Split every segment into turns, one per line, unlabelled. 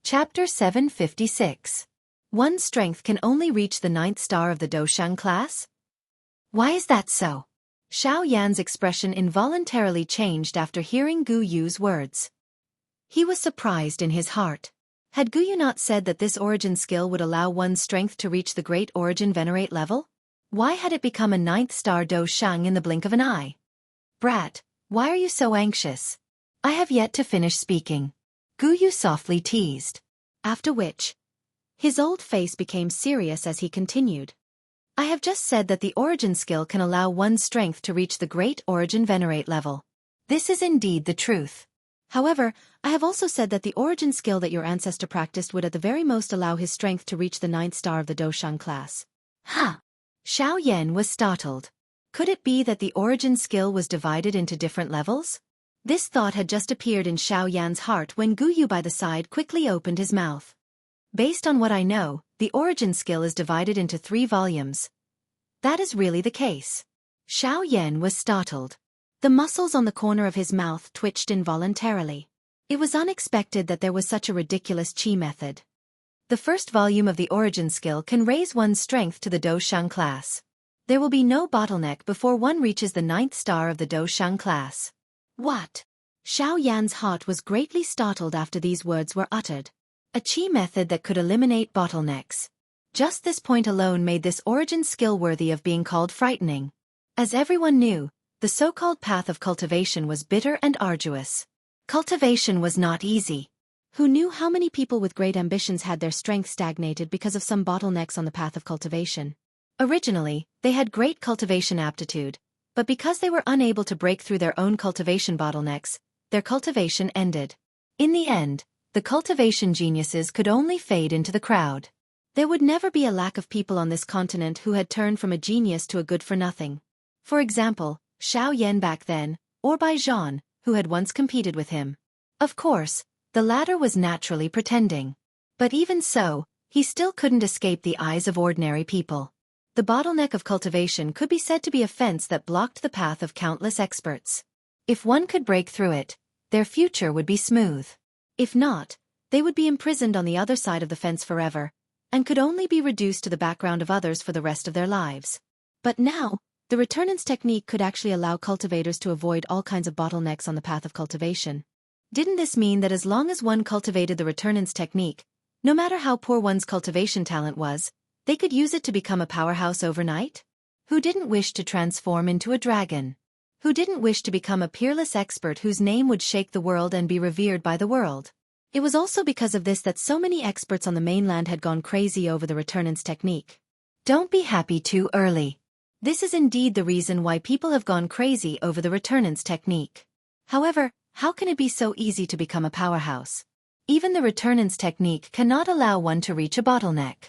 Chapter 756. One's strength can only reach the 9th star of the Doshang class? Why is that so? Xiao Yan's expression involuntarily changed after hearing Gu Yu's words. He was surprised in his heart. Had Gu Yu not said that this origin skill would allow one's strength to reach the Great Origin Venerate level? Why had it become a 9th star Doshang in the blink of an eye? Brat, why are you so anxious? I have yet to finish speaking. Gu Yu softly teased. After which, his old face became serious as he continued. I have just said that the origin skill can allow one's strength to reach the Great Origin Venerate level. This is indeed the truth. However, I have also said that the origin skill that your ancestor practiced would at the very most allow his strength to reach the 9th star of the Doshang class. Huh! Xiao Yan was startled. Could it be that the origin skill was divided into different levels? This thought had just appeared in Xiao Yan's heart when Gu Yu by the side quickly opened his mouth. Based on what I know, the origin skill is divided into 3 volumes. That is really the case. Xiao Yan was startled. The muscles on the corner of his mouth twitched involuntarily. It was unexpected that there was such a ridiculous chi method. The first volume of the origin skill can raise one's strength to the Doshang class. There will be no bottleneck before one reaches the 9th star of the Doshang class. What? Xiao Yan's heart was greatly startled after these words were uttered. A chi method that could eliminate bottlenecks. Just this point alone made this origin skill worthy of being called frightening. As everyone knew, the so-called path of cultivation was bitter and arduous. Cultivation was not easy. Who knew how many people with great ambitions had their strength stagnated because of some bottlenecks on the path of cultivation? Originally, they had great cultivation aptitude, but because they were unable to break through their own cultivation bottlenecks, their cultivation ended. In the end, the cultivation geniuses could only fade into the crowd. There would never be a lack of people on this continent who had turned from a genius to a good-for-nothing. For example, Xiao Yan back then, or Bai Zhan, who had once competed with him. Of course, the latter was naturally pretending. But even so, he still couldn't escape the eyes of ordinary people. The bottleneck of cultivation could be said to be a fence that blocked the path of countless experts. If one could break through it, their future would be smooth. If not, they would be imprisoned on the other side of the fence forever, and could only be reduced to the background of others for the rest of their lives. But now, the returnance technique could actually allow cultivators to avoid all kinds of bottlenecks on the path of cultivation. Didn't this mean that as long as one cultivated the returnance technique, no matter how poor one's cultivation talent was, they could use it to become a powerhouse overnight? Who didn't wish to transform into a dragon? Who didn't wish to become a peerless expert whose name would shake the world and be revered by the world? It was also because of this that so many experts on the mainland had gone crazy over the returnance technique. Don't be happy too early. This is indeed the reason why people have gone crazy over the returnance technique. However, how can it be so easy to become a powerhouse? Even the returnance technique cannot allow one to reach a bottleneck.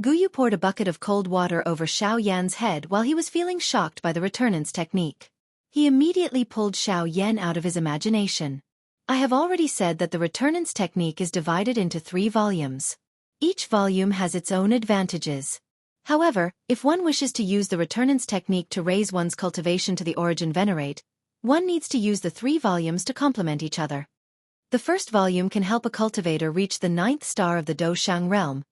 Gu Yu poured a bucket of cold water over Xiao Yan's head while he was feeling shocked by the returnance technique. He immediately pulled Xiao Yan out of his imagination. I have already said that the returnance technique is divided into 3 volumes. Each volume has its own advantages. However, if one wishes to use the returnance technique to raise one's cultivation to the origin venerate, one needs to use the 3 volumes to complement each other. The first volume can help a cultivator reach the 9th star of the Doshang realm,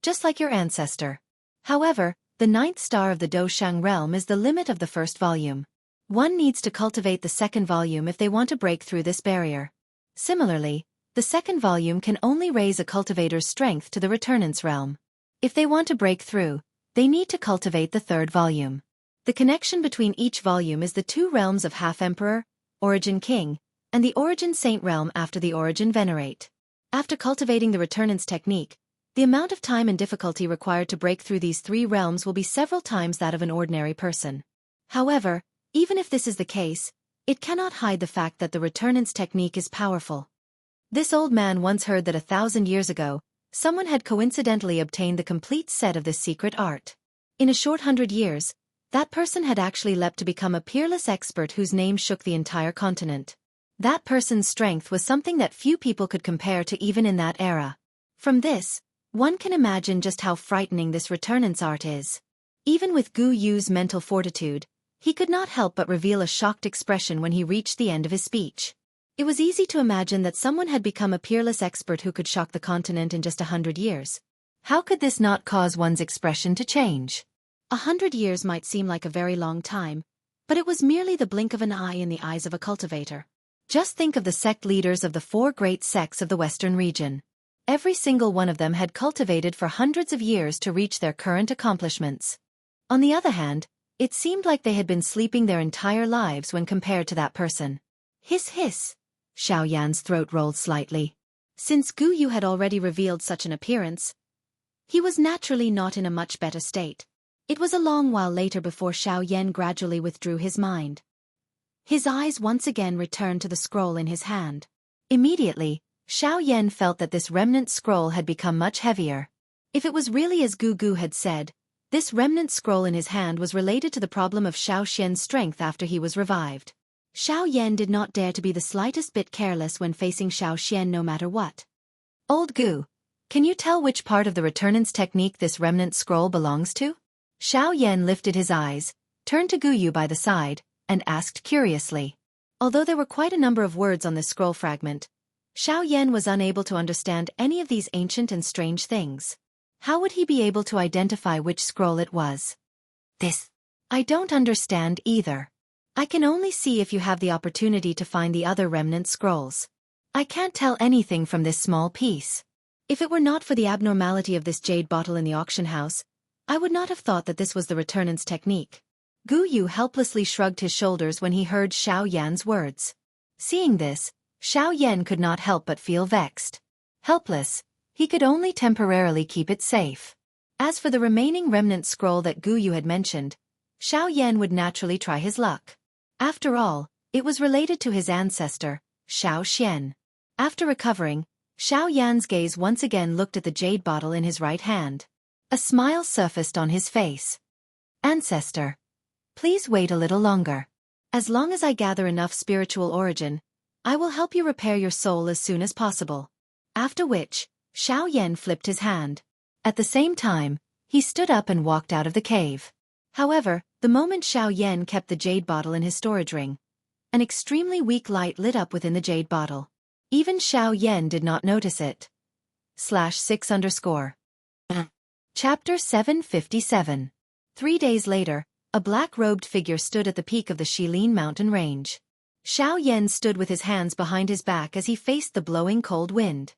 just like your ancestor. However, the 9th star of the Doshang realm is the limit of the first volume. One needs to cultivate the second volume if they want to break through this barrier. Similarly, the second volume can only raise a cultivator's strength to the returnance realm. If they want to break through, they need to cultivate the third volume. The connection between each volume is the 2 realms of Half-Emperor, Origin King, and the Origin Saint realm after the Origin Venerate. After cultivating the returnance technique, the amount of time and difficulty required to break through these 3 realms will be several times that of an ordinary person. However, even if this is the case, it cannot hide the fact that the returnance technique is powerful. This old man once heard that 1,000 years ago, someone had coincidentally obtained the complete set of this secret art. In a short 100 years, that person had actually leapt to become a peerless expert whose name shook the entire continent. That person's strength was something that few people could compare to even in that era. From this, one can imagine just how frightening this returnance art is. Even with Gu Yu's mental fortitude, he could not help but reveal a shocked expression when he reached the end of his speech. It was easy to imagine that someone had become a peerless expert who could shock the continent in just 100 years. How could this not cause one's expression to change? 100 years might seem like a very long time, but it was merely the blink of an eye in the eyes of a cultivator. Just think of the sect leaders of the 4 great sects of the Western region. Every single one of them had cultivated for hundreds of years to reach their current accomplishments. On the other hand, it seemed like they had been sleeping their entire lives when compared to that person. Hiss hiss. Xiao Yan's throat rolled slightly. Since Gu Yu had already revealed such an appearance, he was naturally not in a much better state. It was a long while later before Xiao Yan gradually withdrew his mind. His eyes once again returned to the scroll in his hand. Immediately, Xiao Yan felt that this remnant scroll had become much heavier. If it was really as Gu Gu had said, this remnant scroll in his hand was related to the problem of Xiao Xian's strength after he was revived. Xiao Yan did not dare to be the slightest bit careless when facing Xiao Xian no matter what. Old Gu, can you tell which part of the returnance technique this remnant scroll belongs to? Xiao Yan lifted his eyes, turned to Gu Yu by the side, and asked curiously. Although there were quite a number of words on this scroll fragment, Xiao Yan was unable to understand any of these ancient and strange things. How would he be able to identify which scroll it was? This. I don't understand either. I can only see if you have the opportunity to find the other remnant scrolls. I can't tell anything from this small piece. If it were not for the abnormality of this jade bottle in the auction house, I would not have thought that this was the returnance technique. Gu Yu helplessly shrugged his shoulders when he heard Xiao Yan's words. Seeing this, Xiao Yan could not help but feel vexed. Helpless, he could only temporarily keep it safe. As for the remaining remnant scroll that Gu Yu had mentioned, Xiao Yan would naturally try his luck. After all, it was related to his ancestor, Xiao Xian. After recovering, Xiao Yan's gaze once again looked at the jade bottle in his right hand. A smile surfaced on his face. Ancestor, please wait a little longer. As long as I gather enough spiritual origin, I will help you repair your soul as soon as possible. After which, Xiao Yan flipped his hand. At the same time, he stood up and walked out of the cave. However, the moment Xiao Yan kept the jade bottle in his storage ring, an extremely weak light lit up within the jade bottle. Even Xiao Yan did not notice it. /6_. Chapter 757. 3 days later, a black-robed figure stood at the peak of the Shilin mountain range. Xiao Yan stood with his hands behind his back as he faced the blowing cold wind.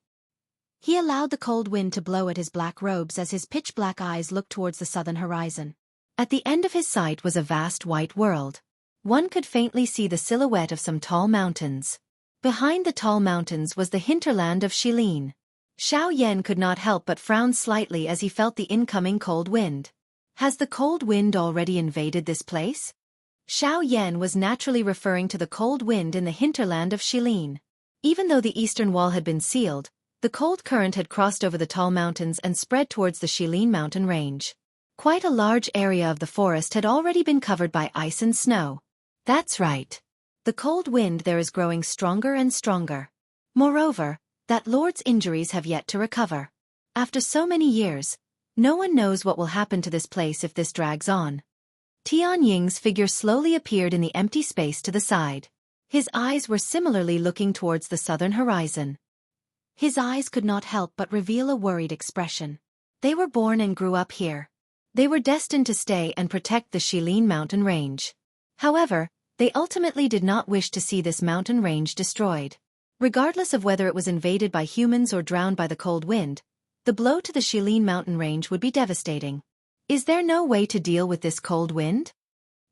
He allowed the cold wind to blow at his black robes as his pitch-black eyes looked towards the southern horizon. At the end of his sight was a vast white world. One could faintly see the silhouette of some tall mountains. Behind the tall mountains was the hinterland of Shilin. Xiao Yan could not help but frown slightly as he felt the incoming cold wind. Has the cold wind already invaded this place? Xiao Yan was naturally referring to the cold wind in the hinterland of Shilin. Even though the eastern wall had been sealed, the cold current had crossed over the tall mountains and spread towards the Shilin mountain range. Quite a large area of the forest had already been covered by ice and snow. That's right. The cold wind there is growing stronger and stronger. Moreover, that lord's injuries have yet to recover. After so many years, no one knows what will happen to this place if this drags on. Tian Ying's figure slowly appeared in the empty space to the side. His eyes were similarly looking towards the southern horizon. His eyes could not help but reveal a worried expression. They were born and grew up here. They were destined to stay and protect the Shilin mountain range. However, they ultimately did not wish to see this mountain range destroyed. Regardless of whether it was invaded by humans or drowned by the cold wind, the blow to the Shilin mountain range would be devastating. Is there no way to deal with this cold wind?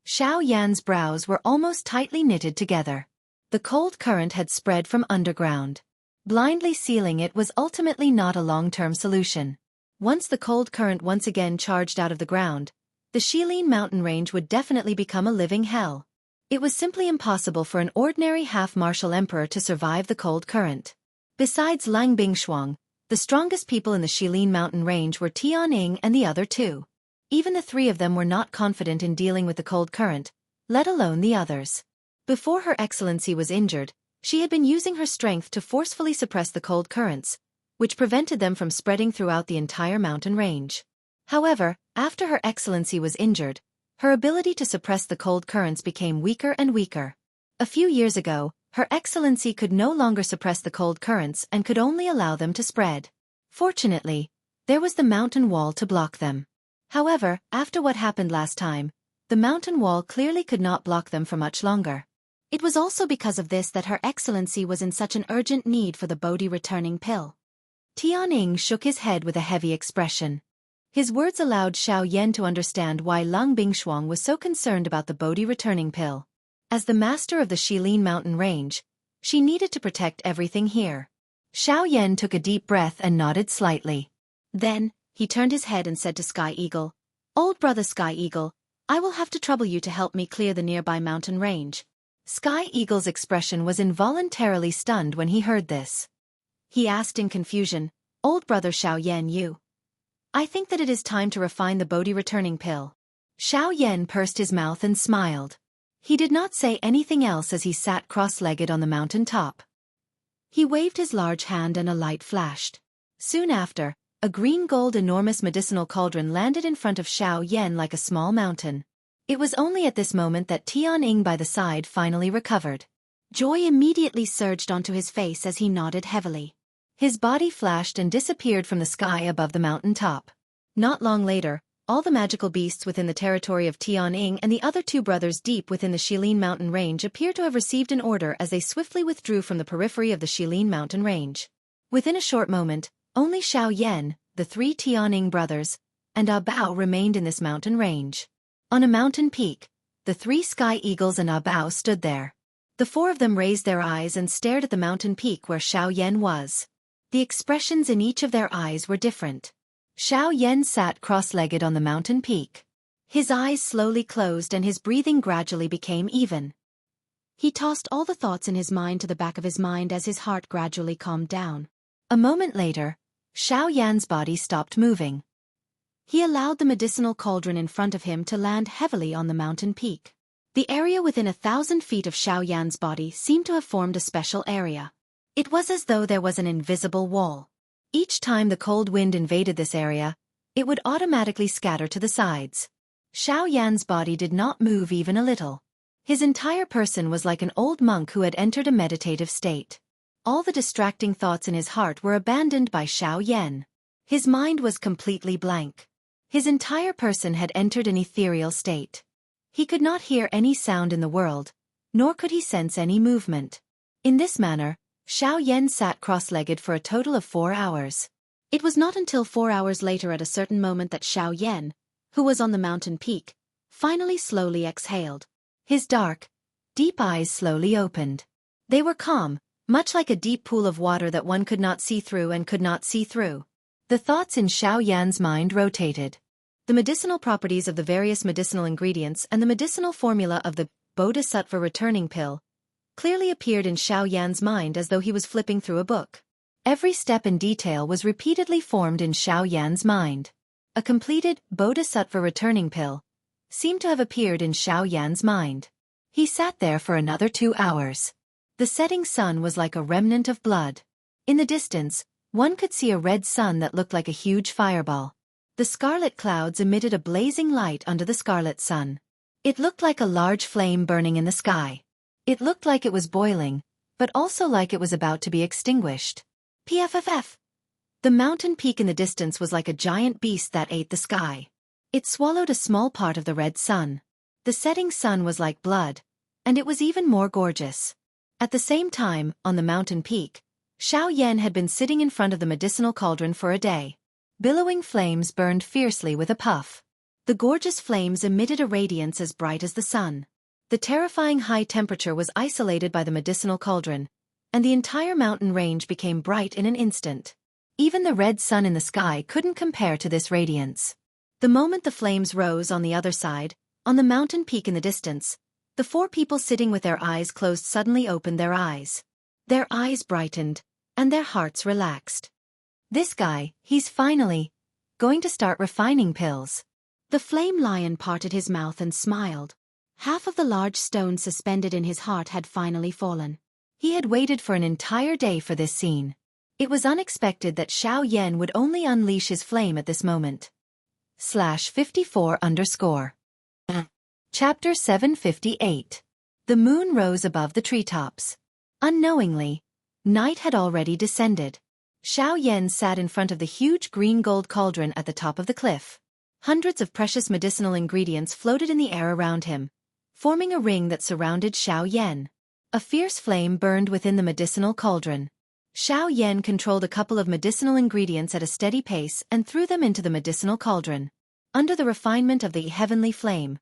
Xiao Yan's brows were almost tightly knitted together. The cold current had spread from underground. Blindly sealing it was ultimately not a long-term solution. Once the cold current once again charged out of the ground, the Shilin mountain range would definitely become a living hell. It was simply impossible for an ordinary half-martial emperor to survive the cold current. Besides Lang Bingshuang, the strongest people in the Shilin mountain range were Tianying and the other two. Even the three of them were not confident in dealing with the cold current, let alone the others. Before Her Excellency was injured, she had been using her strength to forcefully suppress the cold currents, which prevented them from spreading throughout the entire mountain range. However, after Her Excellency was injured, her ability to suppress the cold currents became weaker and weaker. A few years ago, Her Excellency could no longer suppress the cold currents and could only allow them to spread. Fortunately, there was the mountain wall to block them. However, after what happened last time, the mountain wall clearly could not block them for much longer. It was also because of this that Her Excellency was in such an urgent need for the Bodhi returning pill. Tianning shook his head with a heavy expression. His words allowed Xiao Yan to understand why Lang Bingshuang was so concerned about the Bodhi returning pill. As the master of the Shilin mountain range, she needed to protect everything here. Xiao Yan took a deep breath and nodded slightly. Then, he turned his head and said to Sky Eagle, "Old brother Sky Eagle, I will have to trouble you to help me clear the nearby mountain range." Sky Eagle's expression was involuntarily stunned when he heard this. He asked in confusion, "Old brother Xiao Yan, I think that it is time to refine the Bodhi returning pill." Xiao Yan pursed his mouth and smiled. He did not say anything else as he sat cross-legged on the mountain top. He waved his large hand and a light flashed. Soon after, a green-gold enormous medicinal cauldron landed in front of Xiao Yan like a small mountain. It was only at this moment that Tianning by the side finally recovered. Joy immediately surged onto his face as he nodded heavily. His body flashed and disappeared from the sky above the mountain top. Not long later, all the magical beasts within the territory of Tianning and the other two brothers deep within the Shilin mountain range appear to have received an order as they swiftly withdrew from the periphery of the Shilin mountain range. Within a short moment, only Xiao Yan, the three Tianning brothers, and Ah Bao remained in this mountain range. On a mountain peak, the three Sky Eagles and Ah Bao stood there. The four of them raised their eyes and stared at the mountain peak where Xiao Yan was. The expressions in each of their eyes were different. Xiao Yan sat cross-legged on the mountain peak. His eyes slowly closed and his breathing gradually became even. He tossed all the thoughts in his mind to the back of his mind as his heart gradually calmed down. A moment later, Xiao Yan's body stopped moving. He allowed the medicinal cauldron in front of him to land heavily on the mountain peak. The area within 1,000 feet of Xiao Yan's body seemed to have formed a special area. It was as though there was an invisible wall. Each time the cold wind invaded this area, it would automatically scatter to the sides. Xiao Yan's body did not move even a little. His entire person was like an old monk who had entered a meditative state. All the distracting thoughts in his heart were abandoned by Xiao Yan. His mind was completely blank. His entire person had entered an ethereal state. He could not hear any sound in the world, nor could he sense any movement. In this manner, Xiao Yan sat cross-legged for a total of 4 hours. It was not until 4 hours later at a certain moment that Xiao Yan, who was on the mountain peak, finally slowly exhaled. His dark, deep eyes slowly opened. They were calm, much like a deep pool of water that one could not see through and could not see through. The thoughts in Xiao Yan's mind rotated. The medicinal properties of the various medicinal ingredients and the medicinal formula of the Bodhisattva returning pill clearly appeared in Xiao Yan's mind as though he was flipping through a book. Every step and detail was repeatedly formed in Xiao Yan's mind. A completed Bodhisattva returning pill seemed to have appeared in Xiao Yan's mind. He sat there for another 2 hours. The setting sun was like a remnant of blood. In the distance, one could see a red sun that looked like a huge fireball. The scarlet clouds emitted a blazing light under the scarlet sun. It looked like a large flame burning in the sky. It looked like it was boiling, but also like it was about to be extinguished. PFFF. The mountain peak in the distance was like a giant beast that ate the sky. It swallowed a small part of the red sun. The setting sun was like blood, and it was even more gorgeous. At the same time, on the mountain peak, Xiao Yan had been sitting in front of the medicinal cauldron for a day. Billowing flames burned fiercely with a puff. The gorgeous flames emitted a radiance as bright as the sun. The terrifying high temperature was isolated by the medicinal cauldron, and the entire mountain range became bright in an instant. Even the red sun in the sky couldn't compare to this radiance. The moment the flames rose on the other side, on the mountain peak in the distance, the 4 people sitting with their eyes closed suddenly opened their eyes. Their eyes brightened, and their hearts relaxed. This guy, he's finally going to start refining pills. The flame lion parted his mouth and smiled. Half of the large stone suspended in his heart had finally fallen. He had waited for an entire day for this scene. It was unexpected that Xiao Yan would only unleash his flame at this moment. /54_. Chapter 758. The moon rose above the treetops. Unknowingly, night had already descended. Xiao Yan sat in front of the huge green-gold cauldron at the top of the cliff. Hundreds of precious medicinal ingredients floated in the air around him, forming a ring that surrounded Xiao Yan. A fierce flame burned within the medicinal cauldron. Xiao Yan controlled a couple of medicinal ingredients at a steady pace and threw them into the medicinal cauldron. Under the refinement of the heavenly flame,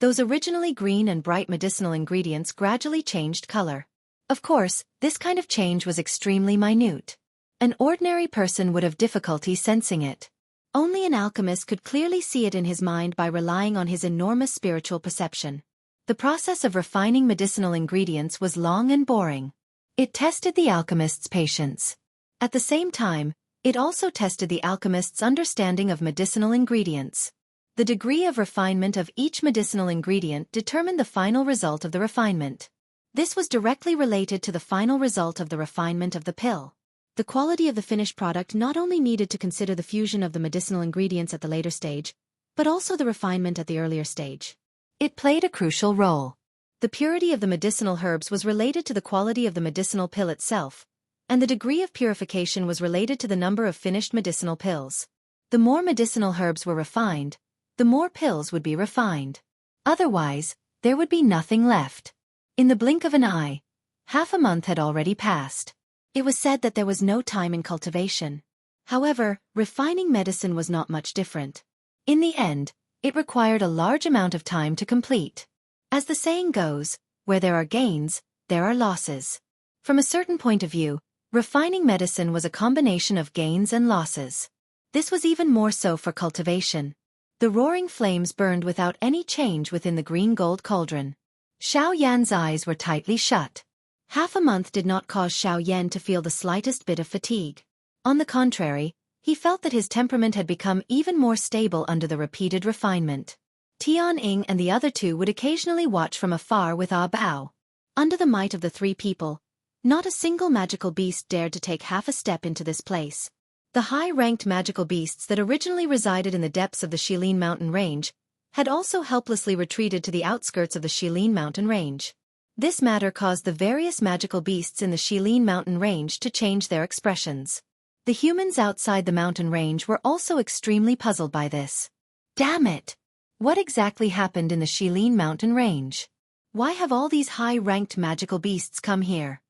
those originally green and bright medicinal ingredients gradually changed color. Of course, this kind of change was extremely minute. An ordinary person would have difficulty sensing it. Only an alchemist could clearly see it in his mind by relying on his enormous spiritual perception. The process of refining medicinal ingredients was long and boring. It tested the alchemist's patience. At the same time, it also tested the alchemist's understanding of medicinal ingredients. The degree of refinement of each medicinal ingredient determined the final result of the refinement. This was directly related to the final result of the refinement of the pill. The quality of the finished product not only needed to consider the fusion of the medicinal ingredients at the later stage, but also the refinement at the earlier stage. It played a crucial role. The purity of the medicinal herbs was related to the quality of the medicinal pill itself, and the degree of purification was related to the number of finished medicinal pills. The more medicinal herbs were refined, the more pills would be refined. Otherwise, there would be nothing left. In the blink of an eye, half a month had already passed. It was said that there was no time in cultivation. However, refining medicine was not much different. In the end, it required a large amount of time to complete. As the saying goes, where there are gains, there are losses. From a certain point of view, refining medicine was a combination of gains and losses. This was even more so for cultivation. The roaring flames burned without any change within the green-gold cauldron. Xiao Yan's eyes were tightly shut. Half a month did not cause Xiao Yan to feel the slightest bit of fatigue. On the contrary, he felt that his temperament had become even more stable under the repeated refinement. Tian-Ing and the other two would occasionally watch from afar with awe bow. Under the might of the three people, not a single magical beast dared to take half a step into this place. The high-ranked magical beasts that originally resided in the depths of the Shilin mountain range had also helplessly retreated to the outskirts of the Shilin mountain range. This matter caused the various magical beasts in the Shilin mountain range to change their expressions. The humans outside the mountain range were also extremely puzzled by this. Damn it! What exactly happened in the Shilin mountain range? Why have all these high-ranked magical beasts come here?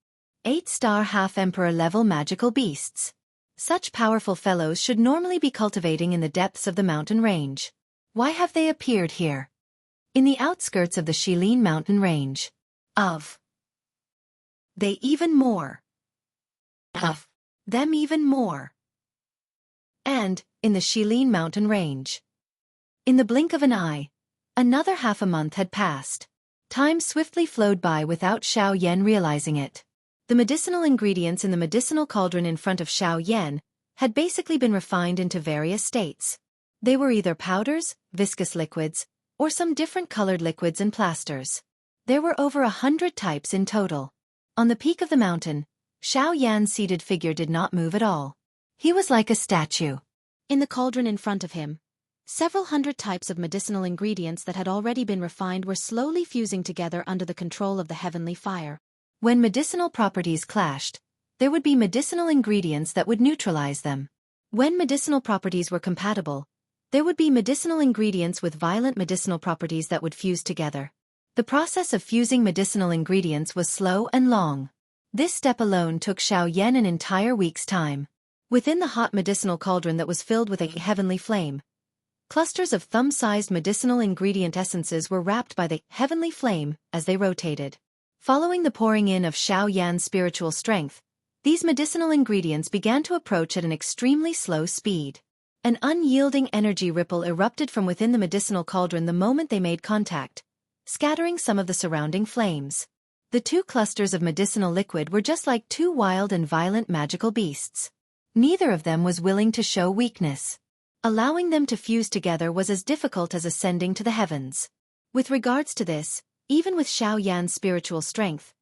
8-star half-emperor level magical beasts. Such powerful fellows should normally be cultivating in the depths of the mountain range. Why have they appeared here? In the outskirts of the Shilin mountain range. They even more. Of them even more. And, in the Shilin mountain range. In the blink of an eye, another half a month had passed. Time swiftly flowed by without Xiao Yan realizing it. The medicinal ingredients in the medicinal cauldron in front of Xiao Yan had basically been refined into various states. They were either powders, viscous liquids, or some different colored liquids and plasters. There were over 100 types in total. On the peak of the mountain, Xiao Yan's seated figure did not move at all. He was like a statue. In the cauldron in front of him, several hundred types of medicinal ingredients that had already been refined were slowly fusing together under the control of the heavenly fire. When medicinal properties clashed, there would be medicinal ingredients that would neutralize them. When medicinal properties were compatible, there would be medicinal ingredients with violent medicinal properties that would fuse together. The process of fusing medicinal ingredients was slow and long. This step alone took Xiao Yan an entire week's time. Within the hot medicinal cauldron that was filled with a heavenly flame, clusters of thumb-sized medicinal ingredient essences were wrapped by the heavenly flame as they rotated. Following the pouring in of Xiao Yan's spiritual strength, these medicinal ingredients began to approach at an extremely slow speed. An unyielding energy ripple erupted from within the medicinal cauldron the moment they made contact, scattering some of the surrounding flames. The two clusters of medicinal liquid were just like two wild and violent magical beasts. Neither of them was willing to show weakness. Allowing them to fuse together was as difficult as ascending to the heavens. With regards to this, even with Xiao Yan's spiritual strength,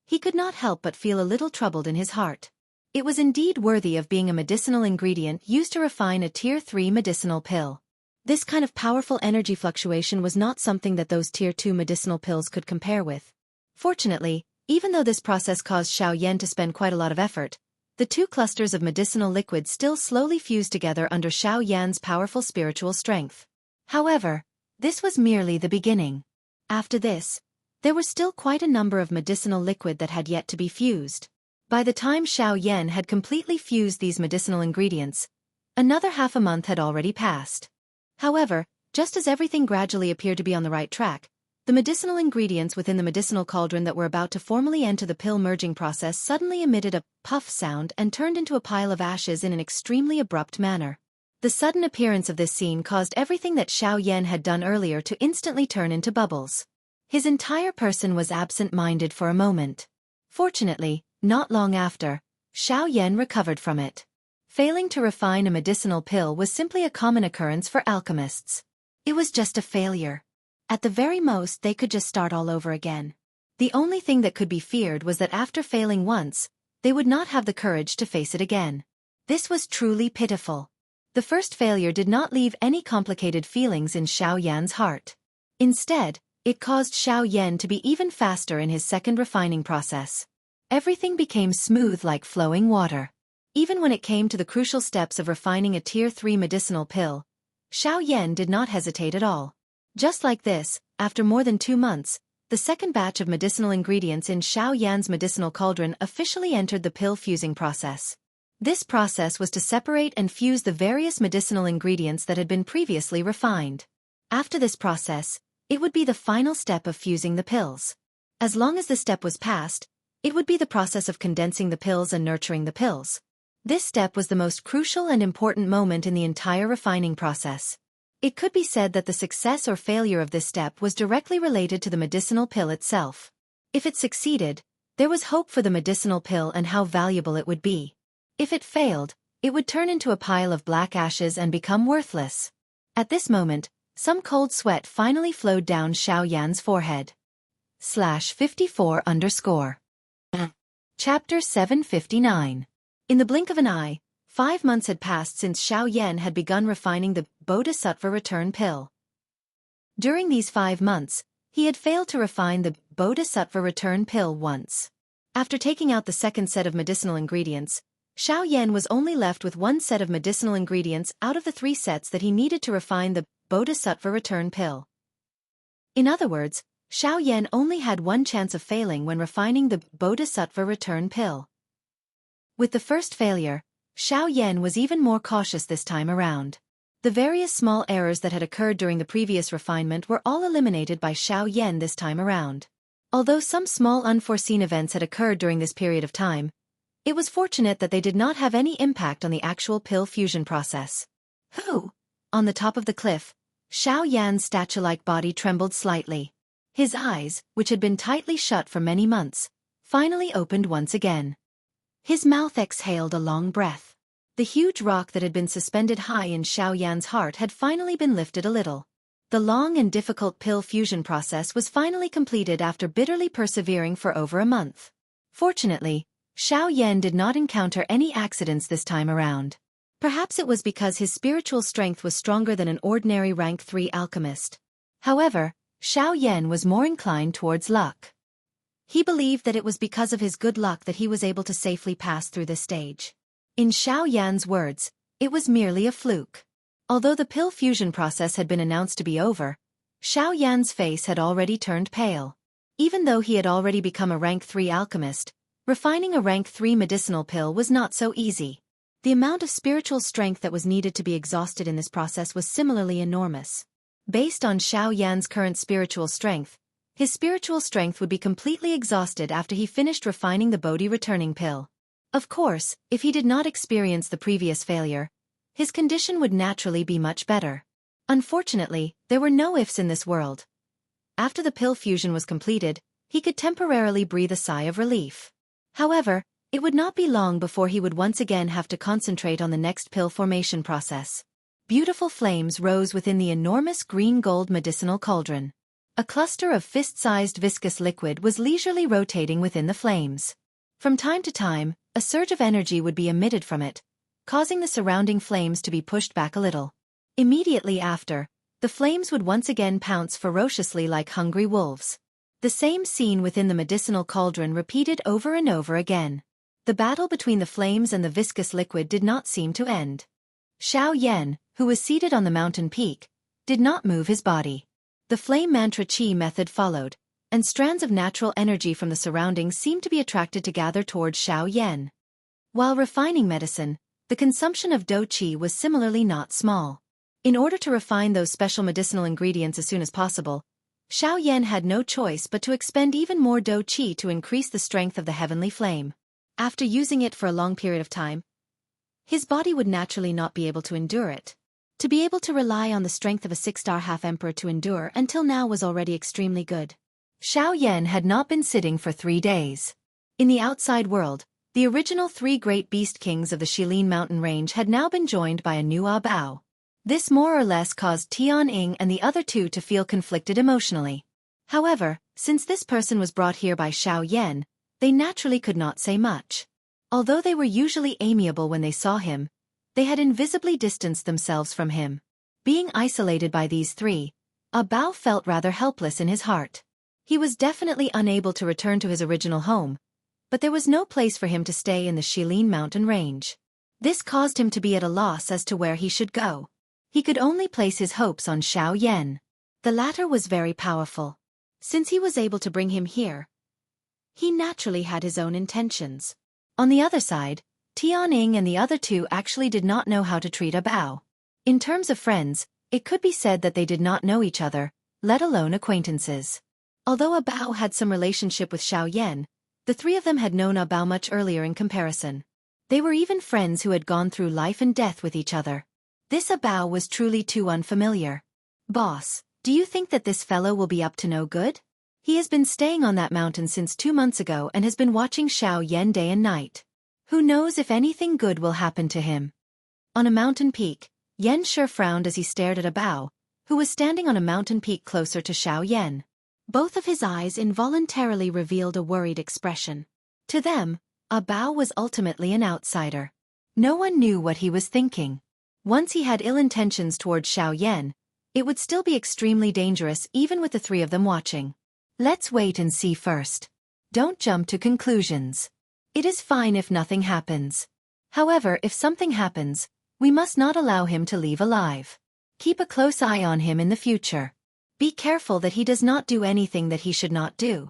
he could not help but feel a little troubled in his heart. It was indeed worthy of being a medicinal ingredient used to refine a Tier 3 medicinal pill. This kind of powerful energy fluctuation was not something that those Tier 2 medicinal pills could compare with. Fortunately, Even though this process caused Xiao Yan to spend quite a lot of effort, the two clusters of medicinal liquid still slowly fused together under Xiao Yan's powerful spiritual strength. However, this was merely the beginning. After this, there were still quite a number of medicinal liquid that had yet to be fused. By the time Xiao Yan had completely fused these medicinal ingredients, another half a month had already passed. However, just as everything gradually appeared to be on the right track, the medicinal ingredients within the medicinal cauldron that were about to formally enter the pill merging process suddenly emitted a puff sound and turned into a pile of ashes in an extremely abrupt manner. The sudden appearance of this scene caused everything that Xiao Yan had done earlier to instantly turn into bubbles. His entire person was absent-minded for a moment. Fortunately, not long after, Xiao Yan recovered from it. Failing to refine a medicinal pill was simply a common occurrence for alchemists. It was just a failure. At the very most, they could just start all over again. The only thing that could be feared was that after failing once, they would not have the courage to face it again. This was truly pitiful. The first failure did not leave any complicated feelings in Xiao Yan's heart. Instead, it caused Xiao Yan to be even faster in his second refining process. Everything became smooth like flowing water. Even when it came to the crucial steps of refining a Tier 3 medicinal pill, Xiao Yan did not hesitate at all. Just like this, after more than 2 months, the second batch of medicinal ingredients in Xiao Yan's medicinal cauldron officially entered the pill fusing process. This process was to separate and fuse the various medicinal ingredients that had been previously refined. After this process, it would be the final step of fusing the pills. As long as the step was passed, it would be the process of condensing the pills and nurturing the pills. This step was the most crucial and important moment in the entire refining process. It could be said that the success or failure of this step was directly related to the medicinal pill itself. If it succeeded, there was hope for the medicinal pill and how valuable it would be. If it failed, it would turn into a pile of black ashes and become worthless. At this moment, some cold sweat finally flowed down Xiao Yan's forehead. /54_. Chapter 759. In the blink of an eye, 5 months had passed since Xiao Yan had begun refining the Bodhisattva Return Pill. During these 5 months, he had failed to refine the Bodhisattva Return Pill once. After taking out the second set of medicinal ingredients, Xiao Yan was only left with 1 set of medicinal ingredients out of the 3 sets that he needed to refine the Bodhisattva Return Pill. In other words, Xiao Yan only had 1 chance of failing when refining the Bodhisattva Return Pill. With the first failure, Xiao Yan was even more cautious this time around. The various small errors that had occurred during the previous refinement were all eliminated by Xiao Yan this time around. Although some small unforeseen events had occurred during this period of time, it was fortunate that they did not have any impact on the actual pill fusion process. On the top of the cliff, Xiao Yan's statue-like body trembled slightly. His eyes, which had been tightly shut for many months, finally opened once again. His mouth exhaled a long breath. The huge rock that had been suspended high in Xiao Yan's heart had finally been lifted a little. The long and difficult pill fusion process was finally completed after bitterly persevering for over a month. Fortunately, Xiao Yan did not encounter any accidents this time around. Perhaps it was because his spiritual strength was stronger than an ordinary rank 3 alchemist. However, Xiao Yan was more inclined towards luck. He believed that it was because of his good luck that he was able to safely pass through this stage. In Xiao Yan's words, it was merely a fluke. Although the pill fusion process had been announced to be over, Xiao Yan's face had already turned pale. Even though he had already become a rank 3 alchemist, refining a rank 3 medicinal pill was not so easy. The amount of spiritual strength that was needed to be exhausted in this process was similarly enormous. Based on Xiao Yan's current spiritual strength, his spiritual strength would be completely exhausted after he finished refining the Bodhi returning pill. Of course, if he did not experience the previous failure, his condition would naturally be much better. Unfortunately, there were no ifs in this world. After the pill fusion was completed, he could temporarily breathe a sigh of relief. However, it would not be long before he would once again have to concentrate on the next pill formation process. Beautiful flames rose within the enormous green-gold medicinal cauldron. A cluster of fist-sized viscous liquid was leisurely rotating within the flames. From time to time, a surge of energy would be emitted from it, causing the surrounding flames to be pushed back a little. Immediately after, the flames would once again pounce ferociously like hungry wolves. The same scene within the medicinal cauldron repeated over and over again. The battle between the flames and the viscous liquid did not seem to end. Xiao Yan, who was seated on the mountain peak, did not move his body. The flame mantra chi method followed, and strands of natural energy from the surroundings seemed to be attracted to gather towards Xiao Yan. While refining medicine, the consumption of dou qi was similarly not small. In order to refine those special medicinal ingredients as soon as possible, Xiao Yan had no choice but to expend even more dou qi to increase the strength of the heavenly flame. After using it for a long period of time, his body would naturally not be able to endure it. To be able to rely on the strength of a 6-star half-emperor to endure until now was already extremely good. Xiao Yan had not been sitting for 3 days. In the outside world, the original 3 great beast kings of the Shilin mountain range had now been joined by a new Bao. This more or less caused Tianying and the other 2 to feel conflicted emotionally. However, since this person was brought here by Xiao Yan, they naturally could not say much. Although they were usually amiable when they saw him, they had invisibly distanced themselves from him. Being isolated by these 3, Bao felt rather helpless in his heart. He was definitely unable to return to his original home, but there was no place for him to stay in the Shilin mountain range. This caused him to be at a loss as to where he should go. He could only place his hopes on Xiao Yan. The latter was very powerful. Since he was able to bring him here, he naturally had his own intentions. On the other side, Tianying and the other 2 actually did not know how to treat Bao. In terms of friends, it could be said that they did not know each other, let alone acquaintances. Although Bao had some relationship with Xiao Yan, the 3 of them had known Bao much earlier in comparison. They were even friends who had gone through life and death with each other. This Bao was truly too unfamiliar. Boss, do you think that this fellow will be up to no good? He has been staying on that mountain since 2 months ago and has been watching Xiao Yan day and night. Who knows if anything good will happen to him? On a mountain peak, Yan Shi frowned as he stared at Bao, who was standing on a mountain peak closer to Xiao Yan. Both of his eyes involuntarily revealed a worried expression. To them, Bao was ultimately an outsider. No one knew what he was thinking. Once he had ill intentions towards Xiao Yan, it would still be extremely dangerous even with the 3 of them watching. Let's wait and see first. Don't jump to conclusions. It is fine if nothing happens. However, if something happens, we must not allow him to leave alive. Keep a close eye on him in the future. Be careful that he does not do anything that he should not do.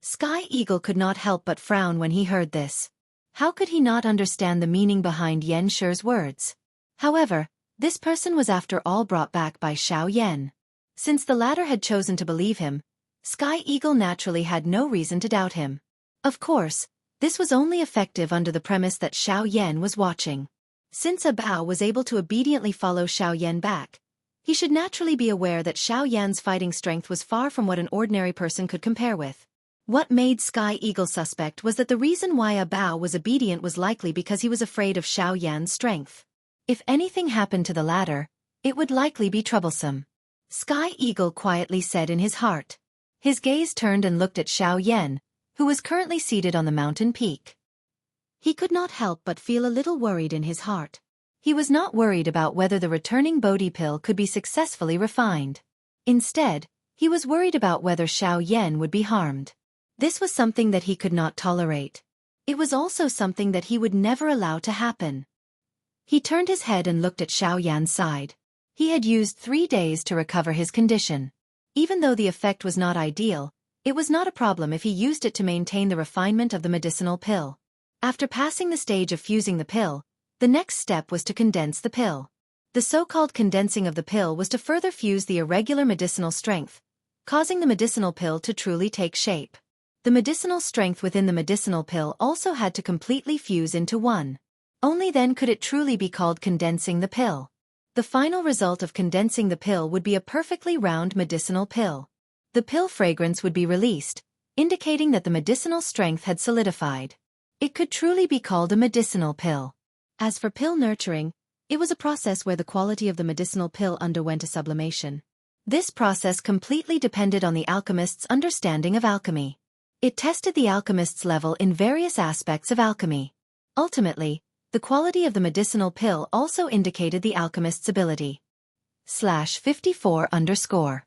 Sky Eagle could not help but frown when he heard this. How could he not understand the meaning behind Yan Shi's words? However, this person was after all brought back by Xiao Yan. Since the latter had chosen to believe him, Sky Eagle naturally had no reason to doubt him. Of course, this was only effective under the premise that Xiao Yan was watching. Since Bao was able to obediently follow Xiao Yan back, he should naturally be aware that Xiao Yan's fighting strength was far from what an ordinary person could compare with. What made Sky Eagle suspect was that the reason why Bao was obedient was likely because he was afraid of Xiao Yan's strength. If anything happened to the latter, it would likely be troublesome. Sky Eagle quietly said in his heart. His gaze turned and looked at Xiao Yan, who was currently seated on the mountain peak. He could not help but feel a little worried in his heart. He was not worried about whether the returning Bodhi pill could be successfully refined. Instead, he was worried about whether Xiao Yan would be harmed. This was something that he could not tolerate. It was also something that he would never allow to happen. He turned his head and looked at Xiao Yan's side. He had used 3 days to recover his condition. Even though the effect was not ideal, it was not a problem if he used it to maintain the refinement of the medicinal pill. After passing the stage of fusing the pill, the next step was to condense the pill. The so-called condensing of the pill was to further fuse the irregular medicinal strength, causing the medicinal pill to truly take shape. The medicinal strength within the medicinal pill also had to completely fuse into one. Only then could it truly be called condensing the pill. The final result of condensing the pill would be a perfectly round medicinal pill. The pill fragrance would be released, indicating that the medicinal strength had solidified. It could truly be called a medicinal pill. As for pill nurturing, it was a process where the quality of the medicinal pill underwent a sublimation. This process completely depended on the alchemist's understanding of alchemy. It tested the alchemist's level in various aspects of alchemy. Ultimately, the quality of the medicinal pill also indicated the alchemist's ability. /54_.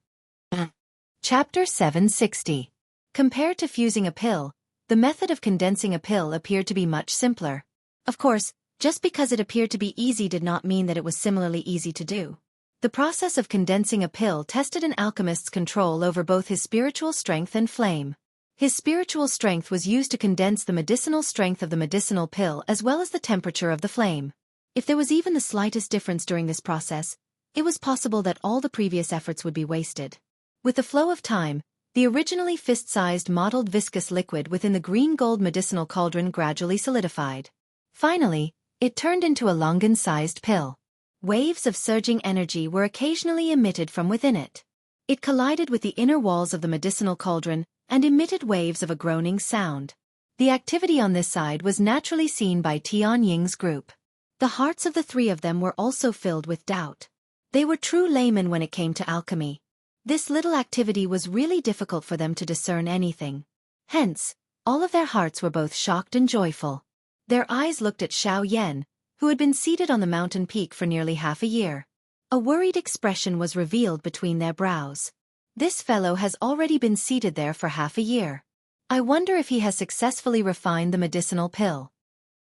Chapter 760. Compared to fusing a pill, the method of condensing a pill appeared to be much simpler. Of course, just because it appeared to be easy did not mean that it was similarly easy to do. The process of condensing a pill tested an alchemist's control over both his spiritual strength and flame. His spiritual strength was used to condense the medicinal strength of the medicinal pill as well as the temperature of the flame. If there was even the slightest difference during this process, it was possible that all the previous efforts would be wasted. With the flow of time, the originally fist-sized mottled viscous liquid within the green-gold medicinal cauldron gradually solidified. Finally, it turned into a longan-sized pill. Waves of surging energy were occasionally emitted from within it. It collided with the inner walls of the medicinal cauldron and emitted waves of a groaning sound. The activity on this side was naturally seen by Tianying's group. The hearts of the three of them were also filled with doubt. They were true laymen when it came to alchemy. This little activity was really difficult for them to discern anything. Hence, all of their hearts were both shocked and joyful. Their eyes looked at Xiao Yan, who had been seated on the mountain peak for nearly half a year. A worried expression was revealed between their brows. This fellow has already been seated there for half a year. I wonder if he has successfully refined the medicinal pill.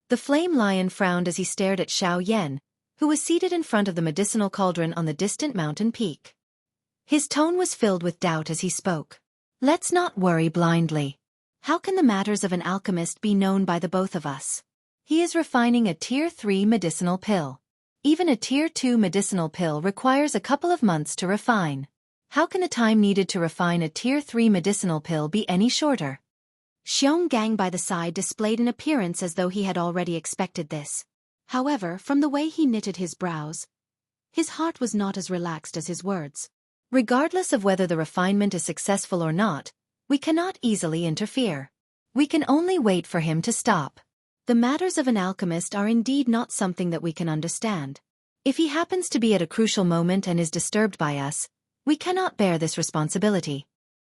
The flame lion frowned as he stared at Xiao Yan, who was seated in front of the medicinal cauldron on the distant mountain peak. His tone was filled with doubt as he spoke. Let's not worry blindly. How can the matters of an alchemist be known by the both of us? He is refining a Tier 3 medicinal pill. Even a Tier 2 medicinal pill requires a couple of months to refine. How can the time needed to refine a Tier 3 medicinal pill be any shorter? Xiong Gang by the side displayed an appearance as though he had already expected this. However, from the way he knitted his brows, his heart was not as relaxed as his words. Regardless of whether the refinement is successful or not, we cannot easily interfere. We can only wait for him to stop. The matters of an alchemist are indeed not something that we can understand. If he happens to be at a crucial moment and is disturbed by us, we cannot bear this responsibility.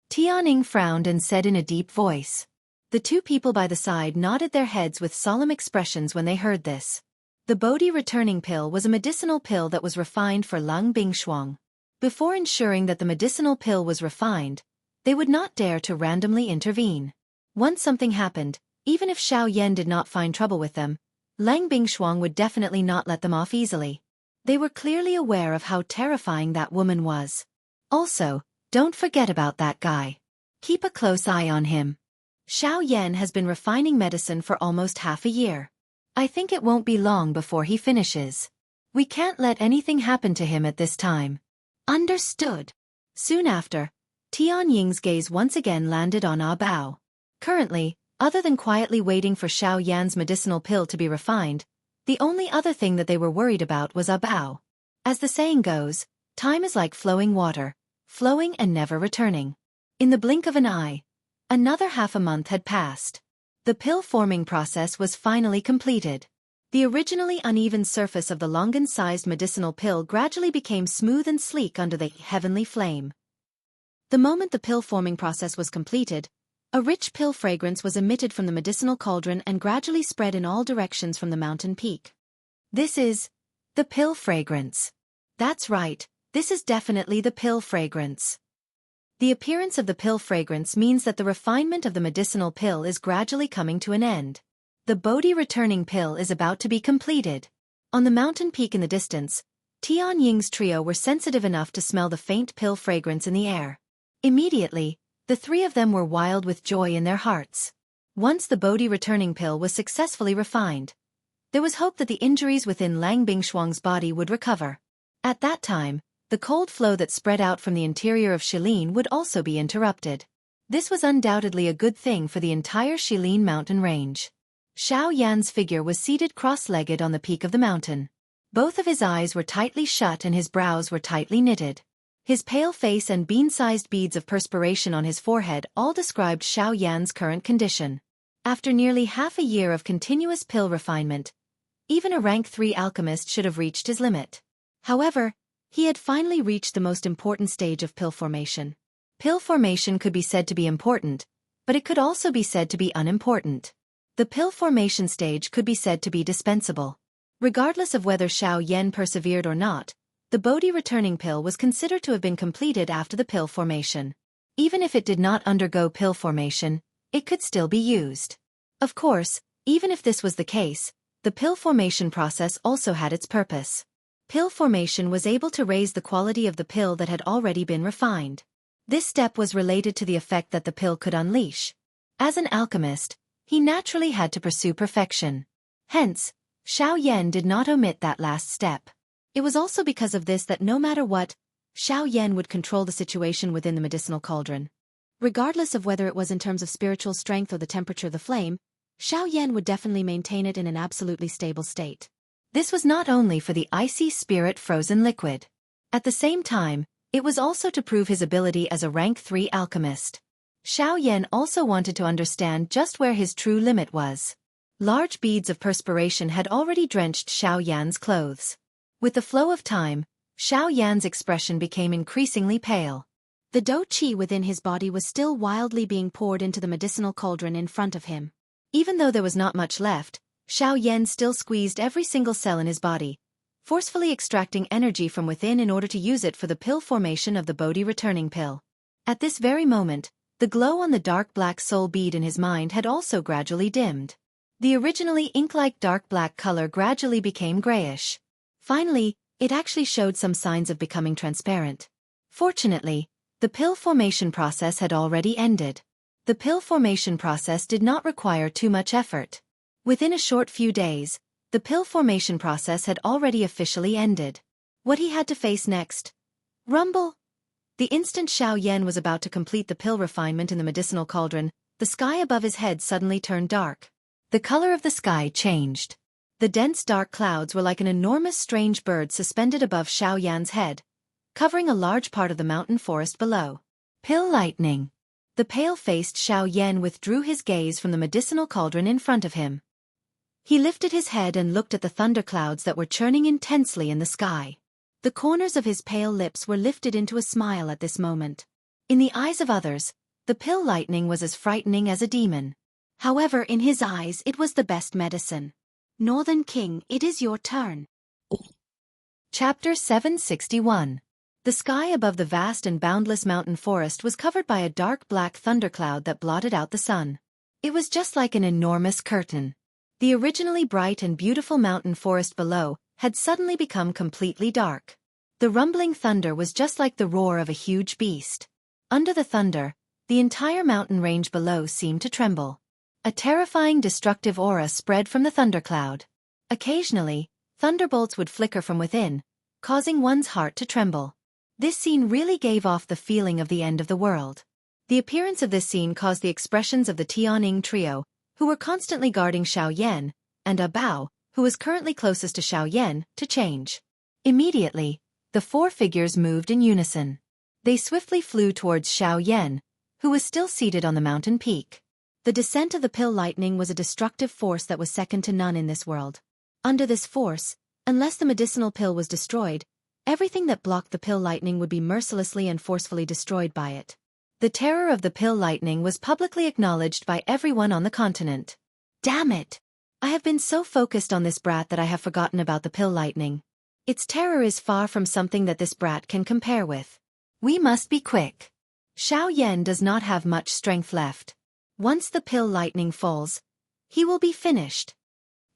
Tianing frowned and said in a deep voice. The two people by the side nodded their heads with solemn expressions when they heard this. The Bodhi returning pill was a medicinal pill that was refined for Lung Bingshuang. Before ensuring that the medicinal pill was refined, they would not dare to randomly intervene. Once something happened, even if Xiao Yan did not find trouble with them, Lang Bingshuang would definitely not let them off easily. They were clearly aware of how terrifying that woman was. Also, don't forget about that guy. Keep a close eye on him. Xiao Yan has been refining medicine for almost half a year. I think it won't be long before he finishes. We can't let anything happen to him at this time. Understood. Soon after, Tianying's gaze once again landed on Ah Bao. Currently, other than quietly waiting for Xiao Yan's medicinal pill to be refined, the only other thing that they were worried about was Ah Bao. As the saying goes, time is like flowing water, flowing and never returning. In the blink of an eye, another half a month had passed. The pill-forming process was finally completed. The originally uneven surface of the longan-sized medicinal pill gradually became smooth and sleek under the heavenly flame. The moment the pill-forming process was completed, a rich pill fragrance was emitted from the medicinal cauldron and gradually spread in all directions from the mountain peak. This is the pill fragrance. That's right, this is definitely the pill fragrance. The appearance of the pill fragrance means that the refinement of the medicinal pill is gradually coming to an end. The Bodhi returning pill is about to be completed. On the mountain peak in the distance, Tianying's trio were sensitive enough to smell the faint pill fragrance in the air. Immediately, the three of them were wild with joy in their hearts. Once the Bodhi returning pill was successfully refined, there was hope that the injuries within Lang Bingshuang's body would recover. At that time, the cold flow that spread out from the interior of Shilin would also be interrupted. This was undoubtedly a good thing for the entire Shilin mountain range. Xiao Yan's figure was seated cross-legged on the peak of the mountain. Both of his eyes were tightly shut and his brows were tightly knitted. His pale face and bean-sized beads of perspiration on his forehead all described Xiao Yan's current condition. After nearly half a year of continuous pill refinement, even a rank 3 alchemist should have reached his limit. However, he had finally reached the most important stage of pill formation. Pill formation could be said to be important, but it could also be said to be unimportant. The pill formation stage could be said to be dispensable. Regardless of whether Xiao Yan persevered or not, the Bodhi returning pill was considered to have been completed after the pill formation. Even if it did not undergo pill formation, it could still be used. Of course, even if this was the case, the pill formation process also had its purpose. Pill formation was able to raise the quality of the pill that had already been refined. This step was related to the effect that the pill could unleash. As an alchemist, he naturally had to pursue perfection. Hence, Xiao Yan did not omit that last step. It was also because of this that no matter what, Xiao Yan would control the situation within the medicinal cauldron. Regardless of whether it was in terms of spiritual strength or the temperature of the flame, Xiao Yan would definitely maintain it in an absolutely stable state. This was not only for the icy spirit frozen liquid. At the same time, it was also to prove his ability as a rank 3 alchemist. Xiao Yan also wanted to understand just where his true limit was. Large beads of perspiration had already drenched Xiao Yan's clothes. With the flow of time, Xiao Yan's expression became increasingly pale. The dou qi within his body was still wildly being poured into the medicinal cauldron in front of him. Even though there was not much left, Xiao Yan still squeezed every single cell in his body, forcefully extracting energy from within in order to use it for the pill formation of the Bodhi returning pill. At this very moment, the glow on the dark black soul bead in his mind had also gradually dimmed. The originally ink-like dark black color gradually became grayish. Finally, it actually showed some signs of becoming transparent. Fortunately, the pill formation process had already ended. The pill formation process did not require too much effort. Within a short few days, the pill formation process had already officially ended. What he had to face next? Rumble! The instant Xiao Yan was about to complete the pill refinement in the medicinal cauldron, the sky above his head suddenly turned dark. The color of the sky changed. The dense dark clouds were like an enormous strange bird suspended above Xiao Yan's head, covering a large part of the mountain forest below. Pill lightning. The pale-faced Xiao Yan withdrew his gaze from the medicinal cauldron in front of him. He lifted his head and looked at the thunderclouds that were churning intensely in the sky. The corners of his pale lips were lifted into a smile at this moment. In the eyes of others, the pill lightning was as frightening as a demon. However, in his eyes it was the best medicine. Northern King, it is your turn. Chapter 761. The sky above the vast and boundless mountain forest was covered by a dark black thundercloud that blotted out the sun. It was just like an enormous curtain. The originally bright and beautiful mountain forest below had suddenly become completely dark. The rumbling thunder was just like the roar of a huge beast. Under the thunder, the entire mountain range below seemed to tremble. A terrifying destructive aura spread from the thundercloud. Occasionally, thunderbolts would flicker from within, causing one's heart to tremble. This scene really gave off the feeling of the end of the world. The appearance of this scene caused the expressions of the Tianying trio, who were constantly guarding Xiao Yan, and Bao, who was currently closest to Xiao Yan, to change. Immediately, the four figures moved in unison. They swiftly flew towards Xiao Yan, who was still seated on the mountain peak. The descent of the pill lightning was a destructive force that was second to none in this world. Under this force, unless the medicinal pill was destroyed, everything that blocked the pill lightning would be mercilessly and forcefully destroyed by it. The terror of the pill lightning was publicly acknowledged by everyone on the continent. Damn it! I have been so focused on this brat that I have forgotten about the pill lightning. Its terror is far from something that this brat can compare with. We must be quick. Xiao Yan does not have much strength left. Once the pill lightning falls, he will be finished.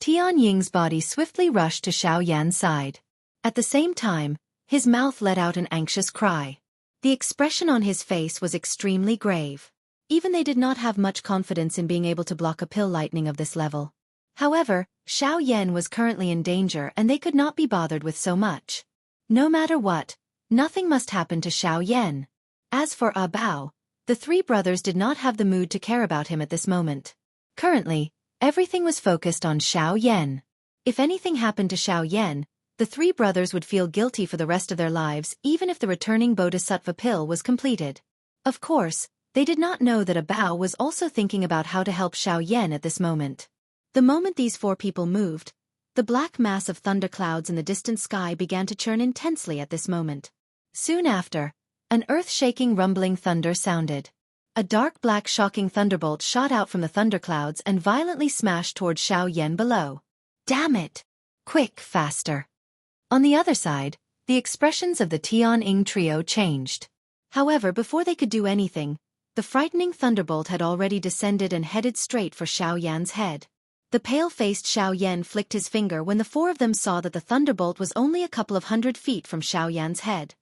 Tianying's body swiftly rushed to Xiao Yan's side. At the same time, his mouth let out an anxious cry. The expression on his face was extremely grave. Even they did not have much confidence in being able to block a pill lightning of this level. However, Xiao Yan was currently in danger and they could not be bothered with so much. No matter what, nothing must happen to Xiao Yan. As for Bao, the three brothers did not have the mood to care about him at this moment. Currently, everything was focused on Xiao Yan. If anything happened to Xiao Yan, the three brothers would feel guilty for the rest of their lives even if the returning Bodhisattva pill was completed. Of course, they did not know that Bao was also thinking about how to help Xiao Yan at this moment. The moment these four people moved, the black mass of thunderclouds in the distant sky began to churn intensely at this moment. Soon after, an earth-shaking rumbling thunder sounded. A dark black shocking thunderbolt shot out from the thunderclouds and violently smashed toward Xiao Yan below. Damn it! Quick, faster! On the other side, the expressions of the Tianying trio changed. However, before they could do anything, the frightening thunderbolt had already descended and headed straight for Xiao Yan's head. The pale-faced Xiao Yan flicked his finger when the four of them saw that the thunderbolt was only a couple of 100 feet from Xiao Yan's head.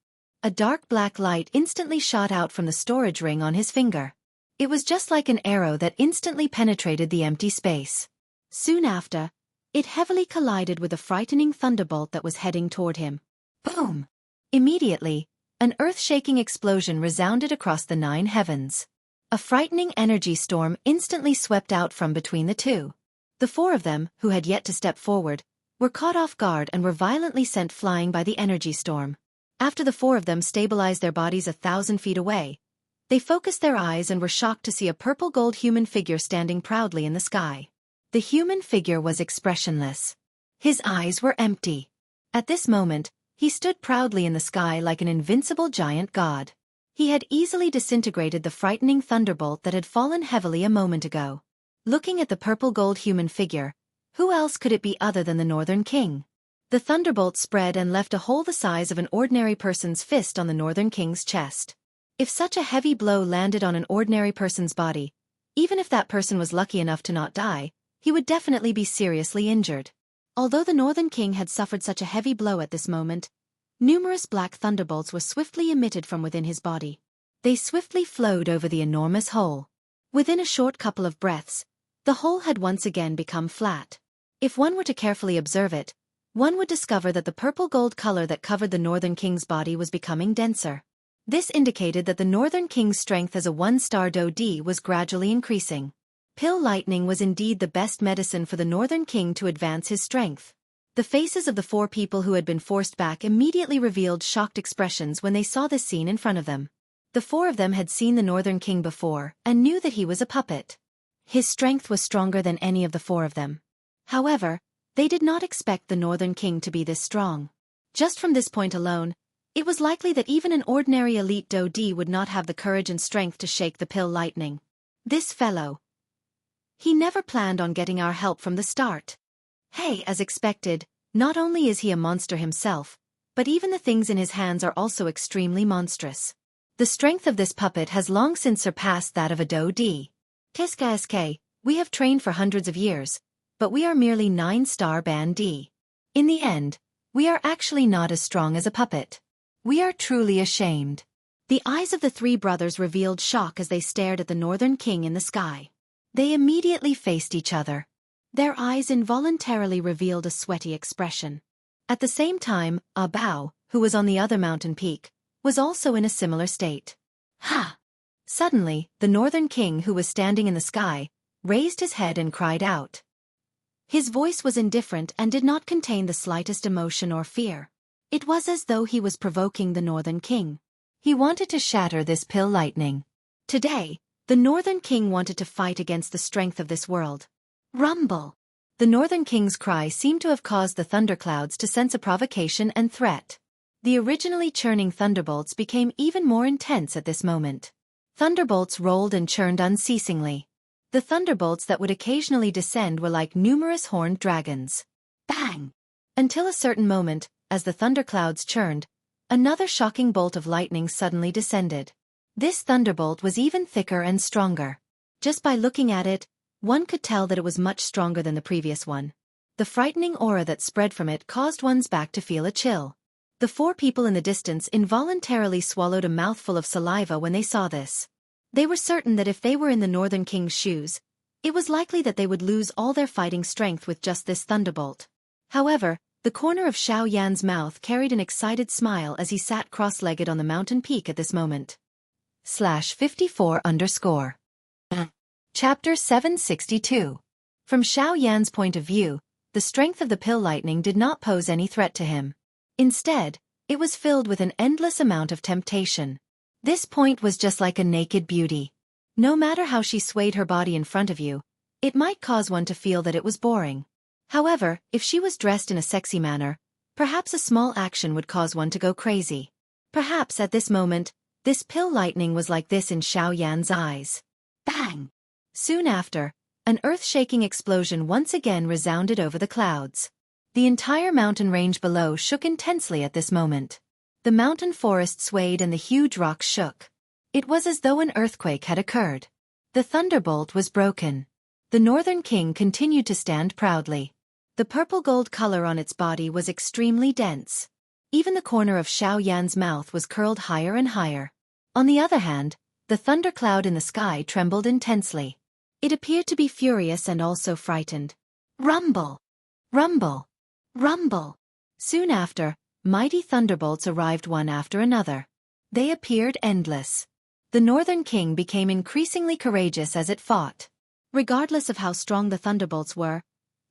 A dark black light instantly shot out from the storage ring on his finger. It was just like an arrow that instantly penetrated the empty space. Soon after, it heavily collided with a frightening thunderbolt that was heading toward him. Boom! Immediately, an earth-shaking explosion resounded across the 9 heavens. A frightening energy storm instantly swept out from between the two. The four of them, who had yet to step forward, were caught off guard and were violently sent flying by the energy storm. After the four of them stabilized their bodies 1,000 feet away, they focused their eyes and were shocked to see a purple-gold human figure standing proudly in the sky. The human figure was expressionless. His eyes were empty. At this moment, he stood proudly in the sky like an invincible giant god. He had easily disintegrated the frightening thunderbolt that had fallen heavily a moment ago. Looking at the purple-gold human figure, who else could it be other than the Northern King? The thunderbolt spread and left a hole the size of an ordinary person's fist on the Northern King's chest. If such a heavy blow landed on an ordinary person's body, even if that person was lucky enough to not die, he would definitely be seriously injured. Although the Northern King had suffered such a heavy blow at this moment, numerous black thunderbolts were swiftly emitted from within his body. They swiftly flowed over the enormous hole. Within a short couple of breaths, the hole had once again become flat. If one were to carefully observe it, one would discover that the purple-gold color that covered the Northern King's body was becoming denser. This indicated that the Northern King's strength as a 1-star Do-D was gradually increasing. Pill lightning was indeed the best medicine for the Northern King to advance his strength. The faces of the 4 people who had been forced back immediately revealed shocked expressions when they saw this scene in front of them. The 4 of them had seen the Northern King before and knew that he was a puppet. His strength was stronger than any of the 4 of them. However, they did not expect the Northern King to be this strong. Just from this point alone, it was likely that even an ordinary elite Do-D would not have the courage and strength to shake the pill lightning. This fellow. He never planned on getting our help from the start. Hey, as expected, not only is he a monster himself, but even the things in his hands are also extremely monstrous. The strength of this puppet has long since surpassed that of a Do-D. Kiska, we have trained for hundreds of years, but we are merely 9-star Band D. In the end, we are actually not as strong as a puppet. We are truly ashamed. The eyes of the 3 brothers revealed shock as they stared at the Northern King in the sky. They immediately faced each other. Their eyes involuntarily revealed a sweaty expression. At the same time, Bao, who was on the other mountain peak, was also in a similar state. Ha! Suddenly, the Northern King, who was standing in the sky, raised his head and cried out. His voice was indifferent and did not contain the slightest emotion or fear. It was as though he was provoking the Northern King. He wanted to shatter this pill lightning. Today, the Northern King wanted to fight against the strength of this world. Rumble! The Northern King's cry seemed to have caused the thunderclouds to sense a provocation and threat. The originally churning thunderbolts became even more intense at this moment. Thunderbolts rolled and churned unceasingly. The thunderbolts that would occasionally descend were like numerous horned dragons. Bang! Until a certain moment, as the thunderclouds churned, another shocking bolt of lightning suddenly descended. This thunderbolt was even thicker and stronger. Just by looking at it, one could tell that it was much stronger than the previous one. The frightening aura that spread from it caused one's back to feel a chill. The 4 people in the distance involuntarily swallowed a mouthful of saliva when they saw this. They were certain that if they were in the Northern King's shoes, it was likely that they would lose all their fighting strength with just this thunderbolt. However, the corner of Xiao Yan's mouth carried an excited smile as he sat cross-legged on the mountain peak at this moment. /54_. Chapter 762. From Xiao Yan's point of view, the strength of the pill lightning did not pose any threat to him. Instead, it was filled with an endless amount of temptation. This point was just like a naked beauty. No matter how she swayed her body in front of you, it might cause one to feel that it was boring. However, if she was dressed in a sexy manner, perhaps a small action would cause one to go crazy. Perhaps at this moment, this pill lightning was like this in Xiao Yan's eyes. Bang! Soon after, an earth-shaking explosion once again resounded over the clouds. The entire mountain range below shook intensely at this moment. The mountain forest swayed and the huge rocks shook. It was as though an earthquake had occurred. The thunderbolt was broken. The Northern King continued to stand proudly. The purple-gold color on its body was extremely dense. Even the corner of Xiao Yan's mouth was curled higher and higher. On the other hand, the thundercloud in the sky trembled intensely. It appeared to be furious and also frightened. Rumble! Rumble! Rumble! Soon after, mighty thunderbolts arrived one after another. They appeared endless. The Northern King became increasingly courageous as it fought. Regardless of how strong the thunderbolts were,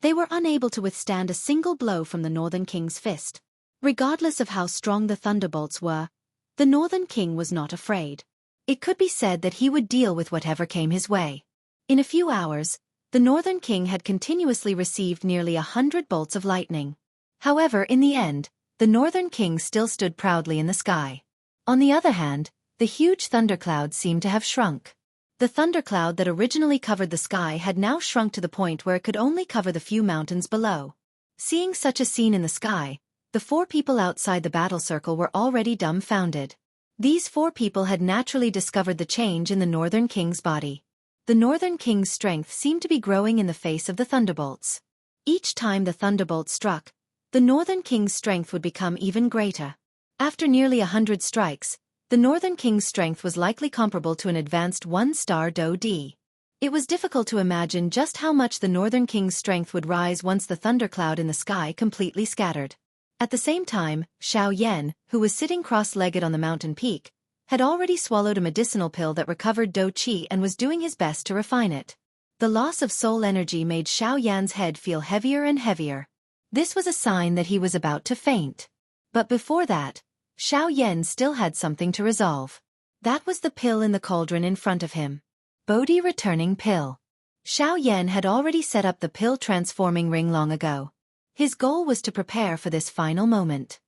they were unable to withstand a single blow from the Northern King's fist. Regardless of how strong the thunderbolts were, the Northern King was not afraid. It could be said that he would deal with whatever came his way. In a few hours, the Northern King had continuously received nearly 100 bolts of lightning. However, in the end, the Northern King still stood proudly in the sky. On the other hand, the huge thundercloud seemed to have shrunk. The thundercloud that originally covered the sky had now shrunk to the point where it could only cover the few mountains below. Seeing such a scene in the sky, the 4 people outside the battle circle were already dumbfounded. These 4 people had naturally discovered the change in the Northern King's body. The Northern King's strength seemed to be growing in the face of the thunderbolts. Each time the thunderbolt struck, the Northern King's strength would become even greater. After nearly 100 strikes, the Northern King's strength was likely comparable to an advanced 1-star Do-D. It was difficult to imagine just how much the Northern King's strength would rise once the thundercloud in the sky completely scattered. At the same time, Xiao Yan, who was sitting cross-legged on the mountain peak, had already swallowed a medicinal pill that recovered Do-Qi and was doing his best to refine it. The loss of soul energy made Xiao Yan's head feel heavier and heavier. This was a sign that he was about to faint. But before that, Xiao Yan still had something to resolve. That was the pill in the cauldron in front of him. Bodhi returning pill. Xiao Yan had already set up the pill transforming ring long ago. His goal was to prepare for this final moment.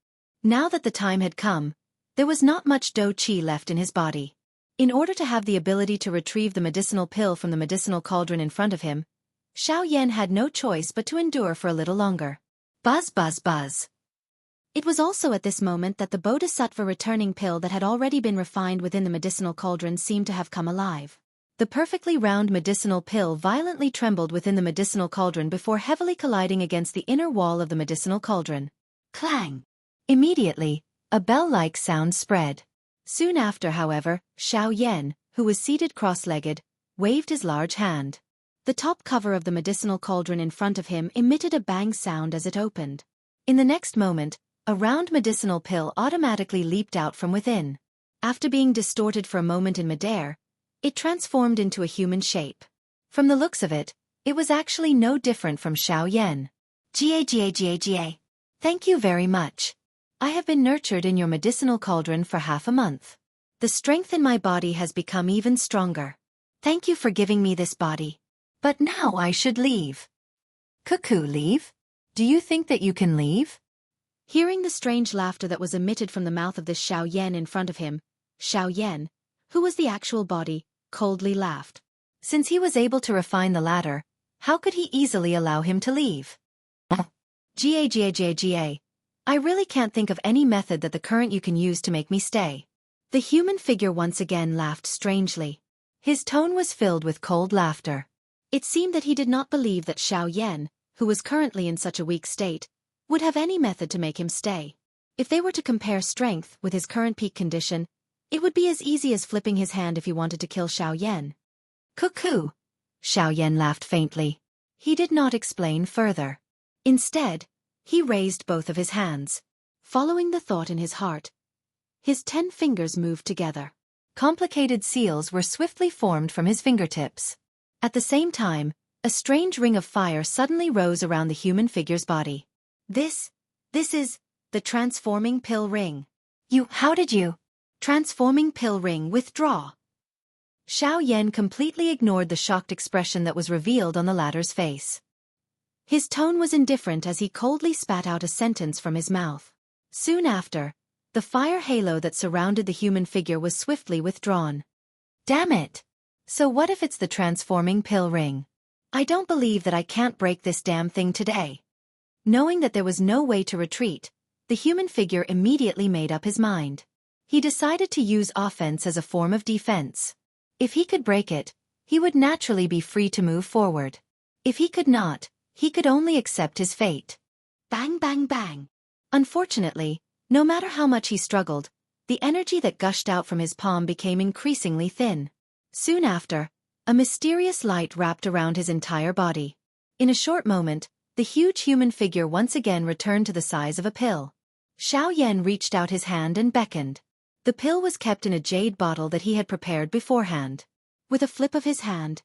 Now that the time had come, there was not much Do-Qi left in his body. In order to have the ability to retrieve the medicinal pill from the medicinal cauldron in front of him, Xiao Yan had no choice but to endure for a little longer. Buzz buzz buzz. It was also at this moment that the Bodhisattva returning pill that had already been refined within the medicinal cauldron seemed to have come alive. The perfectly round medicinal pill violently trembled within the medicinal cauldron before heavily colliding against the inner wall of the medicinal cauldron. Clang! Immediately, a bell-like sound spread. Soon after, however, Xiao Yan, who was seated cross-legged, waved his large hand. The top cover of the medicinal cauldron in front of him emitted a bang sound as it opened. In the next moment, a round medicinal pill automatically leaped out from within. After being distorted for a moment in midair, it transformed into a human shape. From the looks of it, it was actually no different from Xiao Yan. Ga. Thank you very much. I have been nurtured in your medicinal cauldron for half a month. The strength in my body has become even stronger. Thank you for giving me this body. But now I should leave. Cuckoo, leave? Do you think that you can leave? Hearing the strange laughter that was emitted from the mouth of this Xiao Yan in front of him, Xiao Yan, who was the actual body, coldly laughed. Since he was able to refine the latter, how could he easily allow him to leave? Ga. I really can't think of any method that the current you can use to make me stay. The human figure once again laughed strangely. His tone was filled with cold laughter. It seemed that he did not believe that Xiao Yan, who was currently in such a weak state, would have any method to make him stay. If they were to compare strength with his current peak condition, it would be as easy as flipping his hand if he wanted to kill Xiao Yan. Cuckoo! Xiao Yan laughed faintly. He did not explain further. Instead, he raised both of his hands. Following the thought in his heart, his 10 fingers moved together. Complicated seals were swiftly formed from his fingertips. At the same time, a strange ring of fire suddenly rose around the human figure's body. This is the transforming pill ring. How did you? Transforming pill ring, withdraw. Xiao Yan completely ignored the shocked expression that was revealed on the latter's face. His tone was indifferent as he coldly spat out a sentence from his mouth. Soon after, the fire halo that surrounded the human figure was swiftly withdrawn. Damn it! So what if it's the transforming pill ring? I don't believe that I can't break this damn thing today. Knowing that there was no way to retreat, the human figure immediately made up his mind. He decided to use offense as a form of defense. If he could break it, he would naturally be free to move forward. If he could not, he could only accept his fate. Bang, bang, bang. Unfortunately, no matter how much he struggled, the energy that gushed out from his palm became increasingly thin. Soon after, a mysterious light wrapped around his entire body. In a short moment, the huge human figure once again returned to the size of a pill. Xiao Yan reached out his hand and beckoned. The pill was kept in a jade bottle that he had prepared beforehand. With a flip of his hand,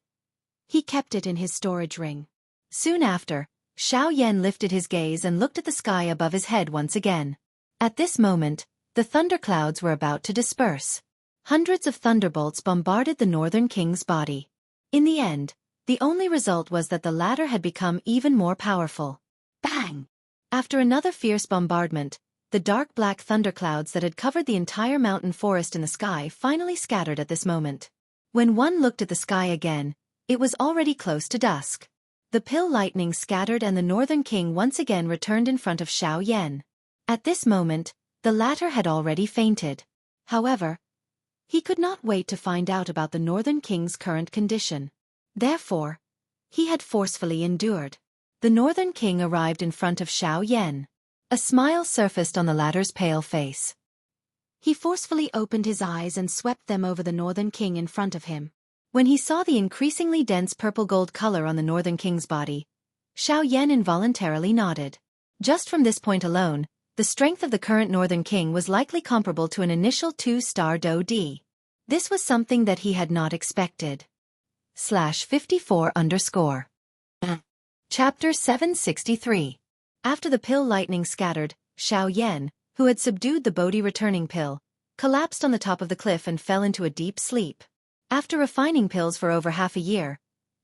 he kept it in his storage ring. Soon after, Xiao Yan lifted his gaze and looked at the sky above his head once again. At this moment, the thunderclouds were about to disperse. Hundreds of thunderbolts bombarded the Northern King's body. In the end, the only result was that the latter had become even more powerful. Bang! After another fierce bombardment, the dark black thunderclouds that had covered the entire mountain forest in the sky finally scattered at this moment. When one looked at the sky again, it was already close to dusk. The pill lightning scattered and the Northern King once again returned in front of Xiao Yan. At this moment, the latter had already fainted. However, he could not wait to find out about the Northern King's current condition. Therefore, he had forcefully endured. The Northern King arrived in front of Xiao Yan. A smile surfaced on the latter's pale face. He forcefully opened his eyes and swept them over the Northern King in front of him. When he saw the increasingly dense purple-gold color on the Northern King's body, Xiao Yan involuntarily nodded. Just from this point alone, the strength of the current Northern King was likely comparable to an initial 2-star Do-D. This was something that he had not expected. /54_. Chapter 763. After the pill lightning scattered, Xiao Yan, who had subdued the Bodhi returning pill, collapsed on the top of the cliff and fell into a deep sleep. After refining pills for over half a year,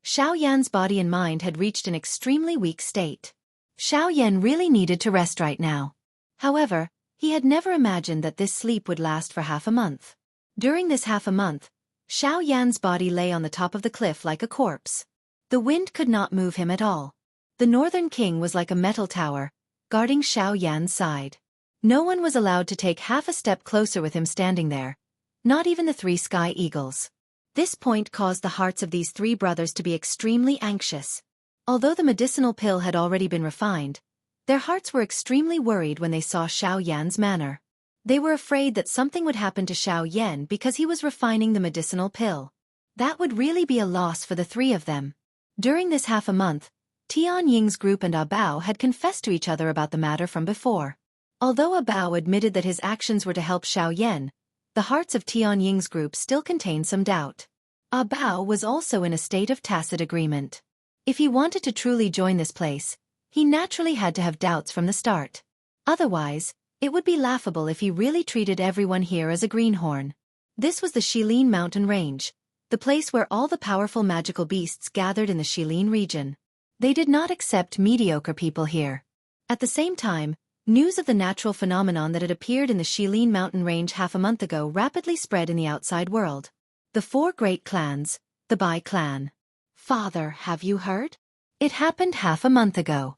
Xiao Yan's body and mind had reached an extremely weak state. Xiao Yan really needed to rest right now. However, he had never imagined that this sleep would last for half a month. During this half a month, Xiao Yan's body lay on the top of the cliff like a corpse. The wind could not move him at all. The Northern King was like a metal tower, guarding Xiao Yan's side. No one was allowed to take half a step closer with him standing there, not even the 3 sky eagles. This point caused the hearts of these 3 brothers to be extremely anxious. Although the medicinal pill had already been refined, their hearts were extremely worried when they saw Xiao Yan's manner. They were afraid that something would happen to Xiao Yan because he was refining the medicinal pill. That would really be a loss for the 3 of them. During this half a month, Tian Ying's group and Bao had confessed to each other about the matter from before. Although Bao admitted that his actions were to help Xiao Yan, the hearts of Tian Ying's group still contained some doubt. Bao was also in a state of tacit agreement. If he wanted to truly join this place, he naturally had to have doubts from the start. Otherwise, it would be laughable if he really treated everyone here as a greenhorn. This was the Shilin mountain range, the place where all the powerful magical beasts gathered in the Shilin region. They did not accept mediocre people here. At the same time, news of the natural phenomenon that had appeared in the Shilin mountain range half a month ago rapidly spread in the outside world. The 4 great clans, the Bai clan. Father, have you heard? It happened half a month ago.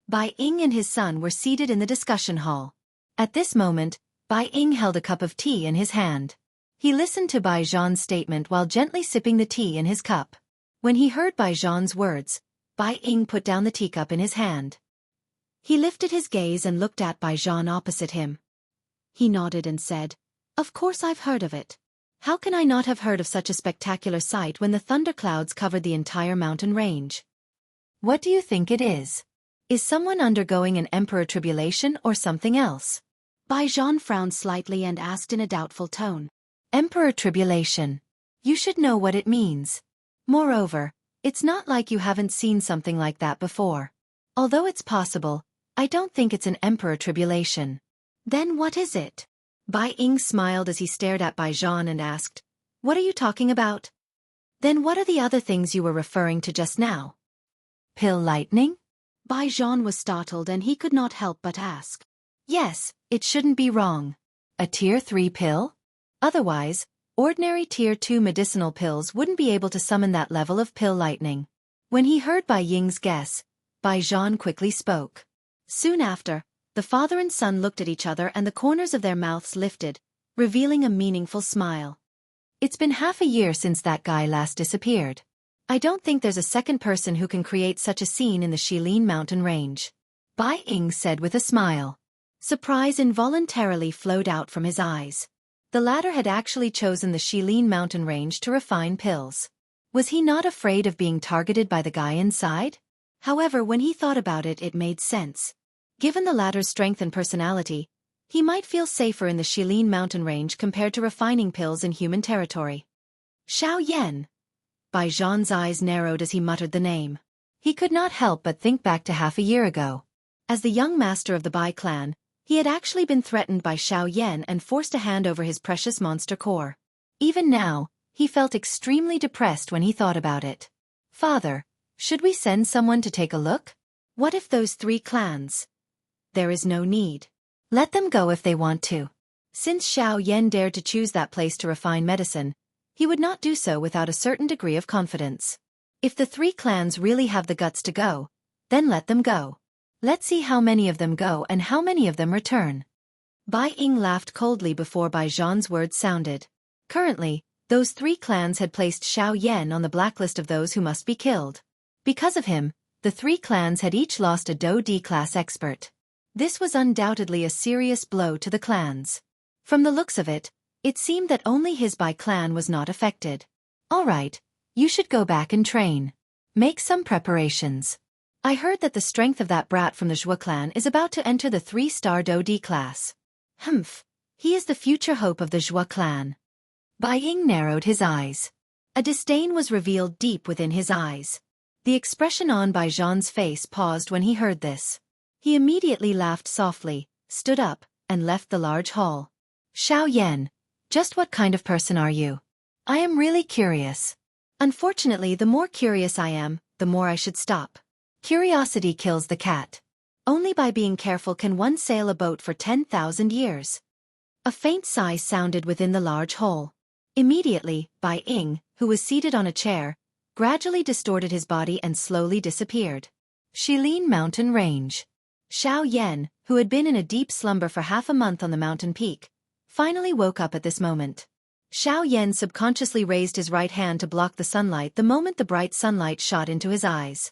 Bai Ying and his son were seated in the discussion hall. At this moment, Bai Ying held a cup of tea in his hand. He listened to Bai Zhan's statement while gently sipping the tea in his cup. When he heard Bai Zhan's words, Bai Ying put down the teacup in his hand. He lifted his gaze and looked at Bai Zhan opposite him. He nodded and said, "Of course I've heard of it. How can I not have heard of such a spectacular sight when the thunderclouds covered the entire mountain range? What do you think it is? Is someone undergoing an emperor tribulation or something else?" Bai Zhan frowned slightly and asked in a doubtful tone. Emperor tribulation. You should know what it means. Moreover, it's not like you haven't seen something like that before. Although it's possible, I don't think it's an emperor tribulation. Then what is it? Bai Ying smiled as he stared at Bai Zhan and asked, "What are you talking about? Then what are the other things you were referring to just now?" Pill lightning? Bai Zhan was startled and he could not help but ask. Yes, it shouldn't be wrong. A tier 3 pill? Otherwise, ordinary tier 2 medicinal pills wouldn't be able to summon that level of pill lightning. When he heard Bai Ying's guess, Bai Zhan quickly spoke. Soon after, The father and son looked at each other and the corners of their mouths lifted, revealing a meaningful smile. It's been half a year since that guy last disappeared. I don't think there's a second person who can create such a scene in the Shilin mountain range. Bai Ying said with a smile. Surprise involuntarily flowed out from his eyes. The latter had actually chosen the Shilin mountain range to refine pills. Was he not afraid of being targeted by the guy inside? However, when he thought about it, it made sense. Given the latter's strength and personality, he might feel safer in the Shilin mountain range compared to refining pills in human territory. Xiao Yan. Bai Zhan's eyes narrowed as he muttered the name. He could not help but think back to half a year ago. As the young master of the Bai clan, he had actually been threatened by Xiao Yan and forced to hand over his precious monster core. Even now, he felt extremely depressed when he thought about it. Father, should we send someone to take a look? What if those 3 clans? There is no need. Let them go if they want to. Since Xiao Yan dared to choose that place to refine medicine, he would not do so without a certain degree of confidence. If the 3 clans really have the guts to go, then let them go. Let's see how many of them go and how many of them return. Bai Ying laughed coldly before Bai Zhan's words sounded. Currently, those 3 clans had placed Xiao Yan on the blacklist of those who must be killed. Because of him, the 3 clans had each lost a Do D-class expert. This was undoubtedly a serious blow to the clans. From the looks of it, it seemed that only his Bai clan was not affected. All right, you should go back and train. Make some preparations. I heard that the strength of that brat from the Zhua clan is about to enter the 3-star Do D class. Humph, he is the future hope of the Zhua clan. Bai Ying narrowed his eyes. A disdain was revealed deep within his eyes. The expression on Bai Zhan's face paused when he heard this. He immediately laughed softly, stood up, and left the large hall. Xiao Yan, just what kind of person are you? I am really curious. Unfortunately, the more curious I am, the more I should stop. Curiosity kills the cat. Only by being careful can one sail a boat for 10,000 years. A faint sigh sounded within the large hole. Immediately, Bai Ying, who was seated on a chair, gradually distorted his body and slowly disappeared. Shilin Mountain Range. Xiao Yan, who had been in a deep slumber for half a month on the mountain peak, finally woke up at this moment. Xiao Yan subconsciously raised his right hand to block the sunlight the moment the bright sunlight shot into his eyes.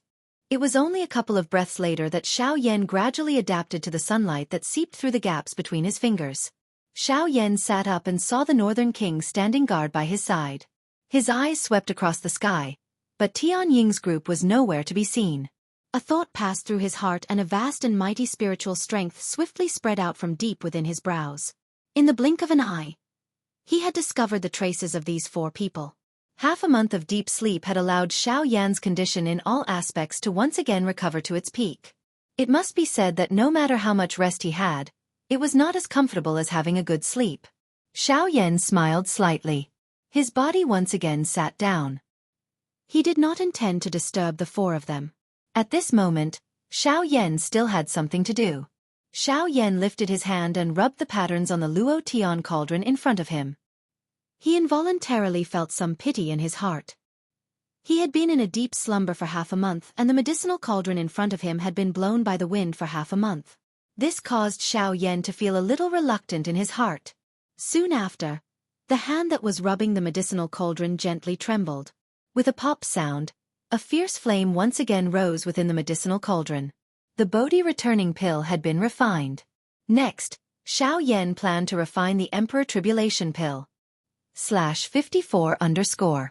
It was only a couple of breaths later that Xiao Yan gradually adapted to the sunlight that seeped through the gaps between his fingers. Xiao Yan sat up and saw the Northern King standing guard by his side. His eyes swept across the sky, but Tian Ying's group was nowhere to be seen. A thought passed through his heart and a vast and mighty spiritual strength swiftly spread out from deep within his brows. In the blink of an eye, he had discovered the traces of these 4 people. Half a month of deep sleep had allowed Xiao Yan's condition in all aspects to once again recover to its peak. It must be said that no matter how much rest he had, it was not as comfortable as having a good sleep. Xiao Yan smiled slightly. His body once again sat down. He did not intend to disturb the 4 of them. At this moment, Xiao Yan still had something to do. Xiao Yan lifted his hand and rubbed the patterns on the Luo Tian cauldron in front of him. He involuntarily felt some pity in his heart. He had been in a deep slumber for half a month and the medicinal cauldron in front of him had been blown by the wind for half a month. This caused Xiao Yan to feel a little reluctant in his heart. Soon after, the hand that was rubbing the medicinal cauldron gently trembled. With a pop sound, a fierce flame once again rose within the medicinal cauldron. The Bodhi returning pill had been refined. Next, Xiao Yan planned to refine the Emperor Tribulation pill. /54_.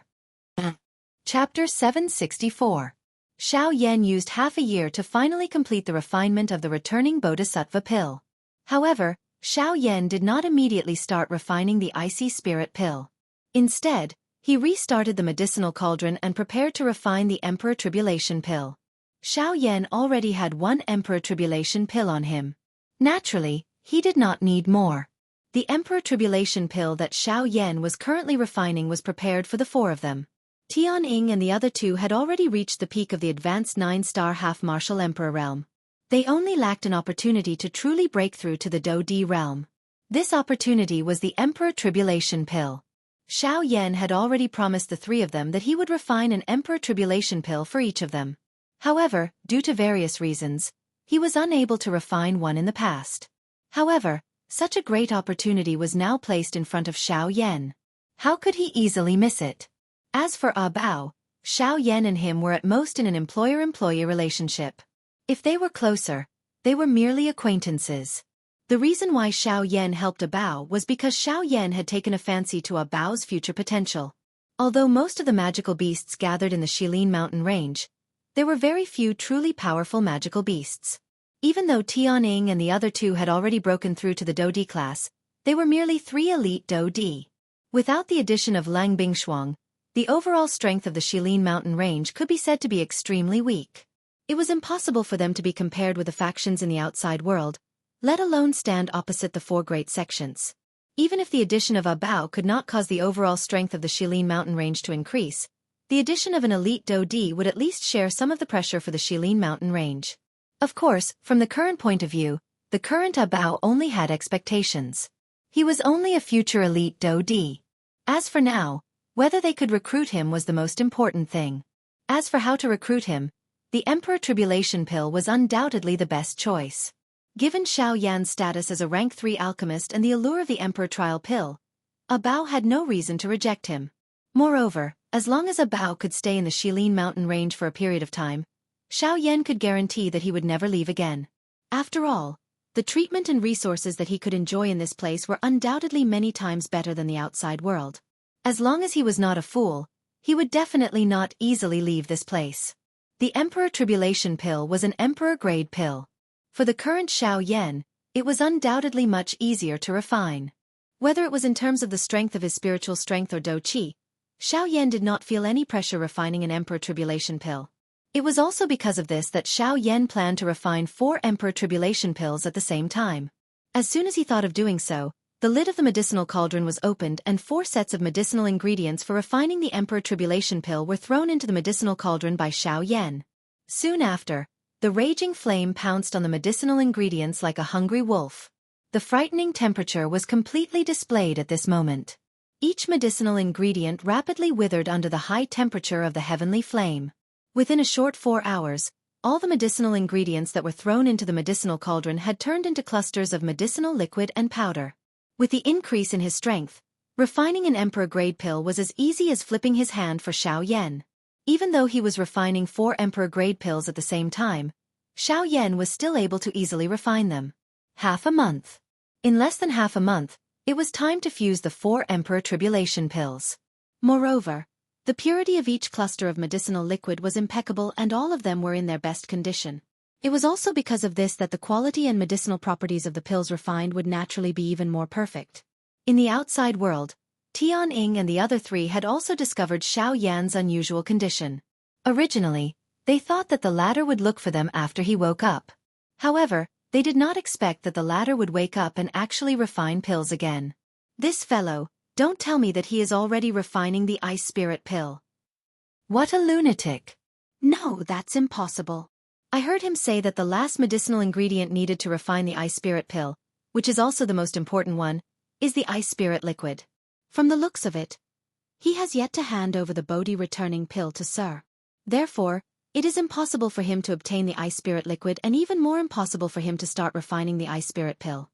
Chapter 764. Xiao Yan used half a year to finally complete the refinement of the returning Bodhisattva pill. However, Xiao Yan did not immediately start refining the Icy Spirit pill. Instead, he restarted the medicinal cauldron and prepared to refine the Emperor Tribulation pill. Xiao Yan already had 1 Emperor Tribulation pill on him. Naturally, he did not need more. The Emperor Tribulation pill that Xiao Yan was currently refining was prepared for the 4 of them. Tian Ying and the other 2 had already reached the peak of the advanced 9-star half-martial emperor realm. They only lacked an opportunity to truly break through to the Do D realm. This opportunity was the Emperor Tribulation pill. Xiao Yan had already promised the 3 of them that he would refine an Emperor Tribulation pill for each of them. However, due to various reasons, He was unable to refine one in the past. However, such a great opportunity was now placed in front of Xiao Yan. How could he easily miss it? As for Bao, Xiao Yan and him were at most in an employer-employee relationship. If they were closer, they were merely acquaintances. The reason why Xiao Yan helped Bao was because Xiao Yan had taken a fancy to Bao's future potential. Although most of the magical beasts gathered in the Shilin mountain range, there were very few truly powerful magical beasts. Even though Tianning and the other two had already broken through to the Do D class, they were merely 3 elite Do D. Without the addition of Lang Bingshuang, the overall strength of the Shilin mountain range could be said to be extremely weak. It was impossible for them to be compared with the factions in the outside world, let alone stand opposite the 4 great sections. Even if the addition of Bao could not cause the overall strength of the Shilin mountain range to increase, the addition of an elite Do D would at least share some of the pressure for the Shilin mountain range. Of course, from the current point of view, the current Bao only had expectations. He was only a future elite Do D. As for now, whether they could recruit him was the most important thing. As for how to recruit him, the Emperor Tribulation Pill was undoubtedly the best choice. Given Xiao Yan's status as a rank 3 alchemist and the allure of the Emperor Trial Pill, Bao had no reason to reject him. Moreover, as long as Bao could stay in the Shilin mountain range for a period of time, Xiao Yan could guarantee that he would never leave again. After all, the treatment and resources that he could enjoy in this place were undoubtedly many times better than the outside world. As long as he was not a fool, he would definitely not easily leave this place. The Emperor Tribulation Pill was an Emperor-grade pill. For the current Xiao Yan, it was undoubtedly much easier to refine. Whether it was in terms of the strength of his spiritual strength or Do Qi, Xiao Yan did not feel any pressure refining an Emperor Tribulation Pill. It was also because of this that Xiao Yan planned to refine 4 Emperor Tribulation Pills at the same time. As soon as he thought of doing so, the lid of the medicinal cauldron was opened and 4 sets of medicinal ingredients for refining the Emperor Tribulation Pill were thrown into the medicinal cauldron by Xiao Yan. Soon after, the raging flame pounced on the medicinal ingredients like a hungry wolf. The frightening temperature was completely displayed at this moment. Each medicinal ingredient rapidly withered under the high temperature of the heavenly flame. Within a short 4 hours, all the medicinal ingredients that were thrown into the medicinal cauldron had turned into clusters of medicinal liquid and powder. With the increase in his strength, refining an Emperor-grade pill was as easy as flipping his hand for Xiao Yan. Even though he was refining 4 Emperor-grade pills at the same time, Xiao Yan was still able to easily refine them. Half a month. In less than half a month, it was time to fuse the 4 Emperor Tribulation Pills. Moreover, the purity of each cluster of medicinal liquid was impeccable and all of them were in their best condition. It was also because of this that the quality and medicinal properties of the pills refined would naturally be even more perfect. In the outside world, Tianning and the other 3 had also discovered Xiao Yan's unusual condition. Originally, they thought that the latter would look for them after he woke up. However, they did not expect that the latter would wake up and actually refine pills again. This fellow, don't tell me that he is already refining the Ice Spirit Pill. What a lunatic. No, that's impossible. I heard him say that the last medicinal ingredient needed to refine the Ice Spirit Pill, which is also the most important one, is the Ice Spirit Liquid. From the looks of it, he has yet to hand over the Bodhi returning pill to Sir. Therefore, it is impossible for him to obtain the Ice Spirit Liquid and even more impossible for him to start refining the Ice Spirit Pill.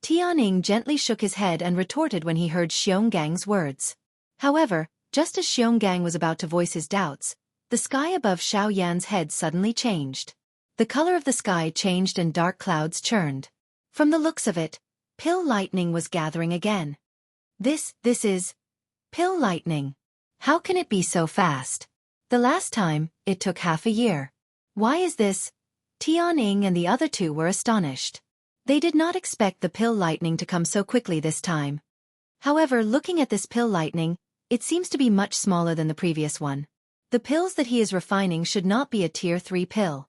Tianning gently shook his head and retorted when he heard Xiongang's words. However, just as Xionggang was about to voice his doubts, the sky above Xiao Yan's head suddenly changed. The color of the sky changed and dark clouds churned. From the looks of it, pill lightning was gathering again. This is pill lightning. How can it be so fast? The last time, it took half a year. Why is this? Tianning and the other 2 were astonished. They did not expect the pill lightning to come so quickly this time. However, looking at this pill lightning, it seems to be much smaller than the previous one. The pills that he is refining should not be a tier 3 pill.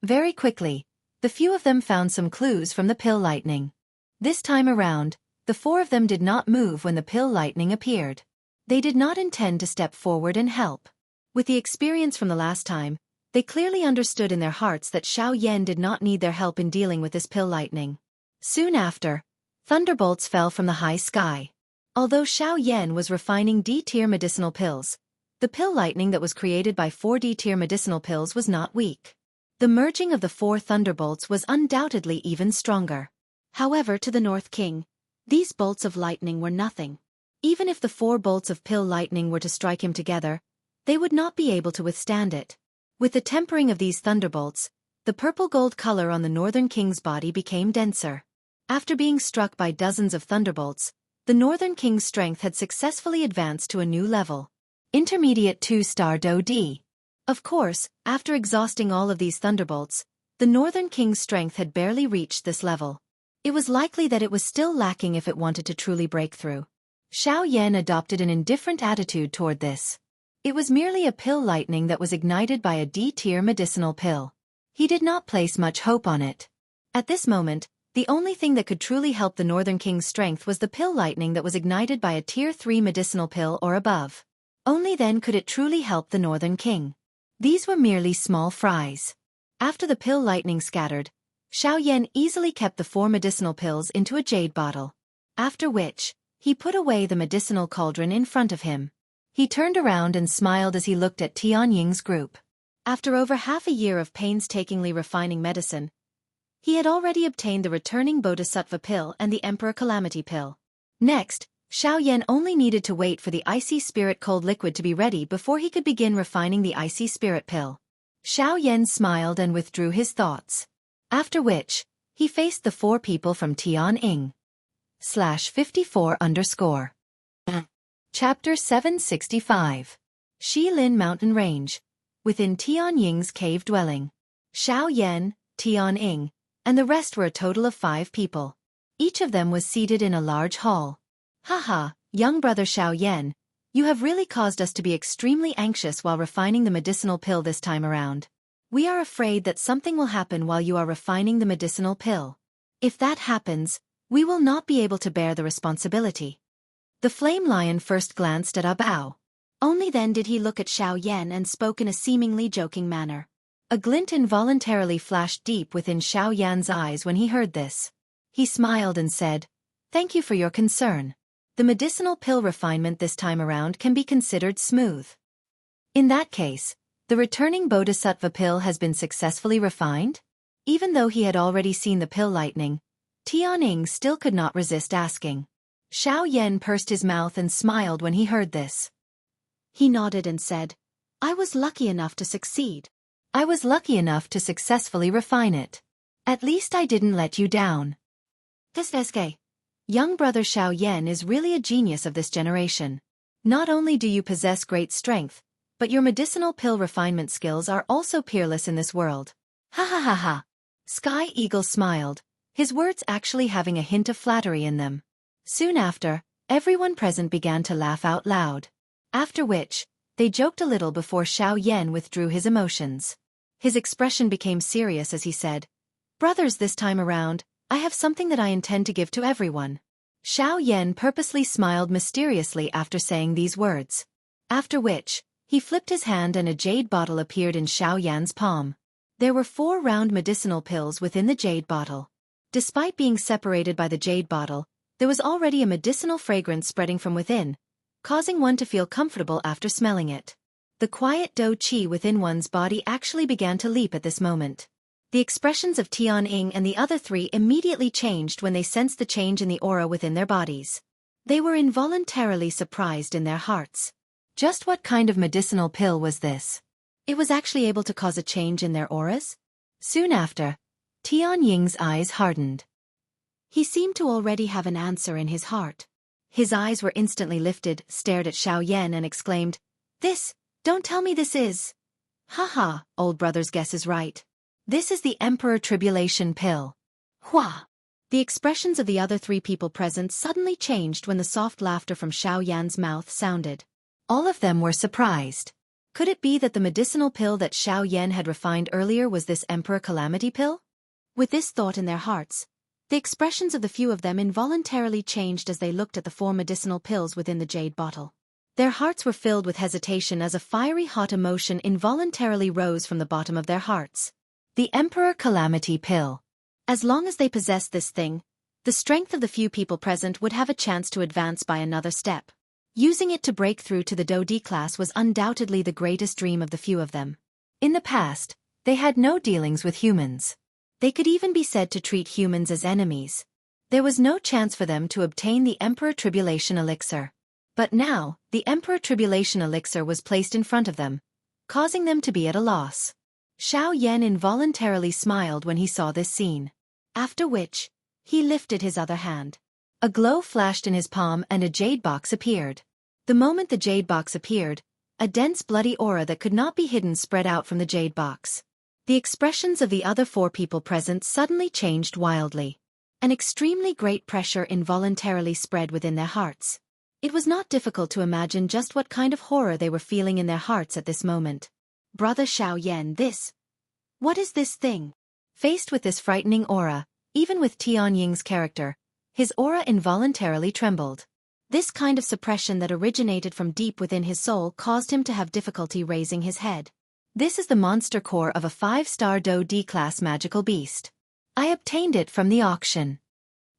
Very quickly, the few of them found some clues from the pill lightning. This time around, the 4 of them did not move when the pill lightning appeared. They did not intend to step forward and help. With the experience from the last time, they clearly understood in their hearts that Xiao Yan did not need their help in dealing with this pill lightning. Soon after, thunderbolts fell from the high sky. Although Xiao Yan was refining D-tier medicinal pills, the pill lightning that was created by 4 D-tier medicinal pills was not weak. The merging of the 4 thunderbolts was undoubtedly even stronger. However, to the North King, these bolts of lightning were nothing. Even if the 4 bolts of pill lightning were to strike him together, they would not be able to withstand it. With the tempering of these thunderbolts, the purple-gold color on the Northern King's body became denser. After being struck by dozens of thunderbolts, the Northern King's strength had successfully advanced to a new level. Intermediate 2-star Do D. Of course, after exhausting all of these thunderbolts, the Northern King's strength had barely reached this level. It was likely that it was still lacking if it wanted to truly break through. Xiao Yan adopted an indifferent attitude toward this. It was merely a pill lightning that was ignited by a D-tier medicinal pill. He did not place much hope on it. At this moment, the only thing that could truly help the Northern King's strength was the pill lightning that was ignited by a Tier 3 medicinal pill or above. Only then could it truly help the Northern King. These were merely small fries. After the pill lightning scattered, Xiao Yan easily kept the 4 medicinal pills into a jade bottle. After which, he put away the medicinal cauldron in front of him. He turned around and smiled as he looked at Tianying's group. After over half a year of painstakingly refining medicine, he had already obtained the returning Bodhisattva pill and the Emperor Calamity pill. Next, Xiao Yan only needed to wait for the icy spirit cold liquid to be ready before he could begin refining the icy spirit pill. Xiao Yan smiled and withdrew his thoughts. After which, he faced the 4 people from Tianying. /54_. Chapter 765. Shilin Mountain Range. Within Tianying's cave dwelling. Xiao Yan, Tianying, and the rest were a total of 5 people. Each of them was seated in a large hall. Haha, young brother Xiao Yan, you have really caused us to be extremely anxious while refining the medicinal pill this time around. We are afraid that something will happen while you are refining the medicinal pill. If that happens, we will not be able to bear the responsibility. The Flame Lion first glanced at Bao. Only then did he look at Xiao Yan and spoke in a seemingly joking manner. A glint involuntarily flashed deep within Xiao Yan's eyes when he heard this. He smiled and said, "Thank you for your concern. The medicinal pill refinement this time around can be considered smooth. In that case, the returning Bodhisattva pill has been successfully refined?" Even though he had already seen the pill lightning, Tianying still could not resist asking. Xiao Yan pursed his mouth and smiled when he heard this. He nodded and said, "I was lucky enough to succeed. I was lucky enough to successfully refine it. At least I didn't let you down." This young brother Xiao Yan is really a genius of this generation. Not only do you possess great strength, but your medicinal pill refinement skills are also peerless in this world. Ha ha ha ha. Sky Eagle smiled, his words actually having a hint of flattery in them. Soon after, everyone present began to laugh out loud. After which, they joked a little before Xiao Yan withdrew his emotions. His expression became serious as he said, "Brothers, this time around, I have something that I intend to give to everyone." Xiao Yan purposely smiled mysteriously after saying these words. After which, he flipped his hand and a jade bottle appeared in Xiao Yan's palm. There were 4 round medicinal pills within the jade bottle. Despite being separated by the jade bottle, there was already a medicinal fragrance spreading from within, causing one to feel comfortable after smelling it. The quiet Do Qi within one's body actually began to leap at this moment. The expressions of Tianying and the other 3 immediately changed when they sensed the change in the aura within their bodies. They were involuntarily surprised in their hearts. Just what kind of medicinal pill was this? It was actually able to cause a change in their auras? Soon after, Tianying's eyes hardened. He seemed to already have an answer in his heart. His eyes were instantly lifted, stared at Xiao Yan and exclaimed, Don't tell me this is." "Haha, old brother's guess is right. This is the Emperor Tribulation Pill." Hua! The expressions of the other 3 people present suddenly changed when the soft laughter from Xiao Yan's mouth sounded. All of them were surprised. Could it be that the medicinal pill that Xiao Yan had refined earlier was this Emperor Calamity Pill? With this thought in their hearts, the expressions of the few of them involuntarily changed as they looked at the 4 medicinal pills within the jade bottle. Their hearts were filled with hesitation as a fiery hot emotion involuntarily rose from the bottom of their hearts. The Emperor Calamity Pill. As long as they possessed this thing, the strength of the few people present would have a chance to advance by another step. Using it to break through to the Do D class was undoubtedly the greatest dream of the few of them. In the past, They had no dealings with humans. They could even be said to treat humans as enemies. There was no chance for them to obtain the Emperor Tribulation Elixir. But now, the Emperor Tribulation Elixir was placed in front of them, causing them to be at a loss. Xiao Yan involuntarily smiled when he saw this scene. After which, he lifted his other hand. A glow flashed in his palm and a jade box appeared. The moment the jade box appeared, a dense bloody aura that could not be hidden spread out from the jade box. The expressions of the other 4 people present suddenly changed wildly. An extremely great pressure involuntarily spread within their hearts. It was not difficult to imagine just what kind of horror they were feeling in their hearts at this moment. Brother Xiao Yan, what is this thing? Faced with this frightening aura, even with Tianying's character, his aura involuntarily trembled. This kind of suppression that originated from deep within his soul caused him to have difficulty raising his head. This is the monster core of a 5-star Do D-class magical beast. I obtained it from the auction.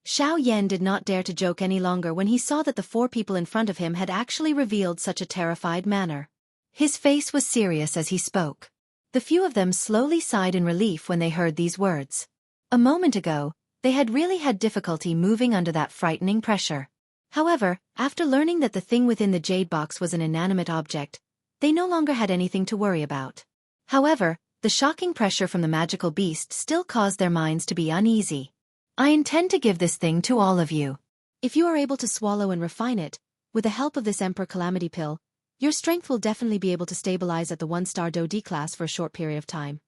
Xiao Yan did not dare to joke any longer when he saw that the 4 people in front of him had actually revealed such a terrified manner. His face was serious as he spoke. The few of them slowly sighed in relief when they heard these words. A moment ago, they had really had difficulty moving under that frightening pressure. However, after learning that the thing within the jade box was an inanimate object, they no longer had anything to worry about. However, the shocking pressure from the magical beast still caused their minds to be uneasy. I intend to give this thing to all of you. If you are able to swallow and refine it, with the help of this Emperor Calamity Pill, your strength will definitely be able to stabilize at the 1-star Do D class for a short period of time.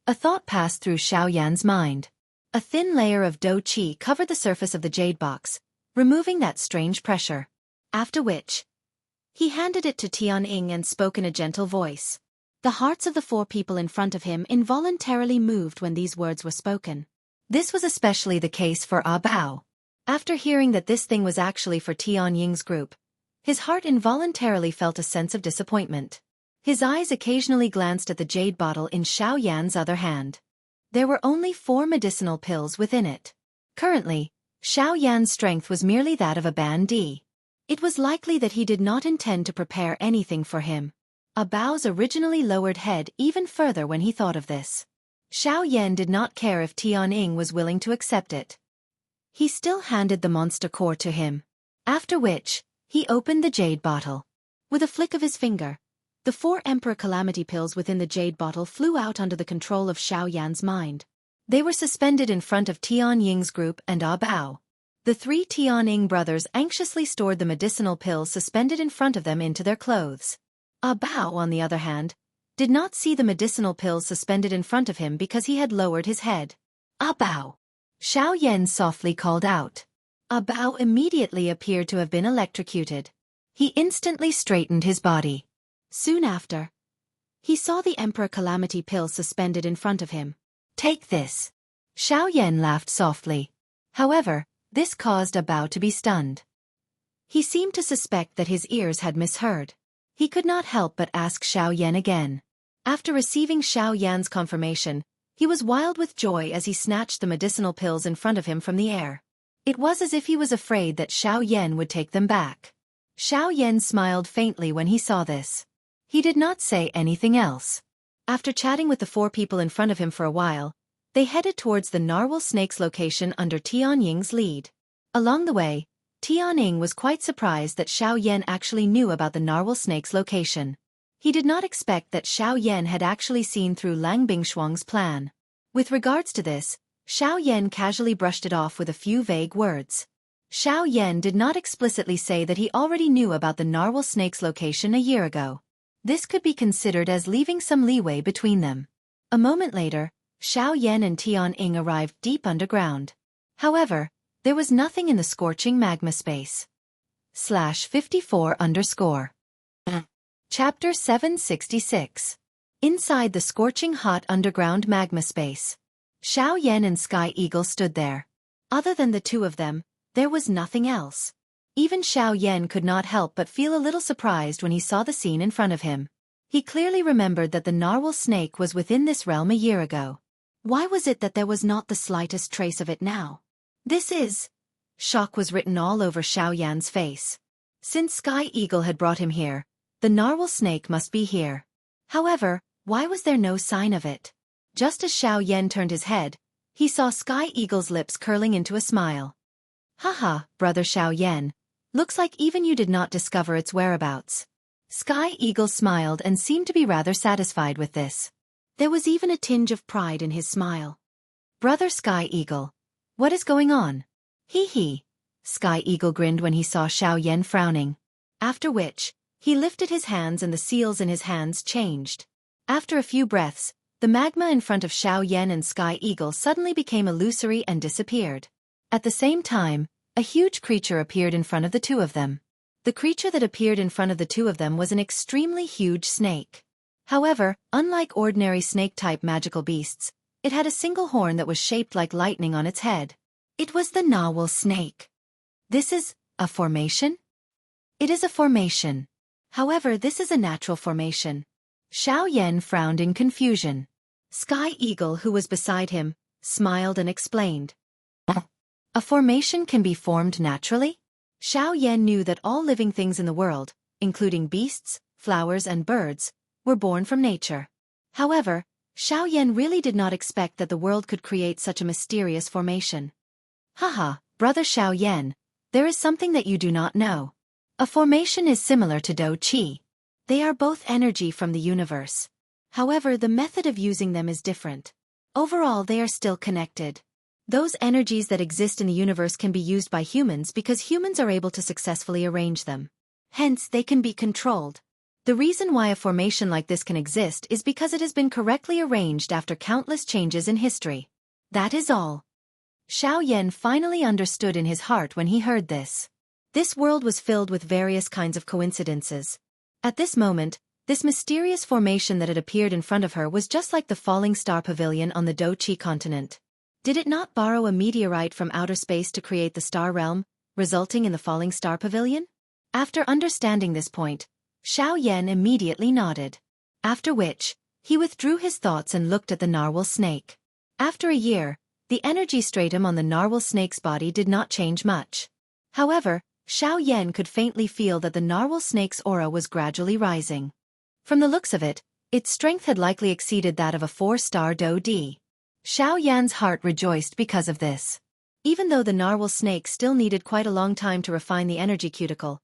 A thought passed through Xiao Yan's mind. A thin layer of Do Qi covered the surface of the jade box, removing that strange pressure. After which, he handed it to Tianying and spoke in a gentle voice. The hearts of the 4 people in front of him involuntarily moved when these words were spoken. This was especially the case for Ah Bao. After hearing that this thing was actually for Tianying's group, his heart involuntarily felt a sense of disappointment. His eyes occasionally glanced at the jade bottle in Xiao Yan's other hand. There were only 4 medicinal pills within it. Currently, Xiao Yan's strength was merely that of a bandit. It was likely that he did not intend to prepare anything for him. Ah Bao's originally lowered head even further when he thought of this. Xiao Yan did not care if Tianying was willing to accept it. He still handed the monster core to him. After which, he opened the jade bottle. With a flick of his finger, the 4 Emperor Calamity Pills within the jade bottle flew out under the control of Xiao Yan's mind. They were suspended in front of Tianying's group and Ah Bao. The 3 Tianying brothers anxiously stored the medicinal pills suspended in front of them into their clothes. Ah Bao, on the other hand, did not see the medicinal pills suspended in front of him because he had lowered his head. Ah Bao! Xiao Yan softly called out. Ah Bao immediately appeared to have been electrocuted. He instantly straightened his body. Soon after, he saw the Emperor Calamity Pill suspended in front of him. Take this. Xiao Yan laughed softly. However, this caused Ah Bao to be stunned. He seemed to suspect that his ears had misheard. He could not help but ask Xiao Yan again. After receiving Xiao Yan's confirmation, he was wild with joy as he snatched the medicinal pills in front of him from the air. It was as if he was afraid that Xiao Yan would take them back. Xiao Yan smiled faintly when he saw this. He did not say anything else. After chatting with the 4 people in front of him for a while, they headed towards the narwhal snake's location under Tianying's lead. Along the way, Tianying was quite surprised that Xiao Yan actually knew about the narwhal snake's location. He did not expect that Xiao Yan had actually seen through Lang Bingshuang's plan. With regards to this, Xiao Yan casually brushed it off with a few vague words. Xiao Yan did not explicitly say that he already knew about the narwhal snake's location a year ago. This could be considered as leaving some leeway between them. A moment later, Xiao Yan and Tianying arrived deep underground. However, there was nothing in the scorching magma space. /54_. Chapter 766. Inside the scorching hot underground magma space. Xiao Yan and Sky Eagle stood there. Other than the 2 of them, there was nothing else. Even Xiao Yan could not help but feel a little surprised when he saw the scene in front of him. He clearly remembered that the narwhal snake was within this realm a year ago. Why was it that there was not the slightest trace of it now? This is... Shock was written all over Xiao Yan's face. Since Sky Eagle had brought him here, the narwhal snake must be here. However, why was there no sign of it? Just as Xiao Yan turned his head, he saw Sky Eagle's lips curling into a smile. Haha, brother Xiao Yan. Looks like even you did not discover its whereabouts. Sky Eagle smiled and seemed to be rather satisfied with this. There was even a tinge of pride in his smile. Brother Sky Eagle. What is going on? Hee hee. Sky Eagle grinned when he saw Xiao Yan frowning. After which, he lifted his hands and the seals in his hands changed. After a few breaths, the magma in front of Xiao Yan and Sky Eagle suddenly became illusory and disappeared. At the same time, a huge creature appeared in front of the two of them. The creature that appeared in front of the two of them was an extremely huge snake. However, unlike ordinary snake-type magical beasts, it had a single horn that was shaped like lightning on its head. It was the narwhal snake. This is a formation? It is a formation. However, this is a natural formation. Xiao Yan frowned in confusion. Sky Eagle, who was beside him, smiled and explained. A formation can be formed naturally? Xiao Yan knew that all living things in the world, including beasts, flowers and birds, were born from nature. However, Xiao Yan really did not expect that the world could create such a mysterious formation. Haha, brother Xiao Yan, there is something that you do not know. A formation is similar to Do Qi. They are both energy from the universe. However, the method of using them is different. Overall, they are still connected. Those energies that exist in the universe can be used by humans because humans are able to successfully arrange them. Hence, they can be controlled. The reason why a formation like this can exist is because it has been correctly arranged after countless changes in history. That is all. Xiao Yan finally understood in his heart when he heard this. This world was filled with various kinds of coincidences. At this moment, this mysterious formation that had appeared in front of her was just like the falling star pavilion on the Do Qi continent. Did it not borrow a meteorite from outer space to create the star realm, resulting in the falling star pavilion? After understanding this point, Xiao Yan immediately nodded. After which, he withdrew his thoughts and looked at the narwhal snake. After a year, the energy stratum on the narwhal snake's body did not change much. However, Xiao Yan could faintly feel that the narwhal snake's aura was gradually rising. From the looks of it, its strength had likely exceeded that of a 4-star Do Di. Xiao Yan's heart rejoiced because of this. Even though the narwhal snake still needed quite a long time to refine the energy cuticle,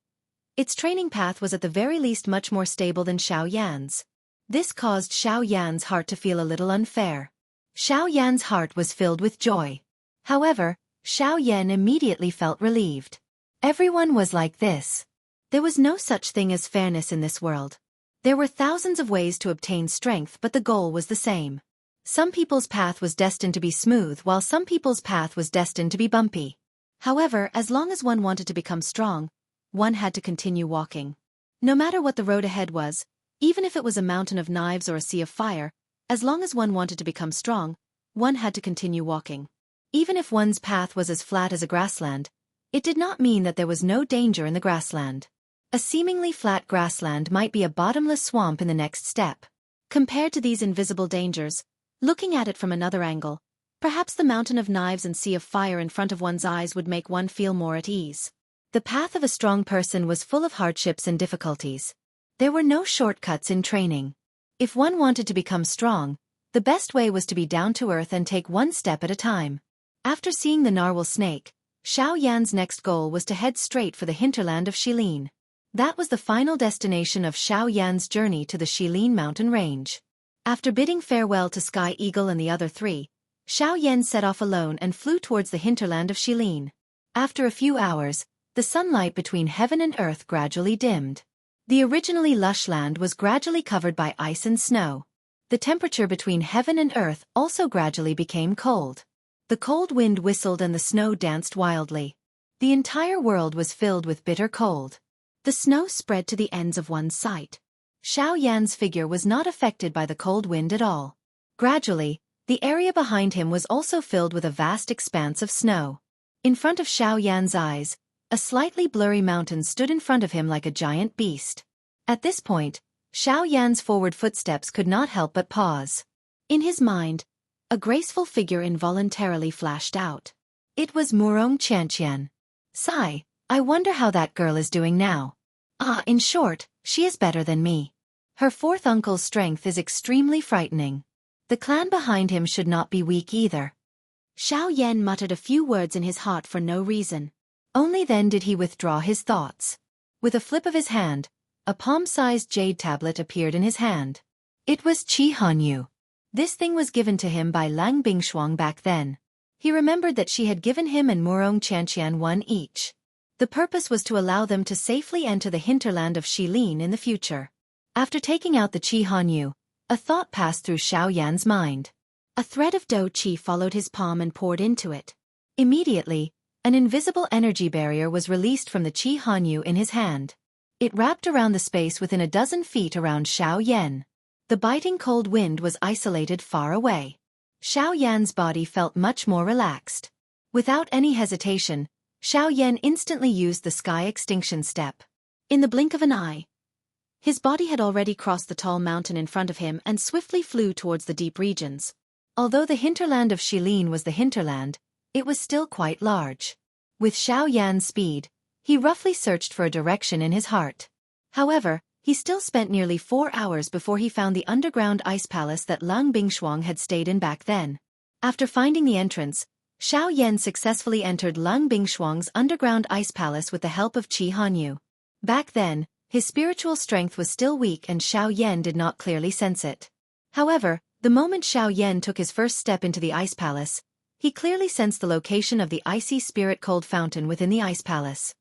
its training path was at the very least much more stable than Xiao Yan's. This caused Xiao Yan's heart to feel a little unfair. Xiao Yan's heart was filled with joy. However, Xiao Yan immediately felt relieved. Everyone was like this. There was no such thing as fairness in this world. There were thousands of ways to obtain strength, but the goal was the same. Some people's path was destined to be smooth while some people's path was destined to be bumpy. However, as long as one wanted to become strong, one had to continue walking. No matter what the road ahead was, even if it was a mountain of knives or a sea of fire, as long as one wanted to become strong, one had to continue walking. Even if one's path was as flat as a grassland, it did not mean that there was no danger in the grassland. A seemingly flat grassland might be a bottomless swamp in the next step. Compared to these invisible dangers, looking at it from another angle, perhaps the mountain of knives and sea of fire in front of one's eyes would make one feel more at ease. The path of a strong person was full of hardships and difficulties. There were no shortcuts in training. If one wanted to become strong, the best way was to be down to earth and take one step at a time. After seeing the narwhal snake, Xiao Yan's next goal was to head straight for the hinterland of Shilin. That was the final destination of Xiao Yan's journey to the Shilin mountain range. After bidding farewell to Sky Eagle and the other three, Xiao Yan set off alone and flew towards the hinterland of Shilin. After a few hours, the sunlight between heaven and earth gradually dimmed. The originally lush land was gradually covered by ice and snow. The temperature between heaven and earth also gradually became cold. The cold wind whistled and the snow danced wildly. The entire world was filled with bitter cold. The snow spread to the ends of one's sight. Xiao Yan's figure was not affected by the cold wind at all. Gradually, the area behind him was also filled with a vast expanse of snow. In front of Xiao Yan's eyes, a slightly blurry mountain stood in front of him like a giant beast. At this point, Xiao Yan's forward footsteps could not help but pause. In his mind, a graceful figure involuntarily flashed out. It was Murong Qianqian. Sigh, I wonder how that girl is doing now. In short, she is better than me. Her fourth uncle's strength is extremely frightening. The clan behind him should not be weak either. Xiao Yan muttered a few words in his heart for no reason. Only then did he withdraw his thoughts. With a flip of his hand, a palm-sized jade tablet appeared in his hand. It was Qi Hanyu. This thing was given to him by Lang Bingshuang back then. He remembered that she had given him and Murong Qianqian one each. The purpose was to allow them to safely enter the hinterland of Shilin in the future. After taking out the Qi Hanyu, a thought passed through Xiao Yan's mind. A thread of dou qi followed his palm and poured into it. Immediately, an invisible energy barrier was released from the Qi Hanyu in his hand. It wrapped around the space within a dozen feet around Xiao Yan. The biting cold wind was isolated far away. Xiao Yan's body felt much more relaxed. Without any hesitation, Xiao Yan instantly used the sky extinction step. In the blink of an eye, his body had already crossed the tall mountain in front of him and swiftly flew towards the deep regions. Although the hinterland of Shilin was the hinterland, it was still quite large. With Xiao Yan's speed, he roughly searched for a direction in his heart. However, he still spent nearly 4 hours before he found the underground ice palace that Lang Bingshuang had stayed in back then. After finding the entrance, Xiao Yan successfully entered Lang Bingshuang's underground ice palace with the help of Qi Hanyu. Back then, his spiritual strength was still weak and Xiao Yan did not clearly sense it. However, the moment Xiao Yan took his first step into the ice palace, he clearly sensed the location of the icy spirit cold fountain within the ice palace.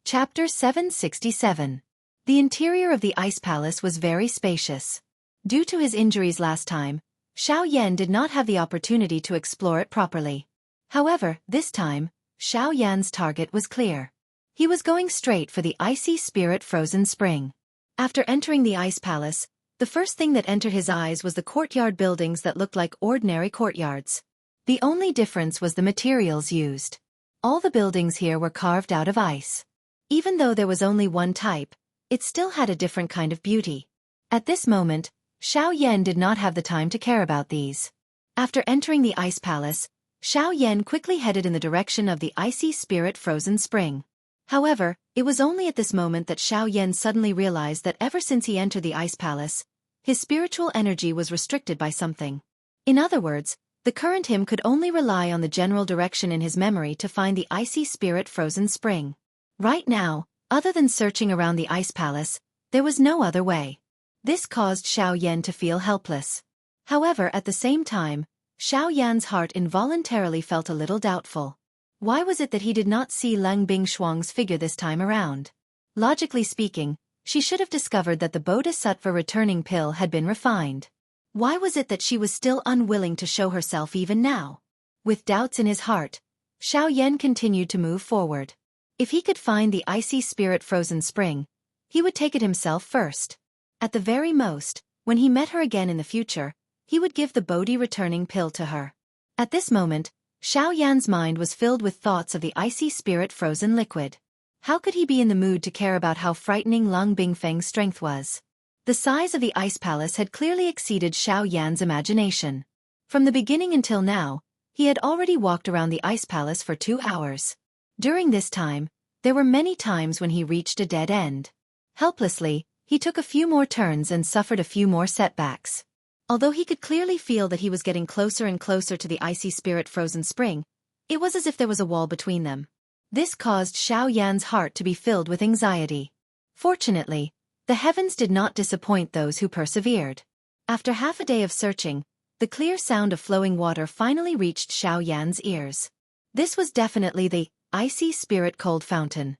Chapter 767. The interior of the ice palace was very spacious. Due to his injuries last time, Xiao Yan did not have the opportunity to explore it properly. However, this time, Xiao Yan's target was clear. He was going straight for the icy spirit frozen spring. After entering the ice palace, the first thing that entered his eyes was the courtyard buildings that looked like ordinary courtyards. The only difference was the materials used. All the buildings here were carved out of ice. Even though there was only one type, it still had a different kind of beauty. At this moment, Xiao Yan did not have the time to care about these. After entering the ice palace, Xiao Yan quickly headed in the direction of the icy spirit frozen spring. However, it was only at this moment that Xiao Yan suddenly realized that ever since he entered the ice palace, his spiritual energy was restricted by something. In other words, the current him could only rely on the general direction in his memory to find the icy spirit frozen spring. Right now, other than searching around the ice palace, there was no other way. This caused Xiao Yan to feel helpless. However, at the same time, Xiao Yan's heart involuntarily felt a little doubtful. Why was it that he did not see Lang Bingshuang's figure this time around? Logically speaking, she should have discovered that the Bodhisattva returning pill had been refined. Why was it that she was still unwilling to show herself even now? With doubts in his heart, Xiao Yan continued to move forward. If he could find the icy spirit frozen spring, he would take it himself first. At the very most, when he met her again in the future, he would give the Bodhi returning pill to her. At this moment, Xiao Yan's mind was filled with thoughts of the icy spirit frozen liquid. How could he be in the mood to care about how frightening Lang Bingfeng's strength was? The size of the ice palace had clearly exceeded Xiao Yan's imagination. From the beginning until now, he had already walked around the ice palace for 2 hours. During this time, there were many times when he reached a dead end. Helplessly, he took a few more turns and suffered a few more setbacks. Although he could clearly feel that he was getting closer and closer to the icy spirit frozen spring, it was as if there was a wall between them. This caused Xiao Yan's heart to be filled with anxiety. Fortunately, the heavens did not disappoint those who persevered. After half a day of searching, the clear sound of flowing water finally reached Xiao Yan's ears. This was definitely the icy spirit cold fountain.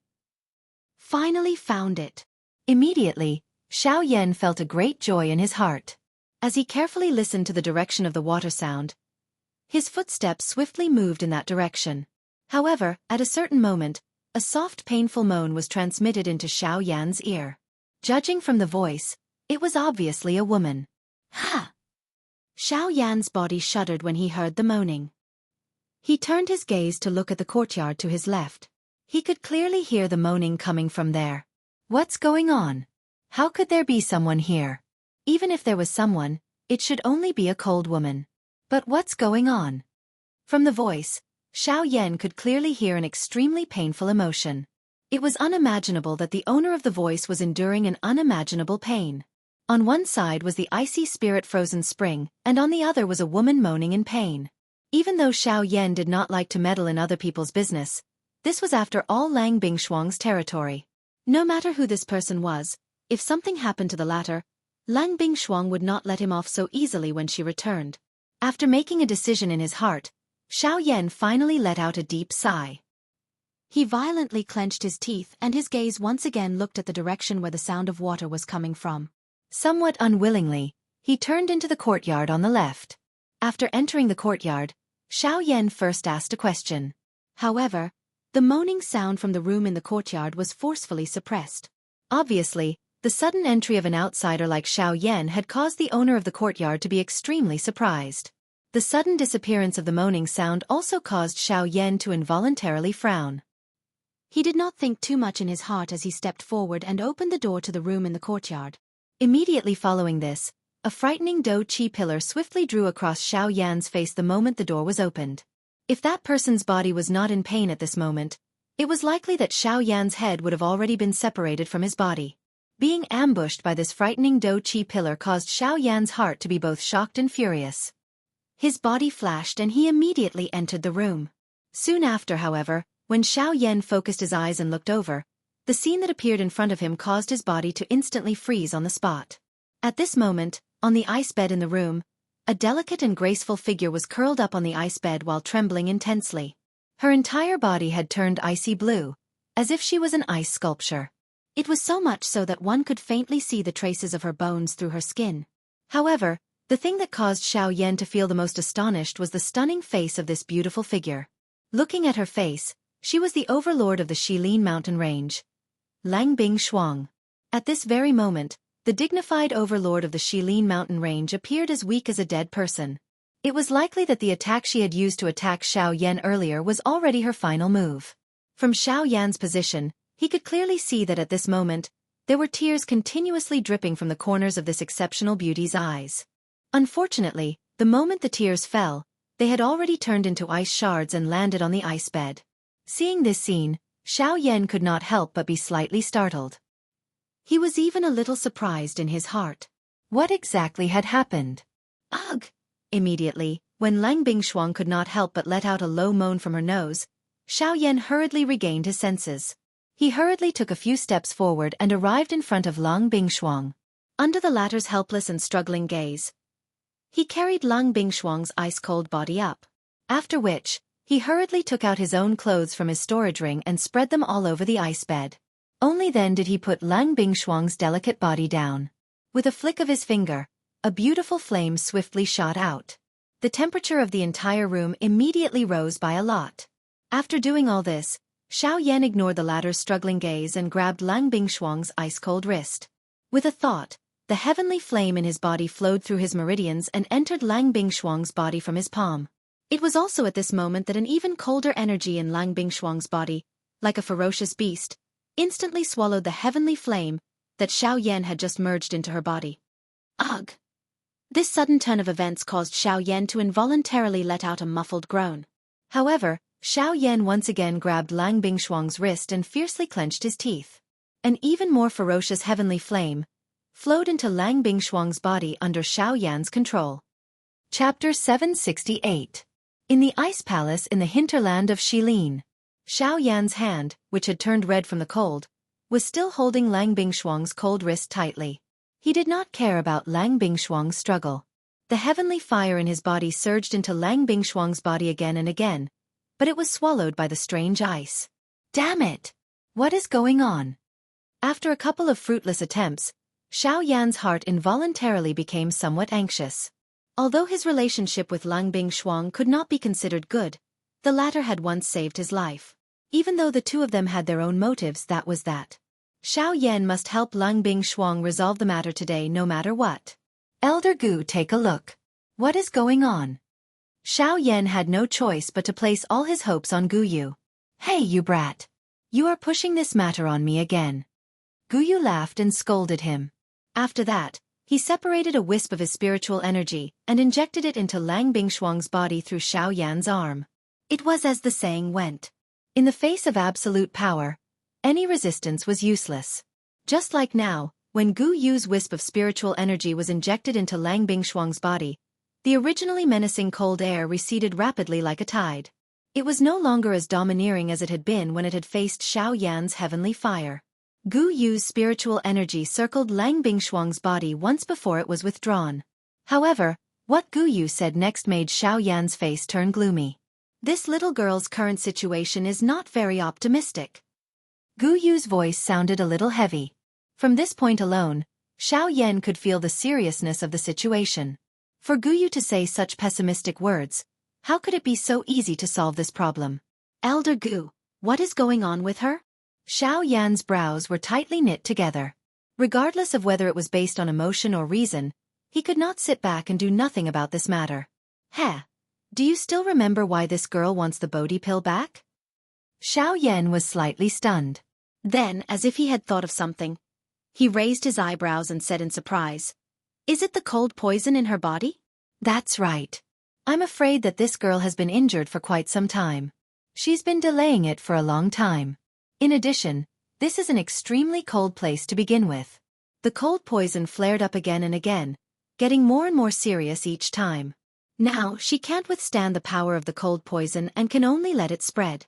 Finally found it. Immediately, Xiao Yan felt a great joy in his heart. As he carefully listened to the direction of the water sound, his footsteps swiftly moved in that direction. However, at a certain moment, a soft painful moan was transmitted into Xiao Yan's ear. Judging from the voice, it was obviously a woman. Ha! Xiao Yan's body shuddered when he heard the moaning. He turned his gaze to look at the courtyard to his left. He could clearly hear the moaning coming from there. What's going on? How could there be someone here? Even if there was someone, it should only be a cold woman. But what's going on? From the voice, Xiao Yan could clearly hear an extremely painful emotion. It was unimaginable that the owner of the voice was enduring an unimaginable pain. On one side was the icy spirit-frozen spring, and on the other was a woman moaning in pain. Even though Xiao Yan did not like to meddle in other people's business, this was after all Lang Bingshuang's territory. No matter who this person was, if something happened to the latter, Lang Bingshuang would not let him off so easily when she returned. After making a decision in his heart, Xiao Yan finally let out a deep sigh. He violently clenched his teeth and his gaze once again looked at the direction where the sound of water was coming from. Somewhat unwillingly, he turned into the courtyard on the left. After entering the courtyard, Xiao Yan first asked a question. However, the moaning sound from the room in the courtyard was forcefully suppressed. Obviously, the sudden entry of an outsider like Xiao Yan had caused the owner of the courtyard to be extremely surprised. The sudden disappearance of the moaning sound also caused Xiao Yan to involuntarily frown. He did not think too much in his heart as he stepped forward and opened the door to the room in the courtyard. Immediately following this, a frightening Do Chi pillar swiftly drew across Xiao Yan's face the moment the door was opened. If that person's body was not in pain at this moment, it was likely that Xiao Yan's head would have already been separated from his body. Being ambushed by this frightening Do Chi pillar caused Xiao Yan's heart to be both shocked and furious. His body flashed and he immediately entered the room. Soon after, however, when Xiao Yan focused his eyes and looked over, the scene that appeared in front of him caused his body to instantly freeze on the spot. At this moment, on the ice bed in the room, a delicate and graceful figure was curled up on the ice bed while trembling intensely. Her entire body had turned icy blue, as if she was an ice sculpture. It was so much so that one could faintly see the traces of her bones through her skin. However, the thing that caused Xiao Yan to feel the most astonished was the stunning face of this beautiful figure. Looking at her face, she was the overlord of the Shilin mountain range, Lang Bingshuang. At this very moment, the dignified overlord of the Shilin mountain range appeared as weak as a dead person. It was likely that the attack she had used to attack Xiao Yan earlier was already her final move. From Xiao Yan's position, he could clearly see that at this moment, there were tears continuously dripping from the corners of this exceptional beauty's eyes. Unfortunately, the moment the tears fell, they had already turned into ice shards and landed on the ice bed. Seeing this scene, Xiao Yan could not help but be slightly startled. He was even a little surprised in his heart. What exactly had happened? Ugh! Immediately, when Lang Bingshuang could not help but let out a low moan from her nose, Xiao Yan hurriedly regained his senses. He hurriedly took a few steps forward and arrived in front of Lang Bingshuang. Under the latter's helpless and struggling gaze, he carried Lang Bingshuang's ice-cold body up. After which, he hurriedly took out his own clothes from his storage ring and spread them all over the ice bed. Only then did he put Lang Bingshuang's delicate body down. With a flick of his finger, a beautiful flame swiftly shot out. The temperature of the entire room immediately rose by a lot. After doing all this, Xiao Yan ignored the latter's struggling gaze and grabbed Lang Bingshuang's ice-cold wrist. With a thought, the heavenly flame in his body flowed through his meridians and entered Lang Bingshuang's body from his palm. It was also at this moment that an even colder energy in Lang Bingshuang's body, like a ferocious beast, instantly swallowed the heavenly flame that Xiao Yan had just merged into her body. Ugh! This sudden turn of events caused Xiao Yan to involuntarily let out a muffled groan. However, Xiao Yan once again grabbed Lang Bingshuang's wrist and fiercely clenched his teeth. An even more ferocious heavenly flame flowed into Lang Bingshuang's body under Xiao Yan's control. Chapter 768. In the Ice Palace in the hinterland of Shilin, Xiao Yan's hand, which had turned red from the cold, was still holding Lang Bingshuang's cold wrist tightly. He did not care about Lang Bingshuang's struggle. The heavenly fire in his body surged into Lang Bingshuang's body again and again, but it was swallowed by the strange ice. Damn it! What is going on? After a couple of fruitless attempts, Xiao Yan's heart involuntarily became somewhat anxious. Although his relationship with Lang Bingshuang could not be considered good, the latter had once saved his life. Even though the two of them had their own motives, that was that. Xiao Yan must help Lang Bingshuang resolve the matter today no matter what. Elder Gu, take a look. What is going on? Xiao Yan had no choice but to place all his hopes on Gu Yu. Hey, you brat! You are pushing this matter on me again. Gu Yu laughed and scolded him. After that, he separated a wisp of his spiritual energy and injected it into Lang Bingshuang's body through Xiao Yan's arm. It was as the saying went. In the face of absolute power, any resistance was useless. Just like now, When Gu Yu's wisp of spiritual energy was injected into Lang Bingshuang's body, the originally menacing cold air receded rapidly like a tide. It was no longer as domineering as it had been when it had faced Xiao Yan's heavenly fire. Gu Yu's spiritual energy circled Lang Bingshuang's body once before it was withdrawn. However, what Gu Yu said next made Xiao Yan's face turn gloomy. This little girl's current situation is not very optimistic. Gu Yu's voice sounded a little heavy. From this point alone, Xiao Yan could feel the seriousness of the situation. For Gu Yu to say such pessimistic words, how could it be so easy to solve this problem? Elder Gu, what is going on with her? Xiao Yan's brows were tightly knit together. Regardless of whether it was based on emotion or reason, he could not sit back and do nothing about this matter. Heh, do you still remember why this girl wants the Bodhi pill back? Xiao Yan was slightly stunned. Then, as if he had thought of something, he raised his eyebrows and said in surprise, "Is it the cold poison in her body?" "That's right. I'm afraid that this girl has been injured for quite some time. She's been delaying it for a long time. In addition, this is an extremely cold place to begin with." The cold poison flared up again and again, getting more and more serious each time. Now, she can't withstand the power of the cold poison and can only let it spread.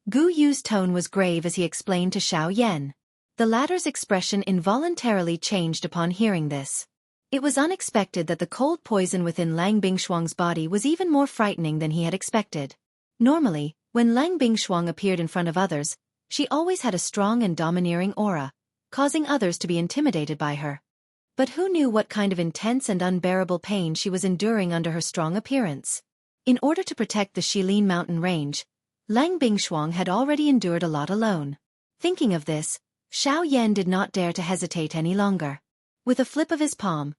Gu Yu's tone was grave as he explained to Xiao Yan. The latter's expression involuntarily changed upon hearing this. It was unexpected that the cold poison within Lang Bingshuang's body was even more frightening than he had expected. Normally, when Lang Bingshuang appeared in front of others, she always had a strong and domineering aura, causing others to be intimidated by her. But who knew what kind of intense and unbearable pain she was enduring under her strong appearance? In order to protect the Shilin mountain range, Lang Bingshuang had already endured a lot alone. Thinking of this, Xiao Yan did not dare to hesitate any longer. With a flip of his palm,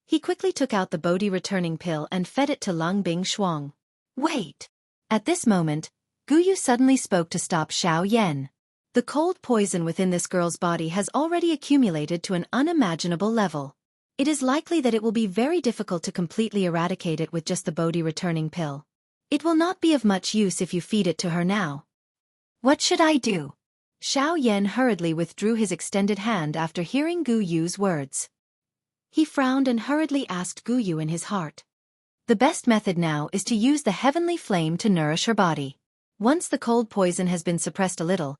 he quickly took out the Bodhi returning pill and fed it to Lang Bingshuang. Wait! At this moment, Gu Yu suddenly spoke to stop Xiao Yan. The cold poison within this girl's body has already accumulated to an unimaginable level. It is likely that it will be very difficult to completely eradicate it with just the Bodhi returning pill. It will not be of much use if you feed it to her now. What should I do? Xiao Yan hurriedly withdrew his extended hand after hearing Gu Yu's words. He frowned and hurriedly asked Gu Yu in his heart. The best method now is to use the heavenly flame to nourish her body. Once the cold poison has been suppressed a little,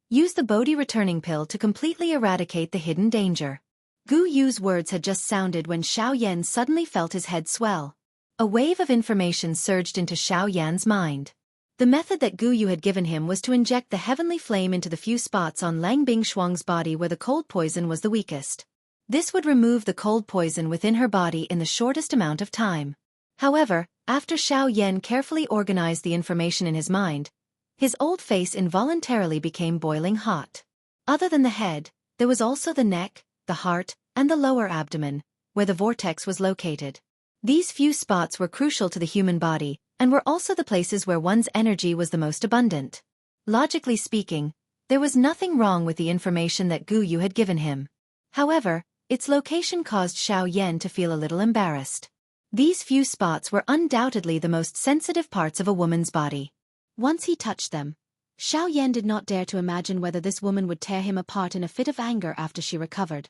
use the Bodhi returning pill to completely eradicate the hidden danger. Gu Yu's words had just sounded when Xiao Yan suddenly felt his head swell. A wave of information surged into Xiao Yan's mind. The method that Gu Yu had given him was to inject the heavenly flame into the few spots on Lang Bingshuang's body where the cold poison was the weakest. This would remove the cold poison within her body in the shortest amount of time. However, after Xiao Yan carefully organized the information in his mind, his old face involuntarily became boiling hot. Other than the head, there was also the neck, the heart, and the lower abdomen, where the vortex was located. These few spots were crucial to the human body, and were also the places where one's energy was the most abundant. Logically speaking, there was nothing wrong with the information that Gu Yu had given him. However, its location caused Xiao Yan to feel a little embarrassed. These few spots were undoubtedly the most sensitive parts of a woman's body. Once he touched them, Xiao Yan did not dare to imagine whether this woman would tear him apart in a fit of anger after she recovered.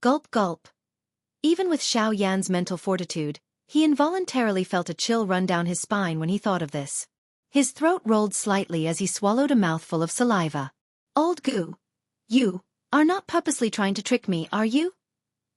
Gulp gulp. Even with Xiao Yan's mental fortitude, he involuntarily felt a chill run down his spine when he thought of this. His throat rolled slightly as he swallowed a mouthful of saliva. Old Gu, you are not purposely trying to trick me, are you?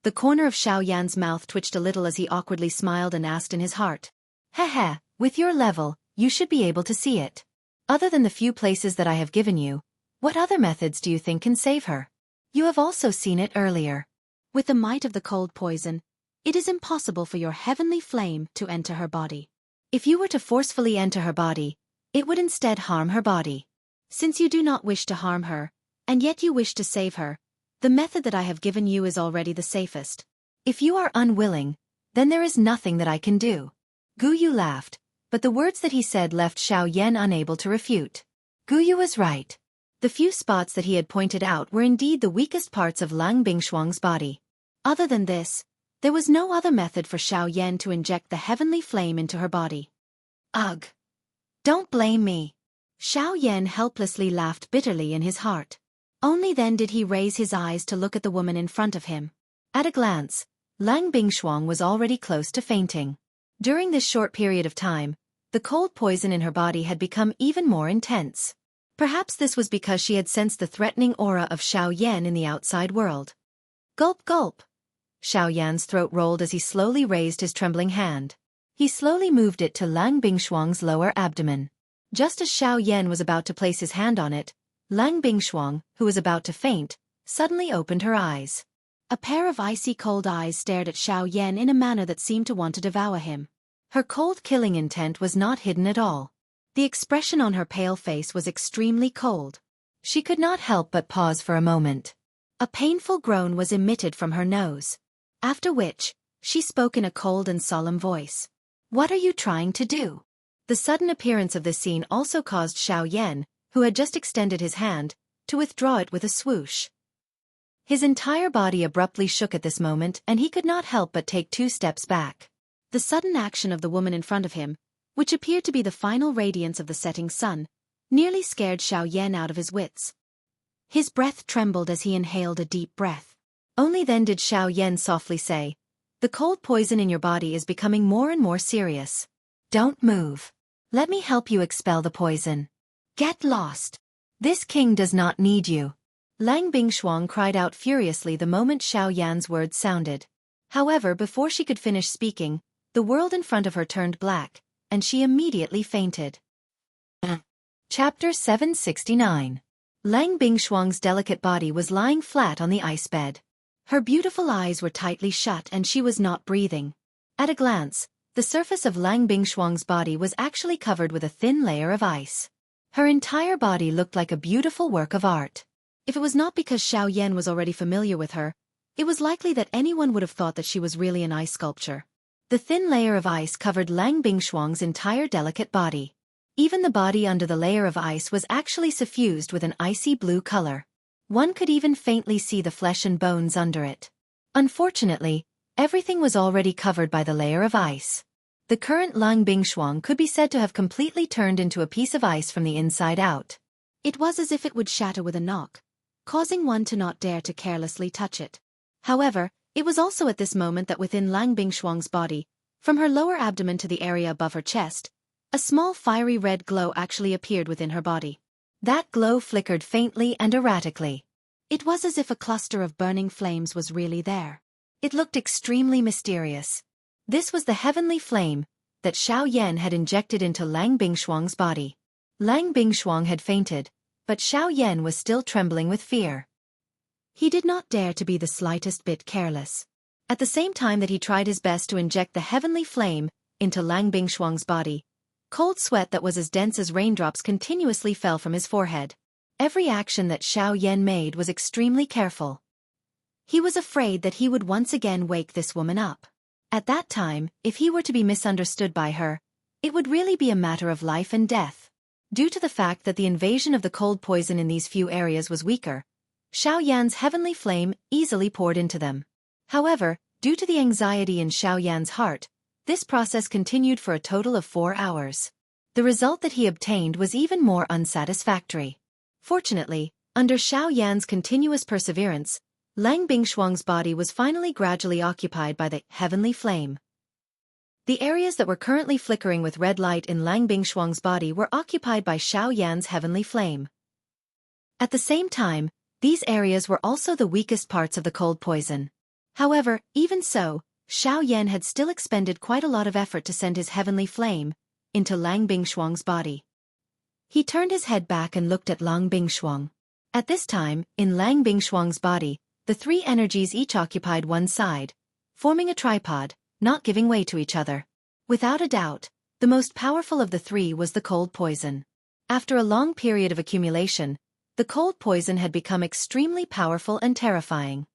The corner of Xiao Yan's mouth twitched a little as he awkwardly smiled and asked in his heart. Heh, with your level, you should be able to see it. Other than the few places that I have given you, what other methods do you think can save her? You have also seen it earlier. With the might of the cold poison, it is impossible for your heavenly flame to enter her body. If you were to forcefully enter her body, it would instead harm her body. Since you do not wish to harm her, and yet you wish to save her, the method that I have given you is already the safest. If you are unwilling, then there is nothing that I can do. Gu Yu laughed, but the words that he said left Xiao Yan unable to refute. Gu Yu was right. The few spots that he had pointed out were indeed the weakest parts of Lang Bingshuang's body. Other than this, there was no other method for Xiao Yan to inject the heavenly flame into her body. Ugh! Don't blame me. Xiao Yan helplessly laughed bitterly in his heart. Only then did he raise his eyes to look at the woman in front of him. At a glance, Lang Bingshuang was already close to fainting. During this short period of time, the cold poison in her body had become even more intense. Perhaps this was because she had sensed the threatening aura of Xiao Yan in the outside world. Gulp gulp. Xiao Yan's throat rolled as he slowly raised his trembling hand. He slowly moved it to Lang Bingshuang's lower abdomen. Just as Xiao Yan was about to place his hand on it, Lang Bingshuang, who was about to faint, suddenly opened her eyes. A pair of icy cold eyes stared at Xiao Yan in a manner that seemed to want to devour him. Her cold killing intent was not hidden at all. The expression on her pale face was extremely cold. She could not help but pause for a moment. A painful groan was emitted from her nose. After which, she spoke in a cold and solemn voice. "What are you trying to do?" The sudden appearance of this scene also caused Xiao Yan, who had just extended his hand, to withdraw it with a swoosh. His entire body abruptly shook at this moment and he could not help but take 2 steps back. The sudden action of the woman in front of him, which appeared to be the final radiance of the setting sun, nearly scared Xiao Yan out of his wits. His breath trembled as he inhaled a deep breath. Only then did Xiao Yan softly say, "The cold poison in your body is becoming more and more serious. Don't move. Let me help you expel the poison. Get lost. This king does not need you." Lang Bingshuang cried out furiously the moment Xiao Yan's words sounded. However, before she could finish speaking, the world in front of her turned black, and she immediately fainted. Chapter 769. Lang Bingshuang's delicate body was lying flat on the ice bed. Her beautiful eyes were tightly shut and she was not breathing. At a glance, the surface of Lang Bingshuang's body was actually covered with a thin layer of ice. Her entire body looked like a beautiful work of art. If it was not because Xiao Yan was already familiar with her, it was likely that anyone would have thought that she was really an ice sculpture. The thin layer of ice covered Lang Bingshuang's entire delicate body. Even the body under the layer of ice was actually suffused with an icy blue color. One could even faintly see the flesh and bones under it. Unfortunately, everything was already covered by the layer of ice. The current Lang Bingshuang could be said to have completely turned into a piece of ice from the inside out. It was as if it would shatter with a knock, causing one to not dare to carelessly touch it. However, it was also at this moment that within Lang Bingshuang's body, from her lower abdomen to the area above her chest, a small fiery red glow actually appeared within her body. That glow flickered faintly and erratically. It was as if a cluster of burning flames was really there. It looked extremely mysterious. This was the heavenly flame that Xiao Yan had injected into Lang Bingshuang's body. Lang Bingshuang had fainted, but Xiao Yan was still trembling with fear. He did not dare to be the slightest bit careless. At the same time that he tried his best to inject the heavenly flame into Lang Bingshuang's body, cold sweat that was as dense as raindrops continuously fell from his forehead. Every action that Xiao Yan made was extremely careful. He was afraid that he would once again wake this woman up. At that time, if he were to be misunderstood by her, it would really be a matter of life and death. Due to the fact that the invasion of the cold poison in these few areas was weaker, Xiao Yan's heavenly flame easily poured into them. However, due to the anxiety in Xiao Yan's heart, this process continued for a total of 4 hours. The result that he obtained was even more unsatisfactory. Fortunately, under Xiao Yan's continuous perseverance, Lang Bingshuang's body was finally gradually occupied by the heavenly flame. The areas that were currently flickering with red light in Lang Bingshuang's body were occupied by Xiao Yan's heavenly flame. At the same time, these areas were also the weakest parts of the cold poison. However, even so, Xiao Yan had still expended quite a lot of effort to send his heavenly flame into Lang Bingshuang's body. He turned his head back and looked at Lang Bingshuang. At this time, in Lang Bingshuang's body, the 3 energies each occupied one side, forming a tripod, not giving way to each other. Without a doubt, the most powerful of the 3 was the cold poison. After a long period of accumulation, the cold poison had become extremely powerful and terrifying.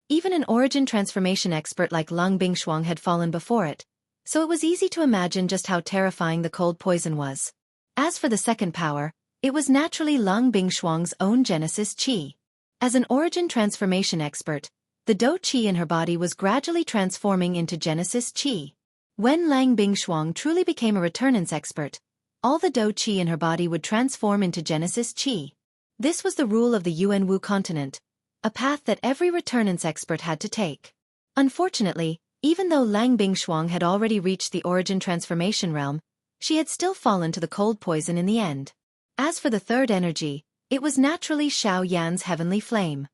Even an origin transformation expert like Lang Bingshuang had fallen before it, so it was easy to imagine just how terrifying the cold poison was. As for the second power, it was naturally Lang Bingshuang's own Genesis Qi. As an origin transformation expert, the Do Qi in her body was gradually transforming into Genesis Qi. When Lang Bingshuang truly became a returnance expert, all the Do Qi in her body would transform into Genesis Qi. This was the rule of the Yuanwu continent, a path that every returnance expert had to take. Unfortunately, even though Lang Bingshuang had already reached the origin transformation realm, she had still fallen to the cold poison in the end. As for the third energy, it was naturally Xiao Yan's heavenly flame.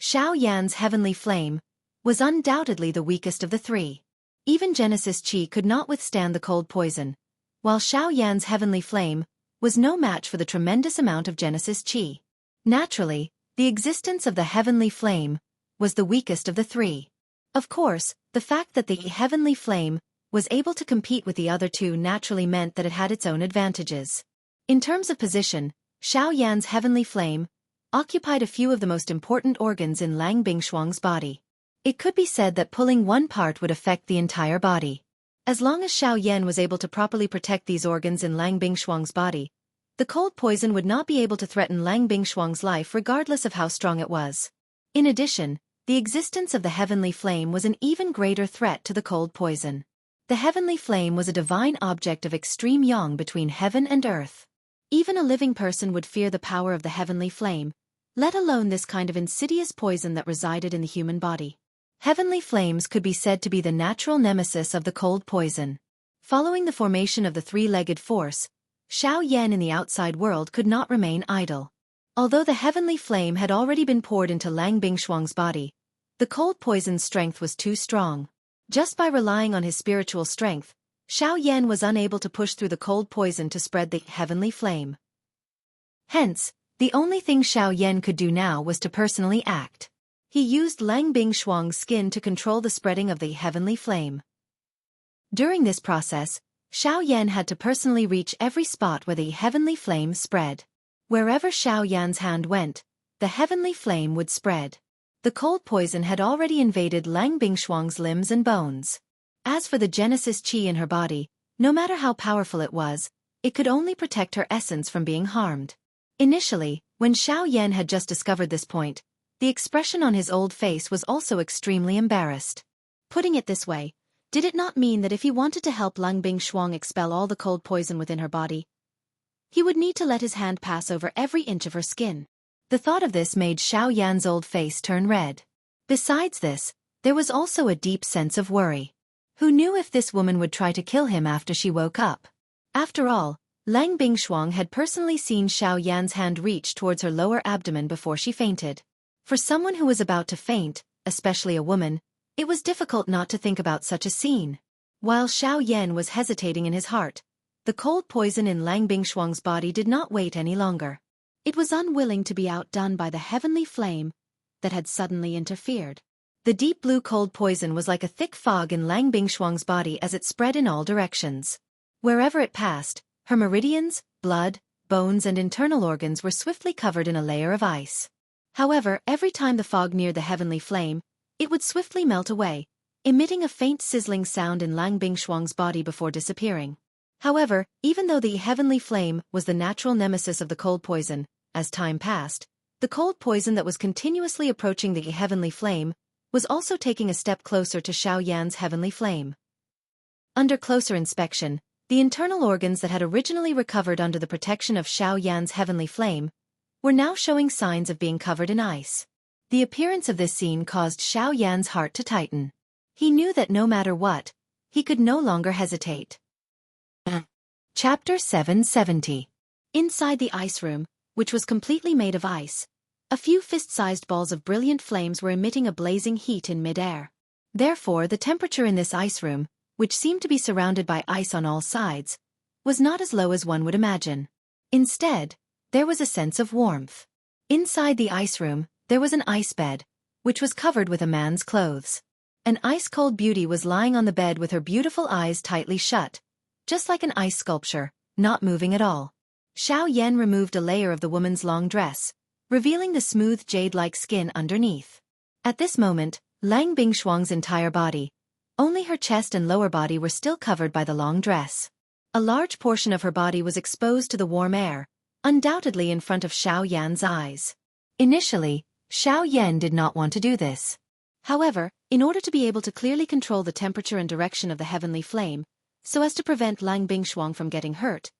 Xiao Yan's heavenly flame was undoubtedly the weakest of the three. Even Genesis Qi could not withstand the cold poison, while Xiao Yan's heavenly flame was no match for the tremendous amount of Genesis Qi. Naturally, the existence of the heavenly flame was the weakest of the three. Of course, the fact that the heavenly flame was able to compete with the other two naturally meant that it had its own advantages. In terms of position, Xiao Yan's heavenly flame occupied a few of the most important organs in Lang Bingshuang's body. It could be said that pulling one part would affect the entire body. As long as Xiao Yan was able to properly protect these organs in Lang Bingshuang's body, the cold poison would not be able to threaten Lang Bingshuang's life regardless of how strong it was. In addition, the existence of the heavenly flame was an even greater threat to the cold poison. The heavenly flame was a divine object of extreme yang between heaven and earth. Even a living person would fear the power of the heavenly flame, let alone this kind of insidious poison that resided in the human body. Heavenly flames could be said to be the natural nemesis of the cold poison. Following the formation of the three-legged force, Xiao Yan in the outside world could not remain idle. Although the heavenly flame had already been poured into Lang Bingshuang's body, the cold poison's strength was too strong. Just by relying on his spiritual strength, Xiao Yan was unable to push through the cold poison to spread the heavenly flame. Hence, the only thing Xiao Yan could do now was to personally act. He used Lang Bingshuang's skin to control the spreading of the heavenly flame. During this process, Xiao Yan had to personally reach every spot where the heavenly flame spread. Wherever Xiao Yan's hand went, the heavenly flame would spread. The cold poison had already invaded Lang Bingshuang's limbs and bones. As for the Genesis Qi in her body, no matter how powerful it was, it could only protect her essence from being harmed. Initially, when Xiao Yan had just discovered this point, the expression on his old face was also extremely embarrassed. Putting it this way, did it not mean that if he wanted to help Lang Bingshuang expel all the cold poison within her body, he would need to let his hand pass over every inch of her skin? The thought of this made Xiao Yan's old face turn red. Besides this, there was also a deep sense of worry. Who knew if this woman would try to kill him after she woke up? After all, Lang Bingshuang had personally seen Xiao Yan's hand reach towards her lower abdomen before she fainted. For someone who was about to faint, especially a woman, it was difficult not to think about such a scene. While Xiao Yan was hesitating in his heart, the cold poison in Lang Bingshuang's body did not wait any longer. It was unwilling to be outdone by the heavenly flame that had suddenly interfered. The deep blue cold poison was like a thick fog in Lang Bingshuang's body as it spread in all directions. Wherever it passed, her meridians, blood, bones and internal organs were swiftly covered in a layer of ice. However, every time the fog neared the heavenly flame, it would swiftly melt away, emitting a faint sizzling sound in Lang Bingshuang's body before disappearing. However, even though the heavenly flame was the natural nemesis of the cold poison, as time passed, the cold poison that was continuously approaching the heavenly flame was also taking a step closer to Xiao Yan's heavenly flame. Under closer inspection, the internal organs that had originally recovered under the protection of Xiao Yan's heavenly flame were now showing signs of being covered in ice. The appearance of this scene caused Xiao Yan's heart to tighten. He knew that no matter what, he could no longer hesitate. Chapter 770. Inside the ice room, which was completely made of ice, a few fist-sized balls of brilliant flames were emitting a blazing heat in mid-air. Therefore, the temperature in this ice room, which seemed to be surrounded by ice on all sides, was not as low as one would imagine. Instead, there was a sense of warmth. Inside the ice room, there was an ice bed, which was covered with a man's clothes. An ice-cold beauty was lying on the bed with her beautiful eyes tightly shut, just like an ice sculpture, not moving at all. Xiao Yan removed a layer of the woman's long dress, revealing the smooth jade-like skin underneath. At this moment, Lang Bingshuang's entire body, only her chest and lower body were still covered by the long dress. A large portion of her body was exposed to the warm air, undoubtedly in front of Xiao Yan's eyes. Initially, Xiao Yan did not want to do this. However, in order to be able to clearly control the temperature and direction of the heavenly flame, so as to prevent Lang Bingshuang from getting hurt,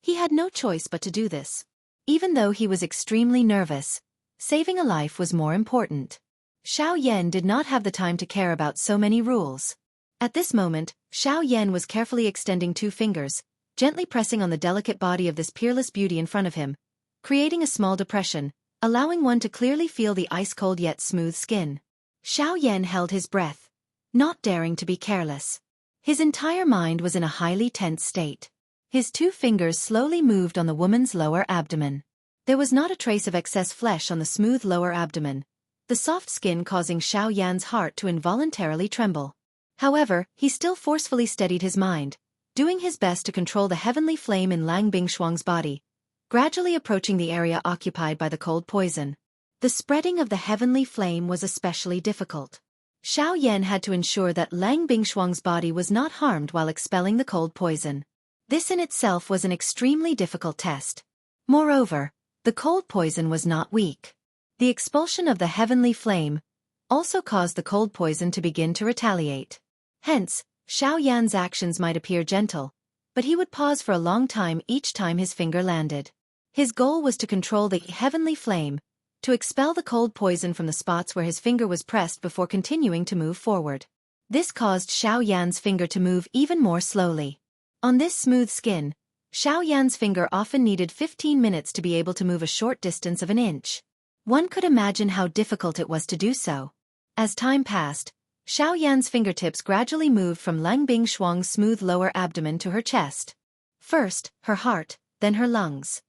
he had no choice but to do this. even though he was extremely nervous. Saving a life was more important. Xiao Yan did not have the time to care about so many rules. At this moment, Xiao Yan was carefully extending 2 fingers, gently pressing on the delicate body of this peerless beauty in front of him, creating a small depression, allowing one to clearly feel the ice-cold yet smooth skin. Xiao Yan held his breath, not daring to be careless. His entire mind was in a highly tense state. His 2 fingers slowly moved on the woman's lower abdomen. There was not a trace of excess flesh on the smooth lower abdomen, the soft skin causing Xiao Yan's heart to involuntarily tremble. However, he still forcefully steadied his mind, doing his best to control the heavenly flame in Lang Bingshuang's body, gradually approaching the area occupied by the cold poison. The spreading of the heavenly flame was especially difficult. Xiao Yan had to ensure that Lang Bingshuang's body was not harmed while expelling the cold poison. This in itself was an extremely difficult test. Moreover, the cold poison was not weak. The expulsion of the heavenly flame also caused the cold poison to begin to retaliate. Hence, Xiao Yan's actions might appear gentle, but he would pause for a long time each time his finger landed. His goal was to control the heavenly flame, to expel the cold poison from the spots where his finger was pressed before continuing to move forward. This caused Xiao Yan's finger to move even more slowly. On this smooth skin, Xiao Yan's finger often needed 15 minutes to be able to move a short distance of an inch. One could imagine how difficult it was to do so. As time passed, Xiao Yan's fingertips gradually moved from Lang Bingshuang's smooth lower abdomen to her chest. First, her heart, then her lungs.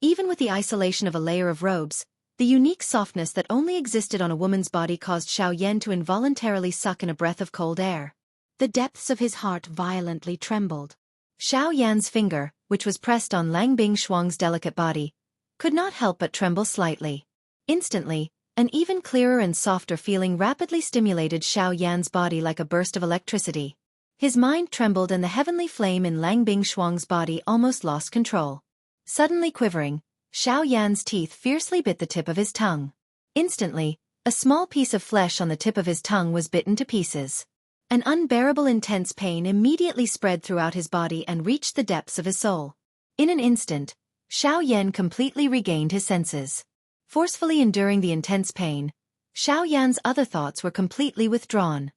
Even with the isolation of a layer of robes, the unique softness that only existed on a woman's body caused Xiao Yan to involuntarily suck in a breath of cold air. The depths of his heart violently trembled. Xiao Yan's finger, which was pressed on Lang Bingshuang's delicate body, could not help but tremble slightly. Instantly, an even clearer and softer feeling rapidly stimulated Xiao Yan's body like a burst of electricity. His mind trembled and the heavenly flame in Lang Bingshuang's body almost lost control. Suddenly quivering, Xiao Yan's teeth fiercely bit the tip of his tongue. Instantly, a small piece of flesh on the tip of his tongue was bitten to pieces. An unbearable intense pain immediately spread throughout his body and reached the depths of his soul. In an instant, Xiao Yan completely regained his senses. Forcefully enduring the intense pain, Xiao Yan's other thoughts were completely withdrawn.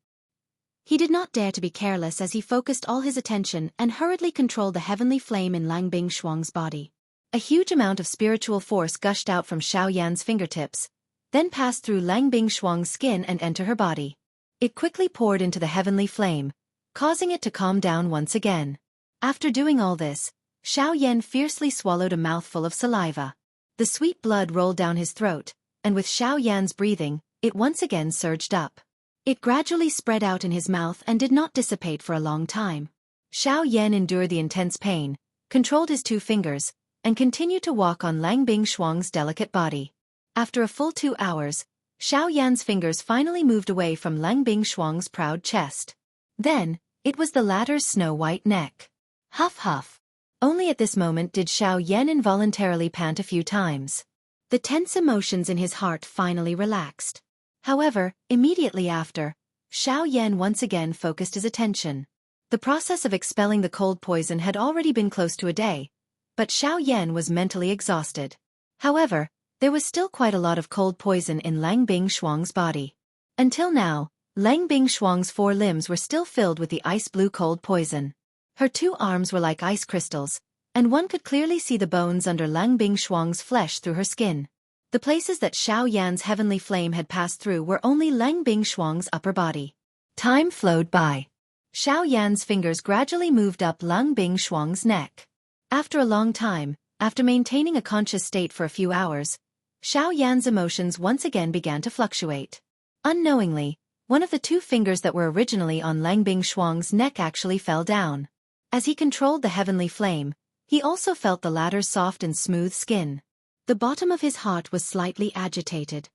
He did not dare to be careless as he focused all his attention and hurriedly controlled the heavenly flame in Lang Bingshuang's body. A huge amount of spiritual force gushed out from Xiao Yan's fingertips, then passed through Lang Bingshuang's skin and entered her body. It quickly poured into the heavenly flame, causing it to calm down once again. After doing all this, Xiao Yan fiercely swallowed a mouthful of saliva. The sweet blood rolled down his throat, and with Xiao Yan's breathing, it once again surged up. It gradually spread out in his mouth and did not dissipate for a long time. Xiao Yan endured the intense pain, controlled his 2 fingers, and continued to walk on Lang Bingshuang's delicate body. After a full 2 hours, Xiao Yan's fingers finally moved away from Lang Bingshuang's proud chest. Then, it was the latter's snow-white neck. Huff huff. Only at this moment did Xiao Yan involuntarily pant a few times. The tense emotions in his heart finally relaxed. However, immediately after, Xiao Yan once again focused his attention. The process of expelling the cold poison had already been close to a day, but Xiao Yan was mentally exhausted. However, there was still quite a lot of cold poison in Lang Bingshuang's body. Until now, Lang Bingshuang's 4 limbs were still filled with the ice-blue cold poison. Her 2 arms were like ice crystals, and one could clearly see the bones under Lang Bingshuang's flesh through her skin. The places that Xiao Yan's heavenly flame had passed through were only Lang Bingshuang's upper body. Time flowed by. Xiao Yan's fingers gradually moved up Lang Bingshuang's neck. After a long time, after maintaining a conscious state for a few hours, Xiao Yan's emotions once again began to fluctuate. Unknowingly, one of the 2 fingers that were originally on Lang Bingshuang's neck actually fell down. As he controlled the heavenly flame, he also felt the latter's soft and smooth skin. The bottom of his heart was slightly agitated.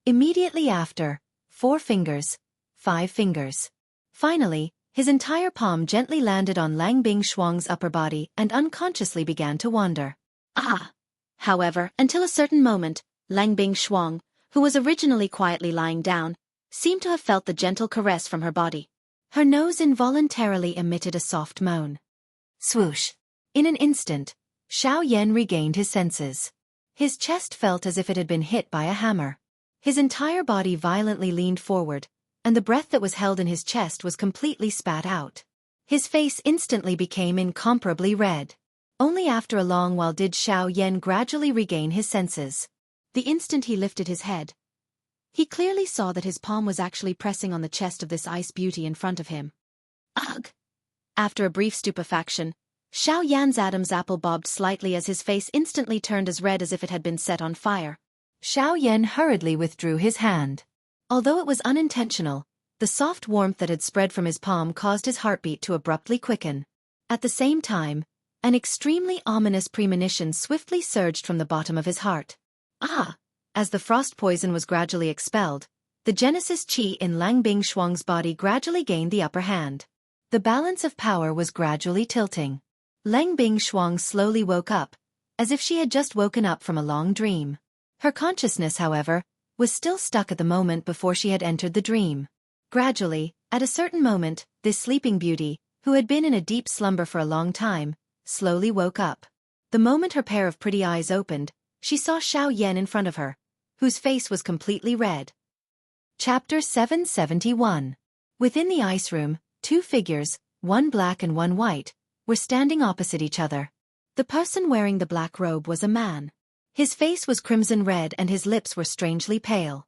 Immediately after, 4 fingers, 5 fingers. Finally, his entire palm gently landed on Lang Bingshuang's upper body and unconsciously began to wander. However, until a certain moment, Lang Bingshuang, who was originally quietly lying down, seemed to have felt the gentle caress from her body. Her nose involuntarily emitted a soft moan. Swoosh! In an instant, Xiao Yan regained his senses. His chest felt as if it had been hit by a hammer. His entire body violently leaned forward, and the breath that was held in his chest was completely spat out. His face instantly became incomparably red. Only after a long while did Xiao Yan gradually regain his senses. The instant he lifted his head, he clearly saw that his palm was actually pressing on the chest of this ice beauty in front of him. Ugh! After a brief stupefaction, Xiao Yan's Adam's apple bobbed slightly as his face instantly turned as red as if it had been set on fire. Xiao Yan hurriedly withdrew his hand. Although it was unintentional, the soft warmth that had spread from his palm caused his heartbeat to abruptly quicken. At the same time, an extremely ominous premonition swiftly surged from the bottom of his heart. Ah! As the frost poison was gradually expelled, the Genesis Qi in Lang Bingshuang's body gradually gained the upper hand. The balance of power was gradually tilting. Lang Bingshuang slowly woke up, as if she had just woken up from a long dream. Her consciousness, however, was still stuck at the moment before she had entered the dream. Gradually, at a certain moment, this sleeping beauty, who had been in a deep slumber for a long time, slowly woke up. The moment her pair of pretty eyes opened, she saw Xiao Yan in front of her, whose face was completely red. Chapter 771. Within the ice room, two figures, one black and one white, were standing opposite each other. The person wearing the black robe was a man. His face was crimson red and his lips were strangely pale.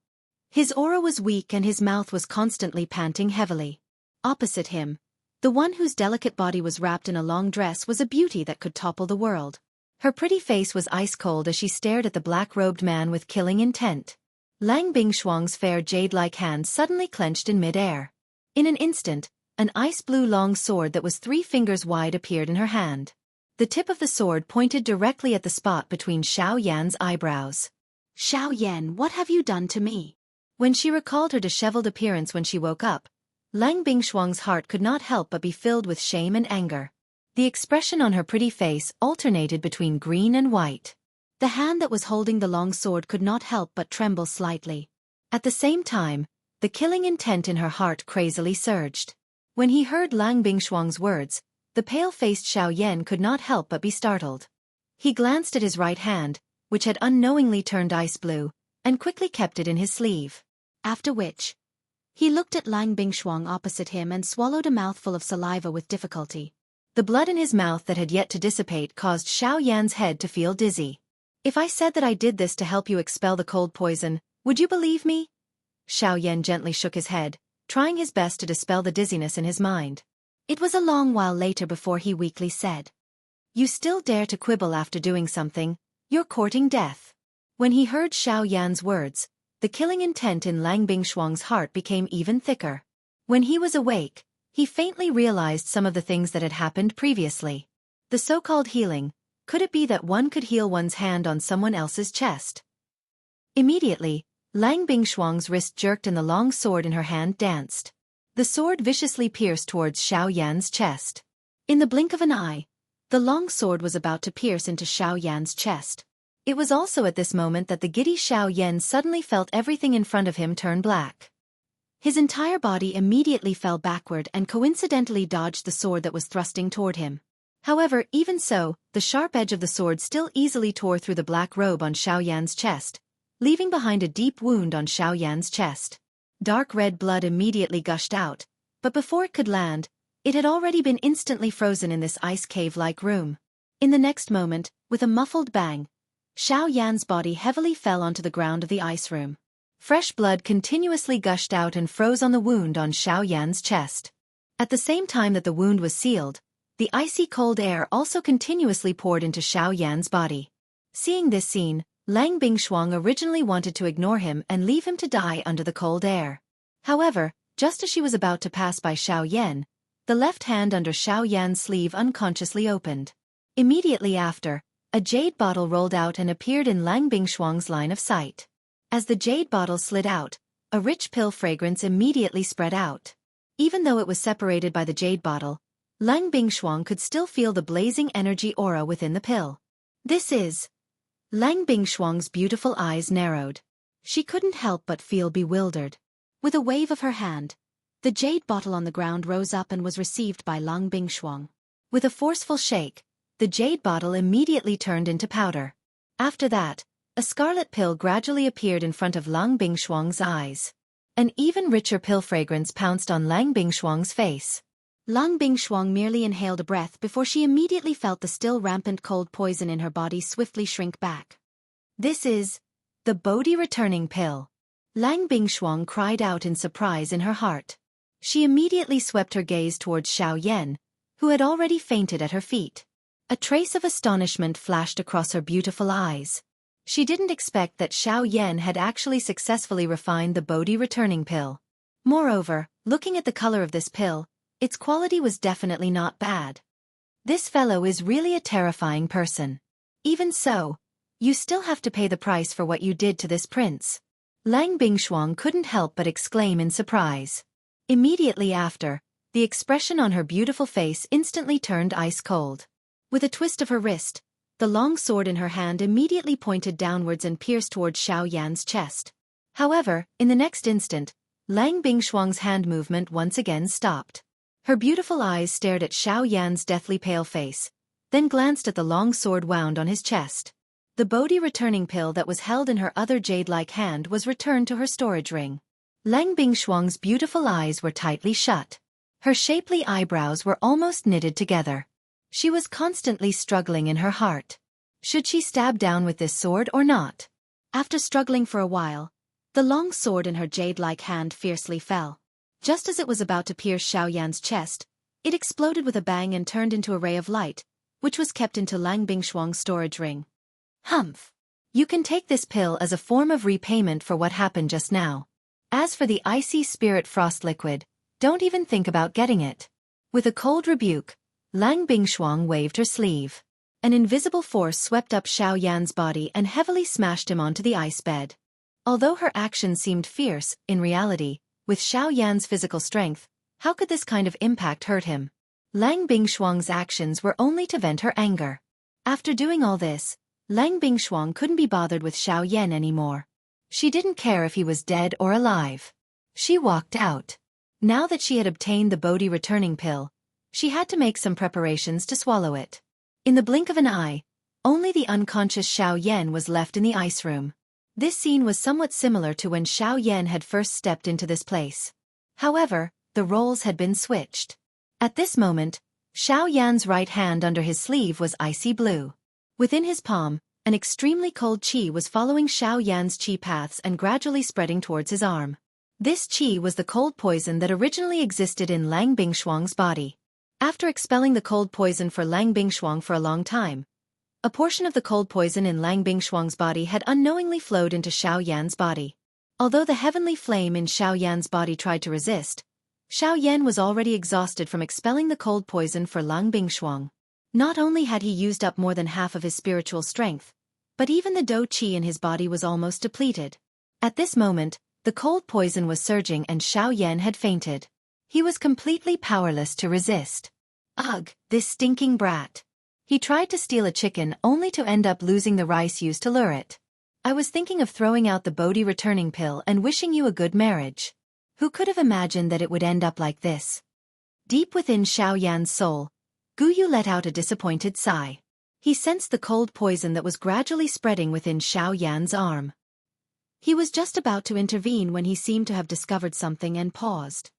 His aura was weak and his mouth was constantly panting heavily. Opposite him, the one whose delicate body was wrapped in a long dress was a beauty that could topple the world. Her pretty face was ice-cold as she stared at the black-robed man with killing intent. Lang Bingshuang's fair jade-like hand suddenly clenched in mid-air. In an instant, an ice-blue long sword that was 3 fingers wide appeared in her hand. The tip of the sword pointed directly at the spot between Xiao Yan's eyebrows. "Xiao Yan, what have you done to me?" When she recalled her disheveled appearance when she woke up, Lang Bingshuang's heart could not help but be filled with shame and anger. The expression on her pretty face alternated between green and white. The hand that was holding the long sword could not help but tremble slightly. At the same time, the killing intent in her heart crazily surged. When he heard Lang Bingshuang's words, the pale-faced Xiao Yan could not help but be startled. He glanced at his right hand, which had unknowingly turned ice blue, and quickly kept it in his sleeve. After which, he looked at Lang Bingshuang opposite him and swallowed a mouthful of saliva with difficulty. The blood in his mouth that had yet to dissipate caused Xiao Yan's head to feel dizzy. "If I said that I did this to help you expel the cold poison, would you believe me?" Xiao Yan gently shook his head, trying his best to dispel the dizziness in his mind. It was a long while later before he weakly said, "You still dare to quibble after doing something? You're courting death." When he heard Xiao Yan's words, the killing intent in Lang Bingshuang's heart became even thicker. When he was awake, he faintly realized some of the things that had happened previously. The so-called healing, could it be that one could heal one's hand on someone else's chest? Immediately, Lang Bingshuang's wrist jerked and the long sword in her hand danced. The sword viciously pierced towards Xiao Yan's chest. In the blink of an eye, the long sword was about to pierce into Xiao Yan's chest. It was also at this moment that the giddy Xiao Yan suddenly felt everything in front of him turn black. His entire body immediately fell backward and coincidentally dodged the sword that was thrusting toward him. However, even so, the sharp edge of the sword still easily tore through the black robe on Xiao Yan's chest, leaving behind a deep wound on Xiao Yan's chest. Dark red blood immediately gushed out, but before it could land, it had already been instantly frozen in this ice cave-like room. In the next moment, with a muffled bang, Xiao Yan's body heavily fell onto the ground of the ice room. Fresh blood continuously gushed out and froze on the wound on Xiao Yan's chest. At the same time that the wound was sealed, the icy cold air also continuously poured into Xiao Yan's body. Seeing this scene, Lang Bingshuang originally wanted to ignore him and leave him to die under the cold air. However, just as she was about to pass by Xiao Yan, the left hand under Xiao Yan's sleeve unconsciously opened. Immediately after, a jade bottle rolled out and appeared in Lang Bingshuang's line of sight. As the jade bottle slid out, a rich pill fragrance immediately spread out. Even though it was separated by the jade bottle, Lang Bingshuang could still feel the blazing energy aura within the pill. "This is..." Lang Bingshuang's beautiful eyes narrowed. She couldn't help but feel bewildered. With a wave of her hand, the jade bottle on the ground rose up and was received by Lang Bingshuang. With a forceful shake, the jade bottle immediately turned into powder. After that, a scarlet pill gradually appeared in front of Lang Bingshuang's eyes. An even richer pill fragrance pounced on Lang Bingshuang's face. Lang Bingshuang merely inhaled a breath before she immediately felt the still rampant cold poison in her body swiftly shrink back. This is the Bodhi returning pill. Lang Bingshuang cried out in surprise in her heart. She immediately swept her gaze towards Xiao Yan, who had already fainted at her feet. A trace of astonishment flashed across her beautiful eyes. She didn't expect that Xiao Yan had actually successfully refined the Bodhi returning pill. Moreover, looking at the color of this pill, its quality was definitely not bad. This fellow is really a terrifying person. Even so, you still have to pay the price for what you did to this prince. Lang Bingshuang couldn't help but exclaim in surprise. Immediately after, the expression on her beautiful face instantly turned ice cold. With a twist of her wrist, the long sword in her hand immediately pointed downwards and pierced towards Xiao Yan's chest. However, in the next instant, Lang Bingshuang's hand movement once again stopped. Her beautiful eyes stared at Xiao Yan's deathly pale face, then glanced at the long sword wound on his chest. The Bodhi returning pill that was held in her other jade-like hand was returned to her storage ring. Lang Bingshuang's beautiful eyes were tightly shut. Her shapely eyebrows were almost knitted together. She was constantly struggling in her heart. Should she stab down with this sword or not? After struggling for a while, the long sword in her jade-like hand fiercely fell. Just as it was about to pierce Xiao Yan's chest, it exploded with a bang and turned into a ray of light, which was kept into Lang Bingshuang's storage ring. Humph! You can take this pill as a form of repayment for what happened just now. As for the icy spirit frost liquid, don't even think about getting it. With a cold rebuke, Lang Bingshuang waved her sleeve. An invisible force swept up Xiao Yan's body and heavily smashed him onto the ice bed. Although her actions seemed fierce, in reality, with Xiao Yan's physical strength, how could this kind of impact hurt him? Lang Bingshuang's actions were only to vent her anger. After doing all this, Lang Bingshuang couldn't be bothered with Xiao Yan anymore. She didn't care if he was dead or alive. She walked out. Now that she had obtained the Bodhi returning pill, she had to make some preparations to swallow it. In the blink of an eye, only the unconscious Xiao Yan was left in the ice room. This scene was somewhat similar to when Xiao Yan had first stepped into this place. However, the roles had been switched. At this moment, Xiao Yan's right hand under his sleeve was icy blue. Within his palm, an extremely cold qi was following Xiao Yan's qi paths and gradually spreading towards his arm. This qi was the cold poison that originally existed in Lang Bingshuang's body. After expelling the cold poison for Lang Bingshuang for a long time, a portion of the cold poison in Lang Bingshuang's body had unknowingly flowed into Xiao Yan's body. Although the heavenly flame in Xiao Yan's body tried to resist, Xiao Yan was already exhausted from expelling the cold poison for Lang Bingshuang. Not only had he used up more than half of his spiritual strength, but even the dou qi in his body was almost depleted. At this moment, the cold poison was surging and Xiao Yan had fainted. He was completely powerless to resist. Ugh, this stinking brat. He tried to steal a chicken only to end up losing the rice used to lure it. I was thinking of throwing out the Bodhi returning pill and wishing you a good marriage. Who could have imagined that it would end up like this? Deep within Xiao Yan's soul, Guyu let out a disappointed sigh. He sensed the cold poison that was gradually spreading within Xiao Yan's arm. He was just about to intervene when he seemed to have discovered something and paused.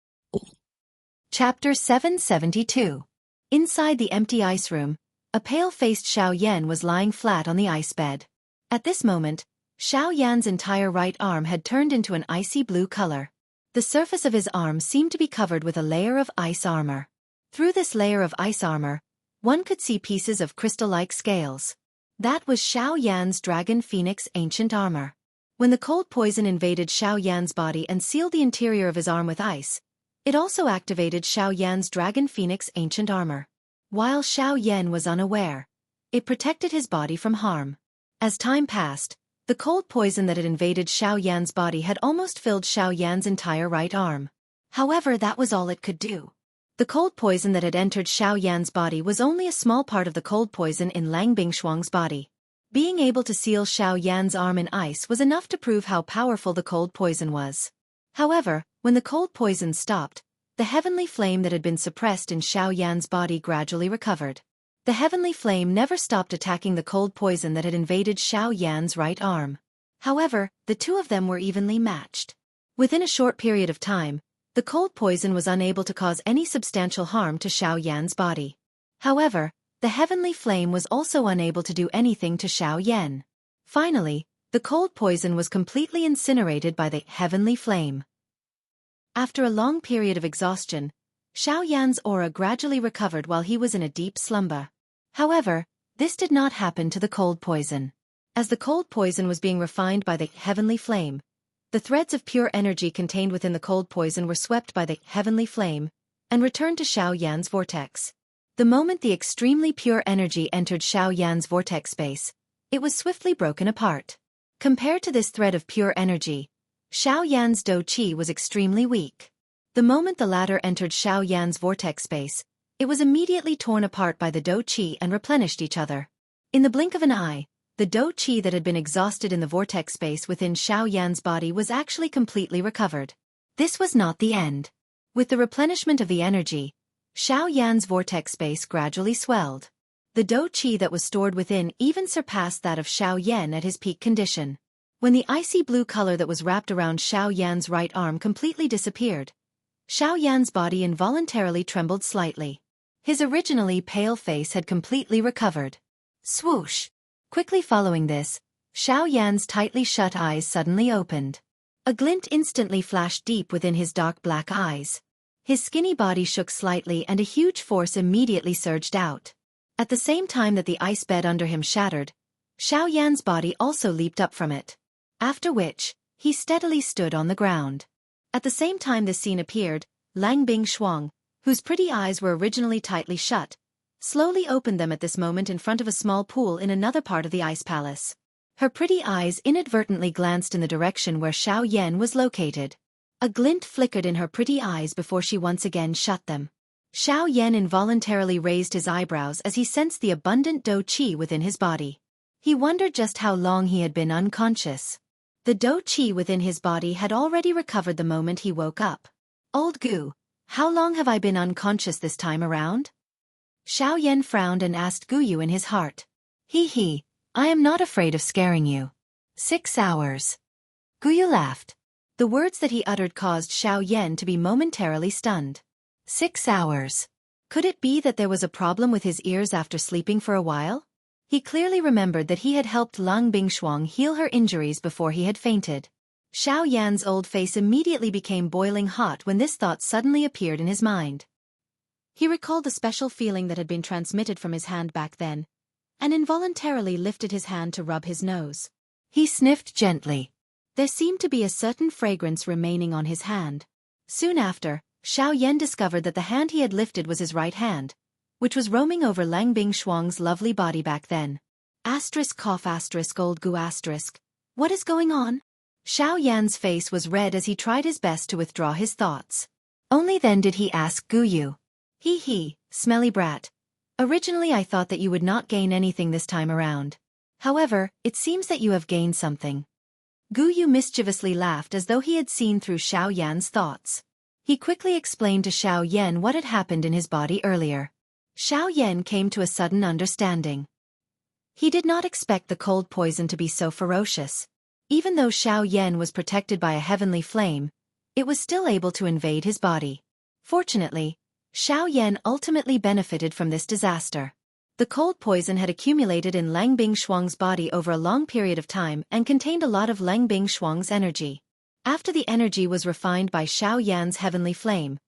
Chapter 772. Inside the empty ice room, a pale-faced Xiao Yan was lying flat on the ice bed. At this moment, Xiao Yan's entire right arm had turned into an icy blue color. The surface of his arm seemed to be covered with a layer of ice armor. Through this layer of ice armor, one could see pieces of crystal-like scales. That was Xiao Yan's Dragon Phoenix ancient armor. When the cold poison invaded Xiao Yan's body and sealed the interior of his arm with ice, it also activated Xiao Yan's Dragon Phoenix ancient armor. While Xiao Yan was unaware, it protected his body from harm. As time passed, the cold poison that had invaded Xiao Yan's body had almost filled Xiao Yan's entire right arm. However, that was all it could do. The cold poison that had entered Xiao Yan's body was only a small part of the cold poison in Lang Bingshuang's body. Being able to seal Xiao Yan's arm in ice was enough to prove how powerful the cold poison was. However, when the cold poison stopped, the heavenly flame that had been suppressed in Xiao Yan's body gradually recovered. The heavenly flame never stopped attacking the cold poison that had invaded Xiao Yan's right arm. However, the two of them were evenly matched. Within a short period of time, the cold poison was unable to cause any substantial harm to Xiao Yan's body. However, the heavenly flame was also unable to do anything to Xiao Yan. Finally, the cold poison was completely incinerated by the heavenly flame. After a long period of exhaustion, Xiao Yan's aura gradually recovered while he was in a deep slumber. However, this did not happen to the cold poison. As the cold poison was being refined by the heavenly flame, the threads of pure energy contained within the cold poison were swept by the heavenly flame and returned to Xiao Yan's vortex. The moment the extremely pure energy entered Xiao Yan's vortex space, it was swiftly broken apart. Compared to this thread of pure energy, Xiao Yan's Do Qi was extremely weak. The moment the latter entered Xiao Yan's vortex space, it was immediately torn apart by the Do Qi and replenished each other. In the blink of an eye, the Do Qi that had been exhausted in the vortex space within Xiao Yan's body was actually completely recovered. This was not the end. With the replenishment of the energy, Xiao Yan's vortex space gradually swelled. The Do Qi that was stored within even surpassed that of Xiao Yan at his peak condition. When the icy blue color that was wrapped around Xiao Yan's right arm completely disappeared, Xiao Yan's body involuntarily trembled slightly. His originally pale face had completely recovered. Swoosh! Quickly following this, Xiao Yan's tightly shut eyes suddenly opened. A glint instantly flashed deep within his dark black eyes. His skinny body shook slightly and a huge force immediately surged out. At the same time that the ice bed under him shattered, Xiao Yan's body also leaped up from it. After which, he steadily stood on the ground. At the same time this scene appeared, Lang Bing Shuang, whose pretty eyes were originally tightly shut, slowly opened them at this moment in front of a small pool in another part of the ice palace. Her pretty eyes inadvertently glanced in the direction where Xiao Yan was located. A glint flickered in her pretty eyes before she once again shut them. Xiao Yan involuntarily raised his eyebrows as he sensed the abundant Do Qi within his body. He wondered just how long he had been unconscious. The Do Qi within his body had already recovered the moment he woke up. Old Gu, how long have I been unconscious this time around? Xiao Yan frowned and asked Guyu in his heart. He, I am not afraid of scaring you. 6 hours. Guyu laughed. The words that he uttered caused Xiao Yan to be momentarily stunned. 6 hours. Could it be that there was a problem with his ears after sleeping for a while? He clearly remembered that he had helped Lang Bingshuang heal her injuries before he had fainted. Xiao Yan's old face immediately became boiling hot when this thought suddenly appeared in his mind. He recalled the special feeling that had been transmitted from his hand back then, and involuntarily lifted his hand to rub his nose. He sniffed gently. There seemed to be a certain fragrance remaining on his hand. Soon after, Xiao Yan discovered that the hand he had lifted was his right hand, which was roaming over Lang Bingshuang's lovely body back then. Old Gu asterisk. What is going on? Xiao Yan's face was red as he tried his best to withdraw his thoughts. Only then did he ask Guyu. He, smelly brat. Originally I thought that you would not gain anything this time around. However, it seems that you have gained something. Guyu mischievously laughed as though he had seen through Xiao Yan's thoughts. He quickly explained to Xiao Yan what had happened in his body earlier. Xiao Yan came to a sudden understanding. He did not expect the cold poison to be so ferocious. Even though Xiao Yan was protected by a heavenly flame, it was still able to invade his body. Fortunately, Xiao Yan ultimately benefited from this disaster. The cold poison had accumulated in Lang Bingshuang's body over a long period of time and contained a lot of Lang Bingshuang's energy. After the energy was refined by Xiao Yan's heavenly flame,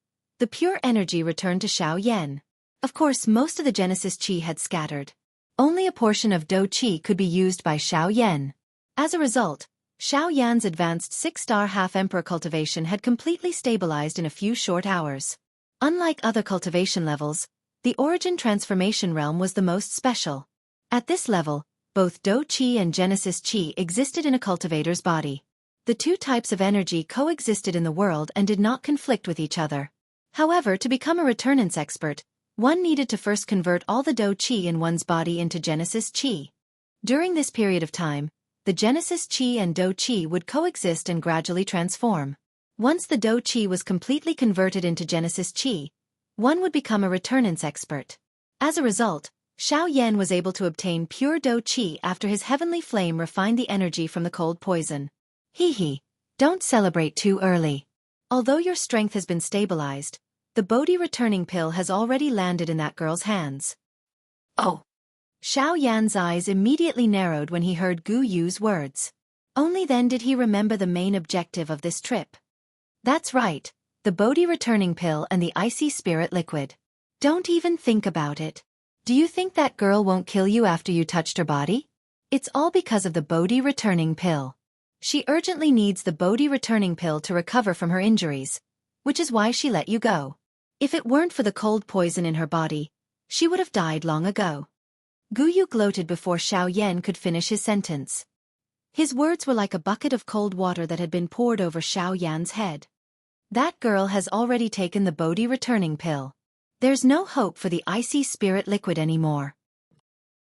the pure energy returned to Xiao Yan. Of course, most of the Genesis Qi had scattered. Only a portion of Do Qi could be used by Xiao Yan. As a result, Xiao Yan's advanced 6-star half-emperor cultivation had completely stabilized in a few short hours. Unlike other cultivation levels, the origin transformation realm was the most special. At this level, both Do Qi and Genesis Qi existed in a cultivator's body. The two types of energy coexisted in the world and did not conflict with each other. However, to become a returnance expert, one needed to first convert all the Do Qi in one's body into Genesis Qi. During this period of time, the Genesis Qi and Do Qi would coexist and gradually transform. Once the Do Qi was completely converted into Genesis Qi, one would become a returnance expert. As a result, Xiao Yan was able to obtain pure Do Qi after his heavenly flame refined the energy from the cold poison. Hee, don't celebrate too early. Although your strength has been stabilized, the Bodhi returning pill has already landed in that girl's hands. Oh! Xiao Yan's eyes immediately narrowed when he heard Gu Yu's words. Only then did he remember the main objective of this trip. That's right, the Bodhi returning pill and the icy spirit liquid. Don't even think about it. Do you think that girl won't kill you after you touched her body? It's all because of the Bodhi returning pill. She urgently needs the Bodhi returning pill to recover from her injuries, which is why she let you go. If it weren't for the cold poison in her body, she would have died long ago. Gu Yu gloated before Xiao Yan could finish his sentence. His words were like a bucket of cold water that had been poured over Xiao Yan's head. That girl has already taken the Bodhi returning pill. There's no hope for the icy spirit liquid anymore.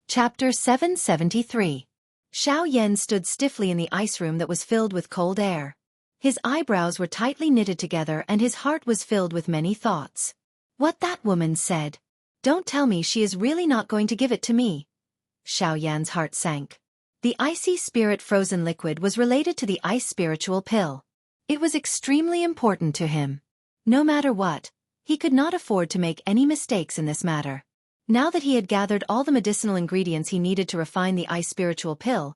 Chapter 773. Xiao Yan stood stiffly in the ice room that was filled with cold air. His eyebrows were tightly knitted together and his heart was filled with many thoughts. What that woman said. Don't tell me she is really not going to give it to me. Xiao Yan's heart sank. The icy spirit frozen liquid was related to the ice spiritual pill. It was extremely important to him. No matter what, he could not afford to make any mistakes in this matter. Now that he had gathered all the medicinal ingredients he needed to refine the ice spiritual pill,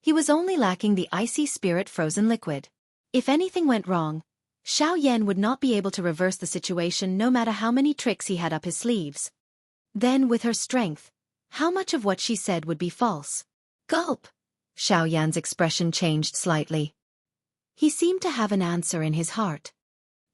he was only lacking the icy spirit frozen liquid. If anything went wrong, Xiao Yan would not be able to reverse the situation no matter how many tricks he had up his sleeves. Then, with her strength, how much of what she said would be false? Gulp! Xiao Yan's expression changed slightly. He seemed to have an answer in his heart.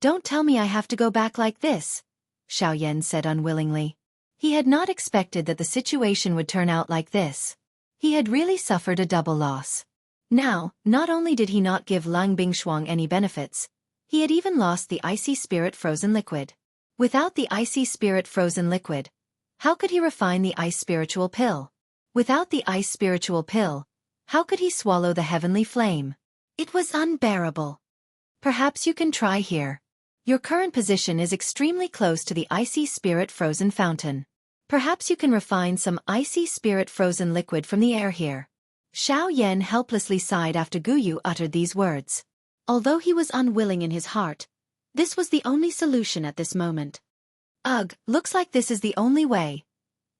Don't tell me I have to go back like this, Xiao Yan said unwillingly. He had not expected that the situation would turn out like this. He had really suffered a double loss. Now, not only did he not give Lang Bingshuang any benefits, he had even lost the icy spirit frozen liquid. Without the icy spirit frozen liquid, how could he refine the ice spiritual pill? Without the ice spiritual pill, how could he swallow the heavenly flame? It was unbearable. Perhaps you can try here. Your current position is extremely close to the icy spirit frozen fountain. Perhaps you can refine some icy spirit frozen liquid from the air here. Xiao Yan helplessly sighed after Gu Yu uttered these words. Although he was unwilling in his heart, this was the only solution at this moment. Ugh, looks like this is the only way.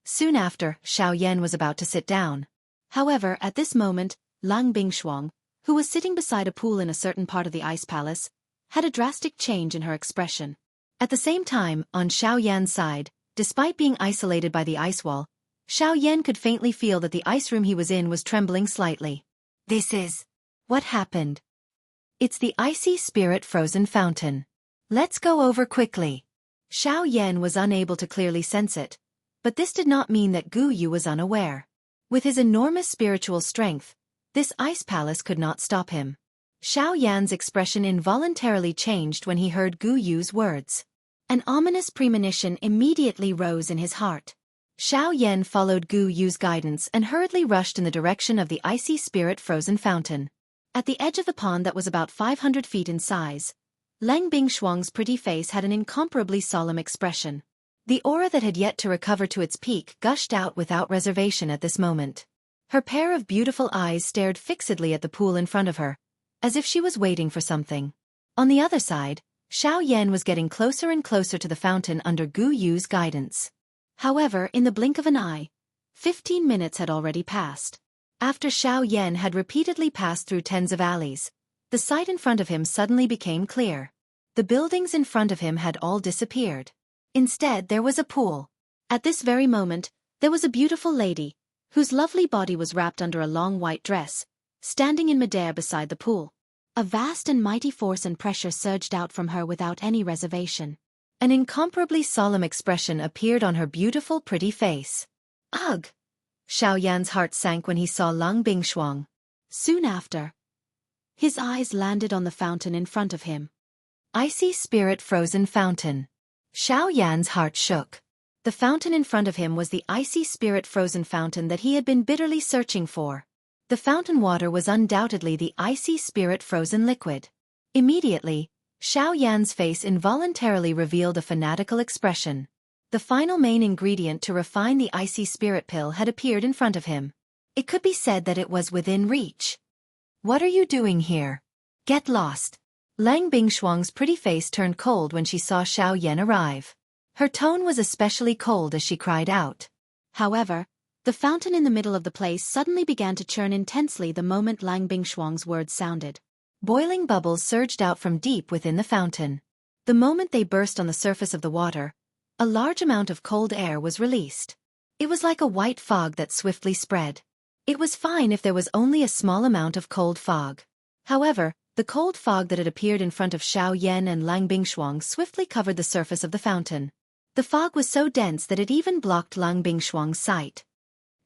Soon after, Xiao Yan was about to sit down. However, at this moment, Lang Bingshuang, who was sitting beside a pool in a certain part of the ice palace, had a drastic change in her expression. At the same time, on Xiao Yan's side, despite being isolated by the ice wall, Xiao Yan could faintly feel that the ice room he was in was trembling slightly. This is... what happened? It's the icy spirit frozen fountain. Let's go over quickly. Xiao Yan was unable to clearly sense it, but this did not mean that Gu Yu was unaware. With his enormous spiritual strength, this ice palace could not stop him. Xiao Yan's expression involuntarily changed when he heard Gu Yu's words. An ominous premonition immediately rose in his heart. Xiao Yan followed Gu Yu's guidance and hurriedly rushed in the direction of the icy spirit frozen fountain. At the edge of the pond that was about 500 feet in size, Lang Bingshuang's pretty face had an incomparably solemn expression. The aura that had yet to recover to its peak gushed out without reservation at this moment. Her pair of beautiful eyes stared fixedly at the pool in front of her, as if she was waiting for something. On the other side, Xiao Yan was getting closer and closer to the fountain under Gu Yu's guidance. However, in the blink of an eye, 15 minutes had already passed. After Xiao Yan had repeatedly passed through tens of alleys, the sight in front of him suddenly became clear. The buildings in front of him had all disappeared. Instead, there was a pool. At this very moment, there was a beautiful lady, whose lovely body was wrapped under a long white dress, standing in midair beside the pool. A vast and mighty force and pressure surged out from her without any reservation. An incomparably solemn expression appeared on her beautiful pretty face. Ugh! Xiao Yan's heart sank when he saw Lang Bingshuang. Soon after, his eyes landed on the fountain in front of him. Icy spirit frozen fountain. Xiao Yan's heart shook. The fountain in front of him was the icy spirit frozen fountain that he had been bitterly searching for. The fountain water was undoubtedly the icy spirit frozen liquid. Immediately, Xiao Yan's face involuntarily revealed a fanatical expression. The final main ingredient to refine the icy spirit pill had appeared in front of him. It could be said that it was within reach. What are you doing here? Get lost. Lang Bingshuang's pretty face turned cold when she saw Xiao Yan arrive. Her tone was especially cold as she cried out.
However, the fountain in the middle of the place suddenly began to churn intensely the moment Lang Bingshuang's words sounded.
Boiling bubbles surged out from deep within the fountain. The moment they burst on the surface of the water, a large amount of cold air was released. It was like a white fog that swiftly spread. It was fine if there was only a small amount of cold fog. However, the cold fog that had appeared in front of Xiao Yan and Lang Bingshuang swiftly covered the surface of the fountain. The fog was so dense that it even blocked Lang Bingshuang's sight.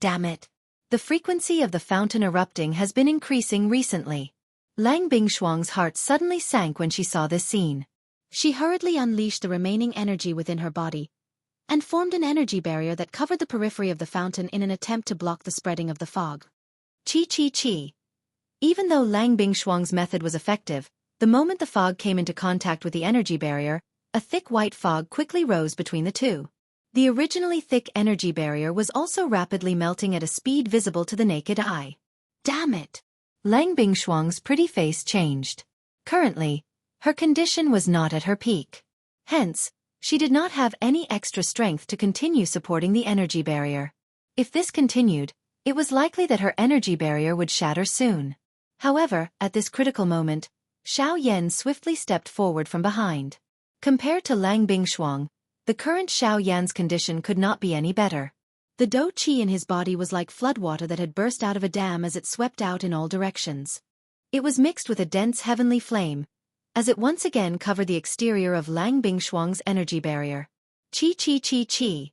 Damn it! The frequency of the fountain erupting has been increasing recently. Lang Bingshuang's heart suddenly sank when she saw this scene.
She hurriedly unleashed the remaining energy within her body and formed an energy barrier that covered the periphery of the fountain in an attempt to block the spreading of the fog.
Chi. Even though Lang Bingshuang's method was effective, the moment the fog came into contact with the energy barrier, a thick white fog quickly rose between the two. The originally thick energy barrier was also rapidly melting at a speed visible to the naked eye.
Damn it!
Lang Bingshuang's pretty face changed. Currently, her condition was not at her peak. Hence, she did not have any extra strength to continue supporting the energy barrier. If this continued, it was likely that her energy barrier would shatter soon. However, at this critical moment, Xiao Yan swiftly stepped forward from behind. Compared to Lang Bingshuang, the current Xiao Yan's condition could not be any better.
The dou qi in his body was like floodwater that had burst out of a dam as it swept out in all directions.
It was mixed with a dense heavenly flame, as it once again covered the exterior of Lang Bingshuang's energy barrier. Chi.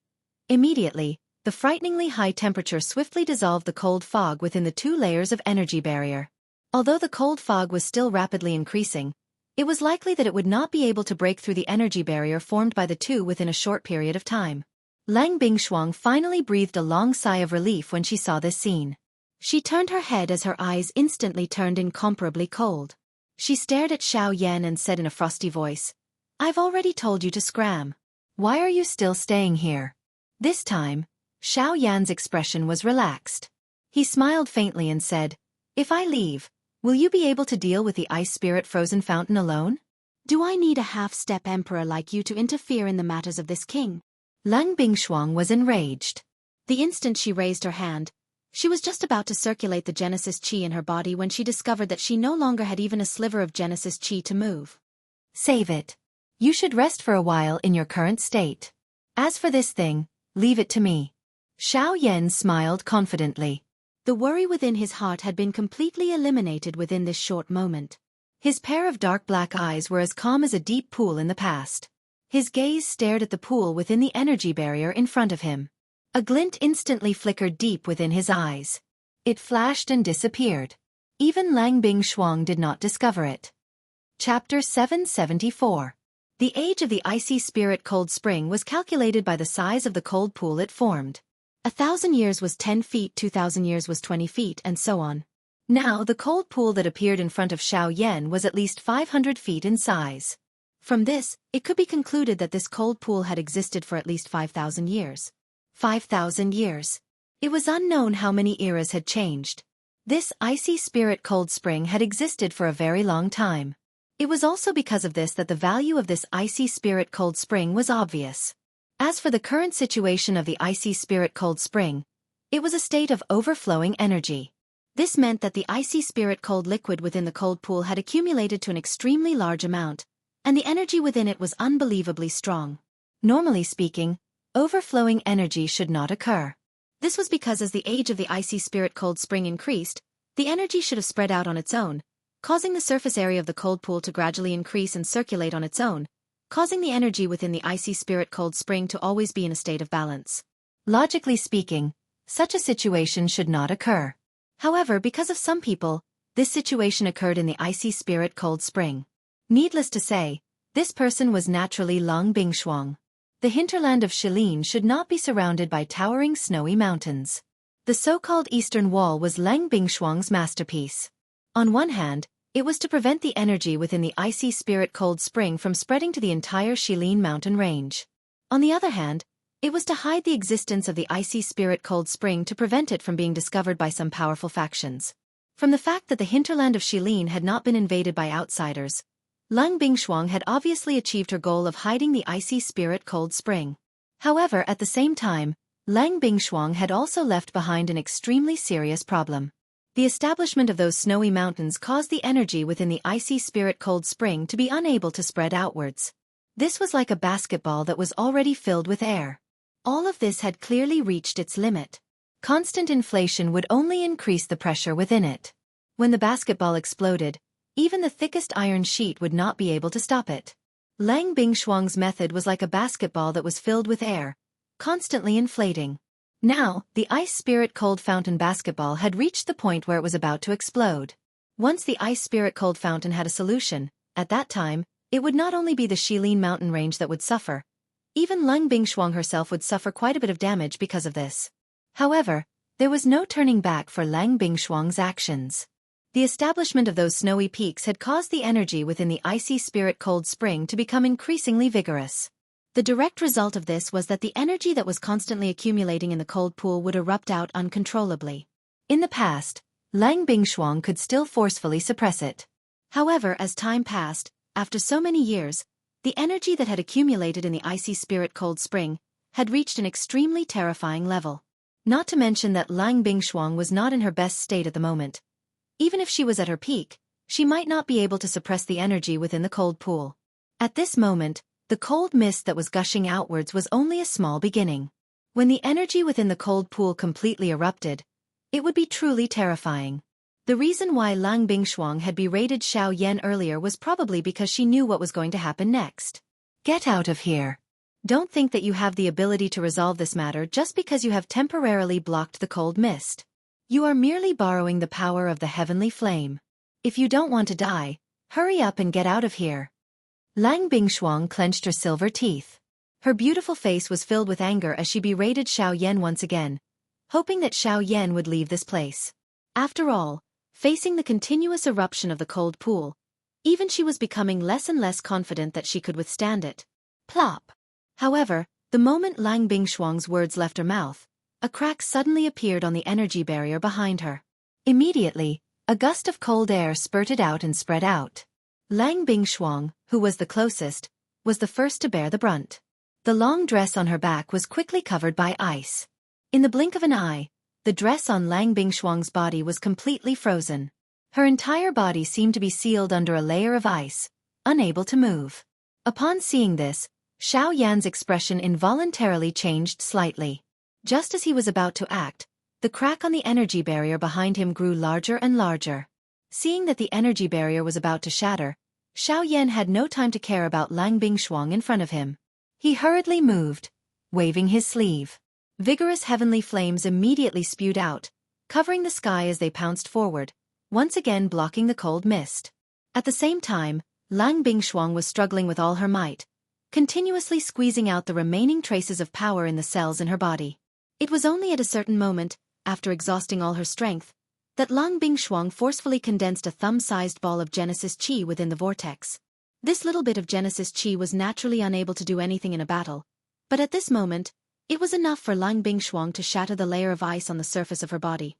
Immediately, the frighteningly high temperature swiftly dissolved the cold fog within the two layers of energy barrier. Although the cold fog was still rapidly increasing, it was likely that it would not be able to break through the energy barrier formed by the two within a short period of time. Lang Bingshuang finally breathed a long sigh of relief when she saw this scene. She turned her head as her eyes instantly turned incomparably cold. She stared at Xiao Yan and said in a frosty voice, "I've already told you to scram. Why are you still staying here?" This time, Xiao Yan's expression was relaxed. He smiled faintly and said, "If I leave, will you be able to deal with the ice spirit frozen fountain alone?
Do I need a half-step emperor like you to interfere in the matters of this king?"
Lang Bingshuang was enraged.
The instant she raised her hand, she was just about to circulate the Genesis Qi in her body when she discovered that she no longer had even a sliver of Genesis Qi to move.
Save it. You should rest for a while in your current state. As for this thing, leave it to me. Xiao Yan smiled confidently.
The worry within his heart had been completely eliminated within this short moment.
His pair of dark black eyes were as calm as a deep pool in the past. His gaze stared at the pool within the energy barrier in front of him. A glint instantly flickered deep within his eyes. It flashed and disappeared. Even Lang Bingshuang did not discover it. Chapter 774. The age of the icy spirit cold spring was calculated by the size of the cold pool it formed. 1,000 years was 10 feet, 2,000 years was 20 feet, and so on. Now the cold pool that appeared in front of Xiao Yan was at least 500 feet in size. From this, it could be concluded that this cold pool had existed for at least 5,000 years. 5,000 years. It was unknown how many eras had changed. This icy spirit cold spring had existed for a very long time. It was also because of this that the value of this icy spirit cold spring was obvious. As for the current situation of the icy spirit cold spring, it was a state of overflowing energy. This meant that the icy spirit cold liquid within the cold pool had accumulated to an extremely large amount, and the energy within it was unbelievably strong. Normally speaking, overflowing energy should not occur. This was because as the age of the icy spirit cold spring increased, the energy should have spread out on its own, causing the surface area of the cold pool to gradually increase and circulate on its own, causing the energy within the icy spirit cold spring to always be in a state of balance. Logically speaking, such a situation should not occur. However, because of some people, this situation occurred in the icy spirit cold spring. Needless to say, this person was naturally Lang Bingshuang. The hinterland of Shilin should not be surrounded by towering snowy mountains. The so-called Eastern Wall was Lang Bingshuang's masterpiece. On one hand, it was to prevent the energy within the icy spirit cold spring from spreading to the entire Shilin mountain range. On the other hand, It was to hide the existence of the icy spirit cold spring to prevent it from being discovered by some powerful factions. From the fact that the hinterland of Shilin had not been invaded by outsiders, Lang Bingshuang had obviously achieved her goal of hiding the icy spirit cold spring. However, at the same time, Lang Bingshuang had also left behind an extremely serious problem. The establishment of those snowy mountains caused the energy within the icy spirit cold spring to be unable to spread outwards. This was like a basketball that was already filled with air. All of this had clearly reached its limit. Constant inflation would only increase the pressure within it. When the basketball exploded, even the thickest iron sheet would not be able to stop it. Lang Bingshuang's method was like a basketball that was filled with air, constantly inflating. Now, the ice spirit cold fountain basketball had reached the point where it was about to explode. Once the ice spirit cold fountain had a solution, at that time, it would not only be the Shilin mountain range that would suffer. Even Lang Bingshuang herself would suffer quite a bit of damage because of this. However, there was no turning back for Lang Bingshuang's actions. The establishment of those snowy peaks had caused the energy within the icy spirit cold spring to become increasingly vigorous. The direct result of this was that the energy that was constantly accumulating in the cold pool would erupt out uncontrollably. In the past, Lang Bingshuang could still forcefully suppress it. However, as time passed, after so many years, the energy that had accumulated in the icy spirit cold spring had reached an extremely terrifying level. Not to mention that Lang Bingshuang was not in her best state at the moment. Even if she was at her peak, she might not be able to suppress the energy within the cold pool. At this moment, the cold mist that was gushing outwards was only a small beginning. When the energy within the cold pool completely erupted, it would be truly terrifying. The reason why Lang Bingshuang had berated Xiao Yan earlier was probably because she knew what was going to happen next. Get out of here. Don't think that you have the ability to resolve this matter just because you have temporarily blocked the cold mist. You are merely borrowing the power of the heavenly flame. If you don't want to die, hurry up and get out of here. Lang Bingshuang clenched her silver teeth. Her beautiful face was filled with anger as she berated Xiao Yan once again, hoping that Xiao Yan would leave this place. After all, facing the continuous eruption of the cold pool, even she was becoming less and less confident that she could withstand it. Plop! However, the moment Lang Bingshuang's words left her mouth, a crack suddenly appeared on the energy barrier behind her. Immediately, a gust of cold air spurted out and spread out. Lang Bingshuang, who was the closest, was the first to bear the brunt. The long dress on her back was quickly covered by ice. In the blink of an eye, the dress on Lang Bingshuang's body was completely frozen. Her entire body seemed to be sealed under a layer of ice, unable to move. Upon seeing this, Xiao Yan's expression involuntarily changed slightly. Just as he was about to act, the crack on the energy barrier behind him grew larger and larger. Seeing that the energy barrier was about to shatter, Xiao Yan had no time to care about Lang Bingshuang in front of him. He hurriedly moved, waving his sleeve. Vigorous heavenly flames immediately spewed out, covering the sky as they pounced forward, once again blocking the cold mist. At the same time, Lang Bingshuang was struggling with all her might, continuously squeezing out the remaining traces of power in the cells in her body. It was only at a certain moment, after exhausting all her strength, that Lang Bingshuang forcefully condensed a thumb-sized ball of Genesis Chi within the vortex. This little bit of Genesis Chi was naturally unable to do anything in a battle, but at this moment, it was enough for Lang Bingshuang to shatter the layer of ice on the surface of her body.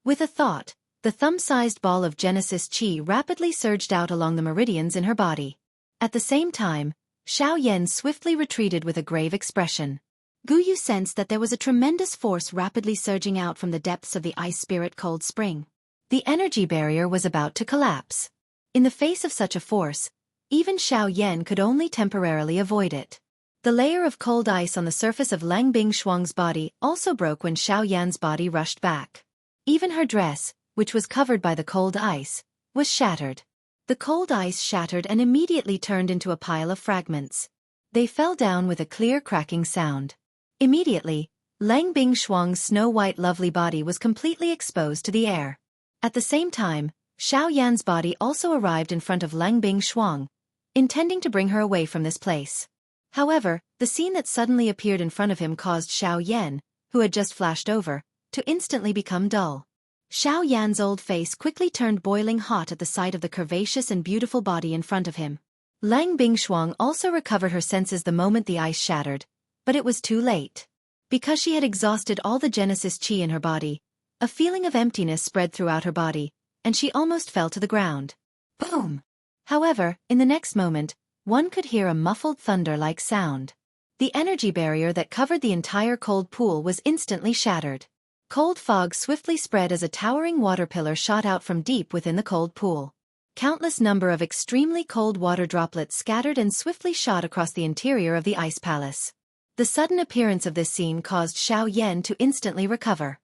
With a thought, the thumb-sized ball of Genesis Chi rapidly surged out along the meridians in her body. At the same time, Xiao Yan swiftly retreated with a grave expression. Guyu sensed that there was a tremendous force rapidly surging out from the depths of the ice spirit cold spring. The energy barrier was about to collapse. In the face of such a force, even Xiao Yan could only temporarily avoid it. The layer of cold ice on the surface of Lang Bingshuang's body also broke when Xiao Yan's body rushed back. Even her dress, which was covered by the cold ice, was shattered. The cold ice shattered and immediately turned into a pile of fragments. They fell down with a clear cracking sound. Immediately, Lang Bingshuang's snow-white lovely body was completely exposed to the air. At the same time, Xiao Yan's body also arrived in front of Lang Bingshuang, intending to bring her away from this place. However, the scene that suddenly appeared in front of him caused Xiao Yan, who had just flashed over, to instantly become dull. Xiao Yan's old face quickly turned boiling hot at the sight of the curvaceous and beautiful body in front of him. Lang Bingshuang also recovered her senses the moment the ice shattered, but it was too late. Because she had exhausted all the Genesis chi in her body, a feeling of emptiness spread throughout her body, and she almost fell to the ground. Boom! However, in the next moment, one could hear a muffled thunder-like sound. The energy barrier that covered the entire cold pool was instantly shattered. Cold fog swiftly spread as a towering water pillar shot out from deep within the cold pool. Countless number of extremely cold water droplets scattered and swiftly shot across the interior of the ice palace. The sudden appearance of this scene caused Xiao Yan to instantly recover.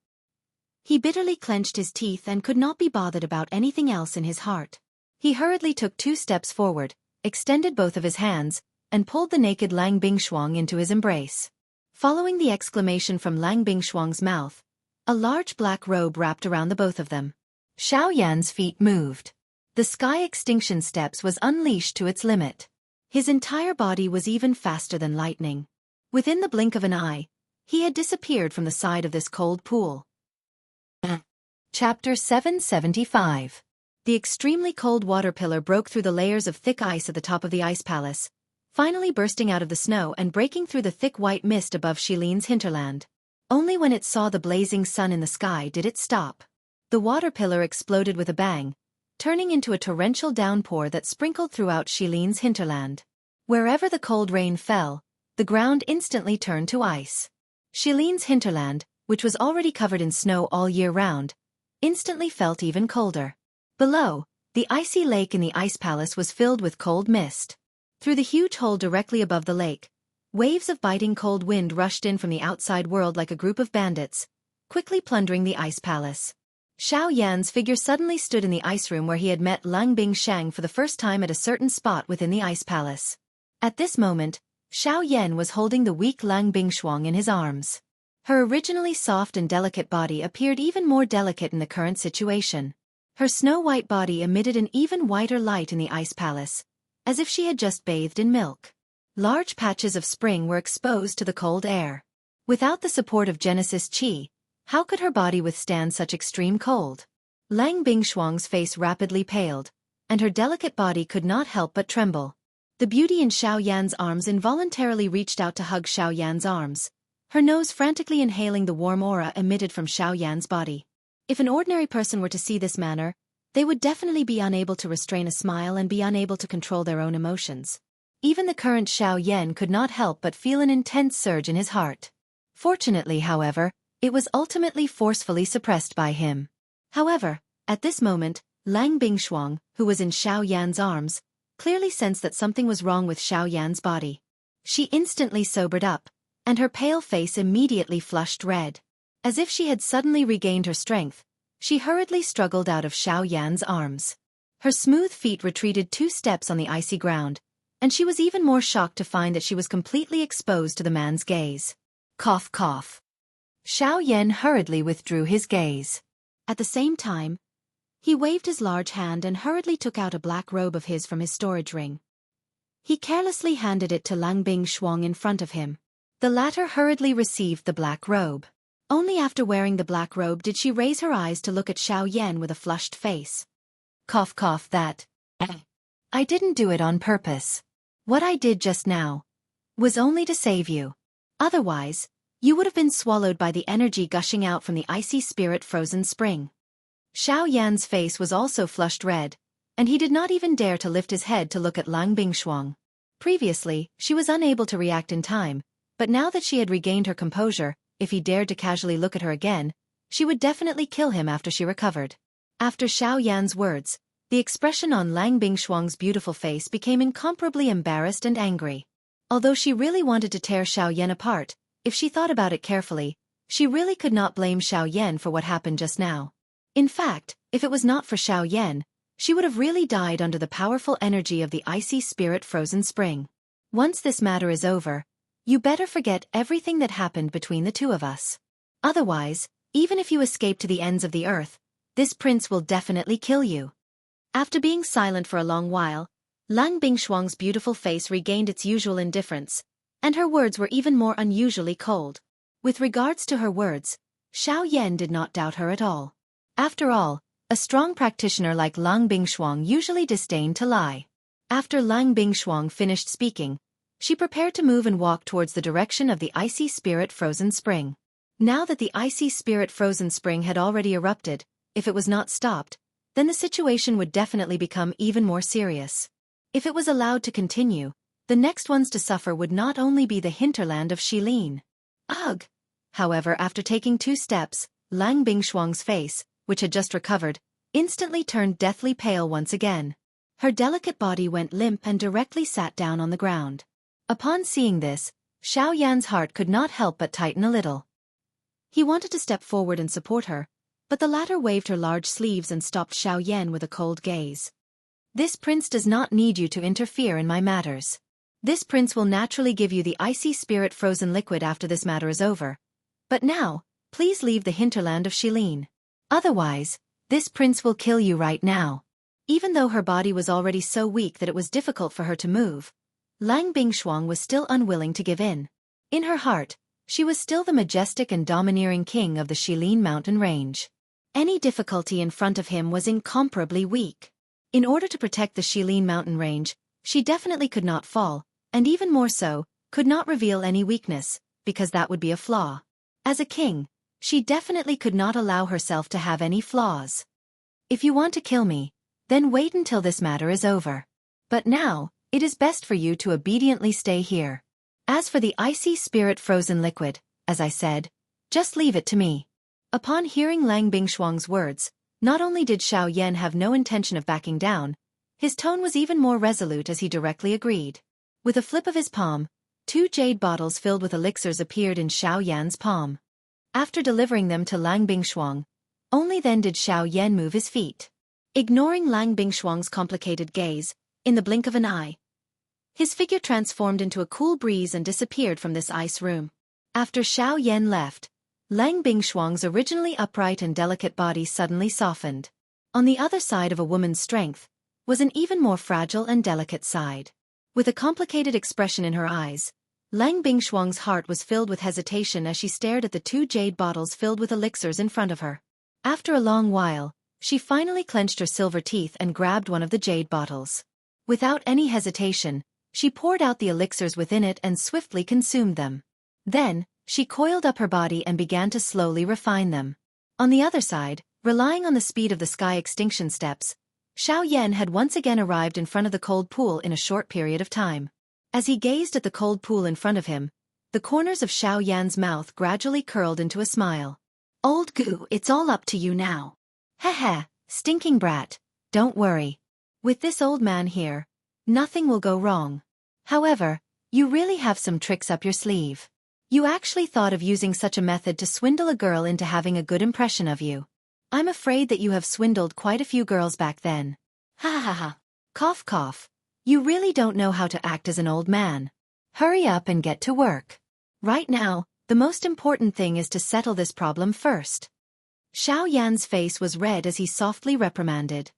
He bitterly clenched his teeth and could not be bothered about anything else in his heart. He hurriedly took 2 steps forward, extended both of his hands, and pulled the naked Lang Bingshuang into his embrace. Following the exclamation from Lang Bingshuang's mouth, a large black robe wrapped around the both of them. Xiao Yan's feet moved. The sky extinction steps was unleashed to its limit. His entire body was even faster than lightning. Within the blink of an eye, he had disappeared from the side of this cold pool. Chapter 775. The extremely cold water pillar broke through the layers of thick ice at the top of the ice palace, finally bursting out of the snow and breaking through the thick white mist above Shilin's hinterland. Only when it saw the blazing sun in the sky did it stop. The water pillar exploded with a bang, turning into a torrential downpour that sprinkled throughout Shilin's hinterland. Wherever the cold rain fell, the ground instantly turned to ice. Shilin's hinterland, which was already covered in snow all year round, instantly felt even colder. Below, the icy lake in the ice palace was filled with cold mist. Through the huge hole directly above the lake, waves of biting cold wind rushed in from the outside world like a group of bandits, quickly plundering the ice palace. Xiao Yan's figure suddenly stood in the ice room where he had met Lang Bingshang for the first time at a certain spot within the ice palace. At this moment, Xiao Yan was holding the weak Lang Bingshuang in his arms. Her originally soft and delicate body appeared even more delicate in the current situation. Her snow-white body emitted an even whiter light in the ice palace, as if she had just bathed in milk. Large patches of spring were exposed to the cold air. Without the support of Genesis Chi, how could her body withstand such extreme cold? Lang Bingshuang's face rapidly paled, and her delicate body could not help but tremble. The beauty in Xiao Yan's arms involuntarily reached out to hug Xiao Yan's arms, her nose frantically inhaling the warm aura emitted from Xiao Yan's body. If an ordinary person were to see this manner, they would definitely be unable to restrain a smile and be unable to control their own emotions. Even the current Xiao Yan could not help but feel an intense surge in his heart. Fortunately, however, it was ultimately forcefully suppressed by him. However, at this moment, Lang Bingshuang, who was in Xiao Yan's arms, clearly sensed that something was wrong with Xiao Yan's body. She instantly sobered up, and her pale face immediately flushed red. As if she had suddenly regained her strength, she hurriedly struggled out of Xiao Yan's arms. Her smooth feet retreated 2 steps on the icy ground, and she was even more shocked to find that she was completely exposed to the man's gaze. Cough cough. Xiao Yan hurriedly withdrew his gaze. At the same time, he waved his large hand and hurriedly took out a black robe of his from his storage ring. He carelessly handed it to Lang Bingshuang in front of him. The latter hurriedly received the black robe. Only after wearing the black robe did she raise her eyes to look at Xiao Yan with a flushed face. Cough cough that. I didn't do it on purpose. What I did just now was only to save you. Otherwise, you would have been swallowed by the energy gushing out from the icy spirit frozen spring. Xiao Yan's face was also flushed red, and he did not even dare to lift his head to look at Lang Bingshuang. Previously, she was unable to react in time, but now that she had regained her composure, if he dared to casually look at her again, she would definitely kill him after she recovered. After Xiao Yan's words, the expression on Lang Bingshuang's beautiful face became incomparably embarrassed and angry. Although she really wanted to tear Xiao Yan apart, if she thought about it carefully, she really could not blame Xiao Yan for what happened just now. In fact, if it was not for Xiao Yan, she would have really died under the powerful energy of the icy spirit frozen spring. Once this matter is over, you better forget everything that happened between the two of us. Otherwise, even if you escape to the ends of the earth, this prince will definitely kill you. After being silent for a long while, Lang Bingshuang's beautiful face regained its usual indifference, and her words were even more unusually cold. With regards to her words, Xiao Yan did not doubt her at all. After all, a strong practitioner like Lang Bingshuang usually disdained to lie. After Lang Bingshuang finished speaking, She prepared to move and walk towards the direction of the icy spirit frozen spring. Now that the icy spirit frozen spring had already erupted, if it was not stopped, then the situation would definitely become even more serious. If it was allowed to continue, the next ones to suffer would not only be the hinterland of Shilin. Ugh! However, after taking 2 steps, Lang Bingshuang's face, which had just recovered, instantly turned deathly pale once again. Her delicate body went limp and directly sat down on the ground. Upon seeing this, Xiao Yan's heart could not help but tighten a little. He wanted to step forward and support her, but the latter waved her large sleeves and stopped Xiao Yan with a cold gaze. This prince does not need you to interfere in my matters. This prince will naturally give you the icy spirit frozen liquid after this matter is over. But now, please leave the hinterland of Shilin. Otherwise, this prince will kill you right now. Even though her body was already so weak that it was difficult for her to move, Lang Bingshuang was still unwilling to give in. In her heart, she was still the majestic and domineering king of the Shilin mountain range. Any difficulty in front of him was incomparably weak. In order to protect the Shilin mountain range, she definitely could not fall, and even more so, could not reveal any weakness, because that would be a flaw. As a king, she definitely could not allow herself to have any flaws. If you want to kill me, then wait until this matter is over. But now, it is best for you to obediently stay here. As for the icy spirit frozen liquid, as I said, just leave it to me. Upon hearing Lang Bingshuang's words, not only did Xiao Yan have no intention of backing down, his tone was even more resolute as he directly agreed. With a flip of his palm, 2 jade bottles filled with elixirs appeared in Xiao Yan's palm. After delivering them to Lang Bingshuang, only then did Xiao Yan move his feet. Ignoring Lang Bingshuang's complicated gaze, in the blink of an eye, his figure transformed into a cool breeze and disappeared from this ice room. After Xiao Yan left, Lang Bingshuang's originally upright and delicate body suddenly softened. On the other side of a woman's strength was an even more fragile and delicate side. With a complicated expression in her eyes, Lang Bingshuang's heart was filled with hesitation as she stared at the 2 jade bottles filled with elixirs in front of her. After a long while, she finally clenched her silver teeth and grabbed one of the jade bottles. Without any hesitation, she poured out the elixirs within it and swiftly consumed them. Then, she coiled up her body and began to slowly refine them. On the other side, relying on the speed of the sky extinction steps, Xiao Yan had once again arrived in front of the cold pool in a short period of time. As he gazed at the cold pool in front of him, the corners of Xiao Yan's mouth gradually curled into a smile. Old goo, it's all up to you now. Heh, stinking brat, don't worry. With this old man here, nothing will go wrong. However, you really have some tricks up your sleeve. You actually thought of using such a method to swindle a girl into having a good impression of you. I'm afraid that you have swindled quite a few girls back then. Ha ha ha. Cough cough. You really don't know how to act as an old man. Hurry up and get to work. Right now, the most important thing is to settle this problem first. Xiao Yan's face was red as he softly reprimanded.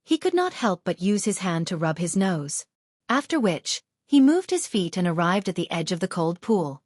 He could not help but use his hand to rub his nose. After which, he moved his feet and arrived at the edge of the cold pool.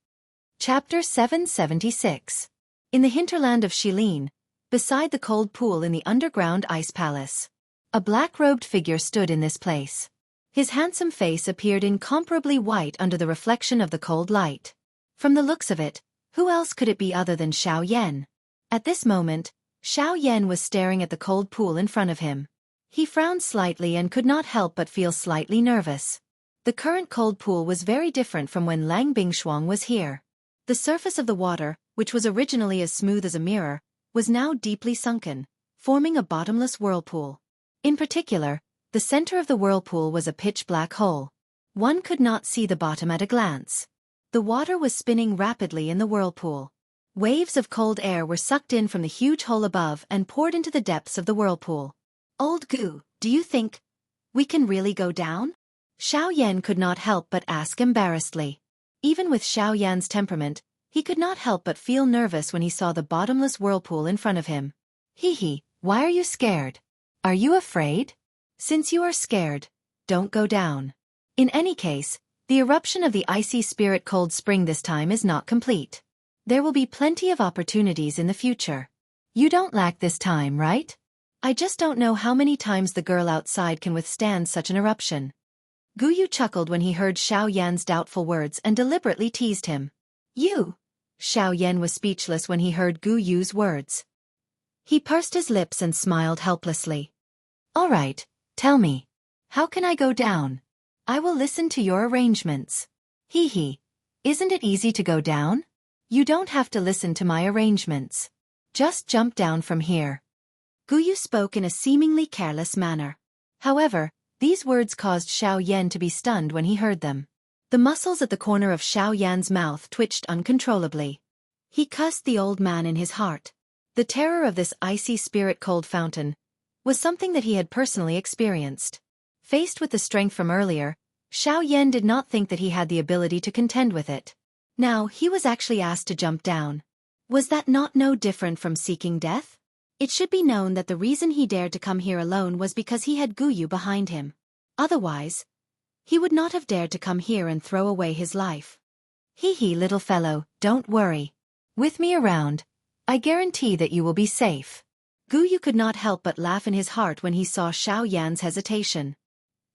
Chapter 776. In the hinterland of Shilin, beside the cold pool in the underground ice palace, a black-robed figure stood in this place. His handsome face appeared incomparably white under the reflection of the cold light. From the looks of it, who else could it be other than Xiao Yan? At this moment, Xiao Yan was staring at the cold pool in front of him. He frowned slightly and could not help but feel slightly nervous. The current cold pool was very different from when Lang Bingshuang was here. The surface of the water, which was originally as smooth as a mirror, was now deeply sunken, forming a bottomless whirlpool. In particular, the center of the whirlpool was a pitch-black hole. One could not see the bottom at a glance. The water was spinning rapidly in the whirlpool. Waves of cold air were sucked in from the huge hole above and poured into the depths of the whirlpool. Old goo, do you think we can really go down? Xiao Yan could not help but ask embarrassedly. Even with Xiao Yan's temperament, he could not help but feel nervous when he saw the bottomless whirlpool in front of him. Hee, why are you scared? Are you afraid? Since you are scared, don't go down. In any case, the eruption of the icy spirit cold spring this time is not complete. There will be plenty of opportunities in the future. You don't lack this time, right? I just don't know how many times the girl outside can withstand such an eruption. Gu Yu chuckled when he heard Xiao Yan's doubtful words and deliberately teased him. You! Xiao Yan was speechless when he heard Gu Yu's words. He pursed his lips and smiled helplessly. All right, tell me. How can I go down? I will listen to your arrangements. Hee hee. Isn't it easy to go down? You don't have to listen to my arrangements. Just jump down from here. Gu Yu spoke in a seemingly careless manner. However, these words caused Xiao Yan to be stunned when he heard them. The muscles at the corner of Xiao Yan's mouth twitched uncontrollably. He cussed the old man in his heart. The terror of this icy spirit-cold fountain was something that he had personally experienced. Faced with the strength from earlier, Xiao Yan did not think that he had the ability to contend with it. Now he was actually asked to jump down. Was that not no different from seeking death? It should be known that the reason he dared to come here alone was because he had Gu Yu behind him. Otherwise, he would not have dared to come here and throw away his life. Hee hee, little fellow, don't worry. With me around, I guarantee that you will be safe. Gu Yu could not help but laugh in his heart when he saw Xiao Yan's hesitation.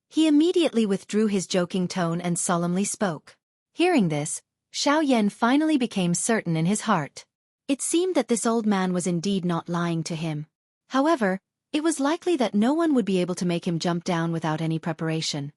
He immediately withdrew his joking tone and solemnly spoke. Hearing this, Xiao Yan finally became certain in his heart. It seemed that this old man was indeed not lying to him. However, it was likely that no one would be able to make him jump down without any preparation.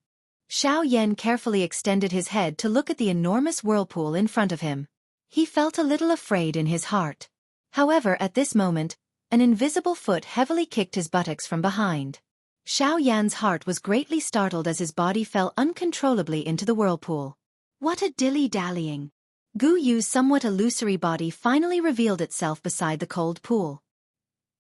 Xiao Yan carefully extended his head to look at the enormous whirlpool in front of him. He felt a little afraid in his heart. However, at this moment, an invisible foot heavily kicked his buttocks from behind. Xiao Yan's heart was greatly startled as his body fell uncontrollably into the whirlpool. What a dilly-dallying! Gu Yu's somewhat illusory body finally revealed itself beside the cold pool.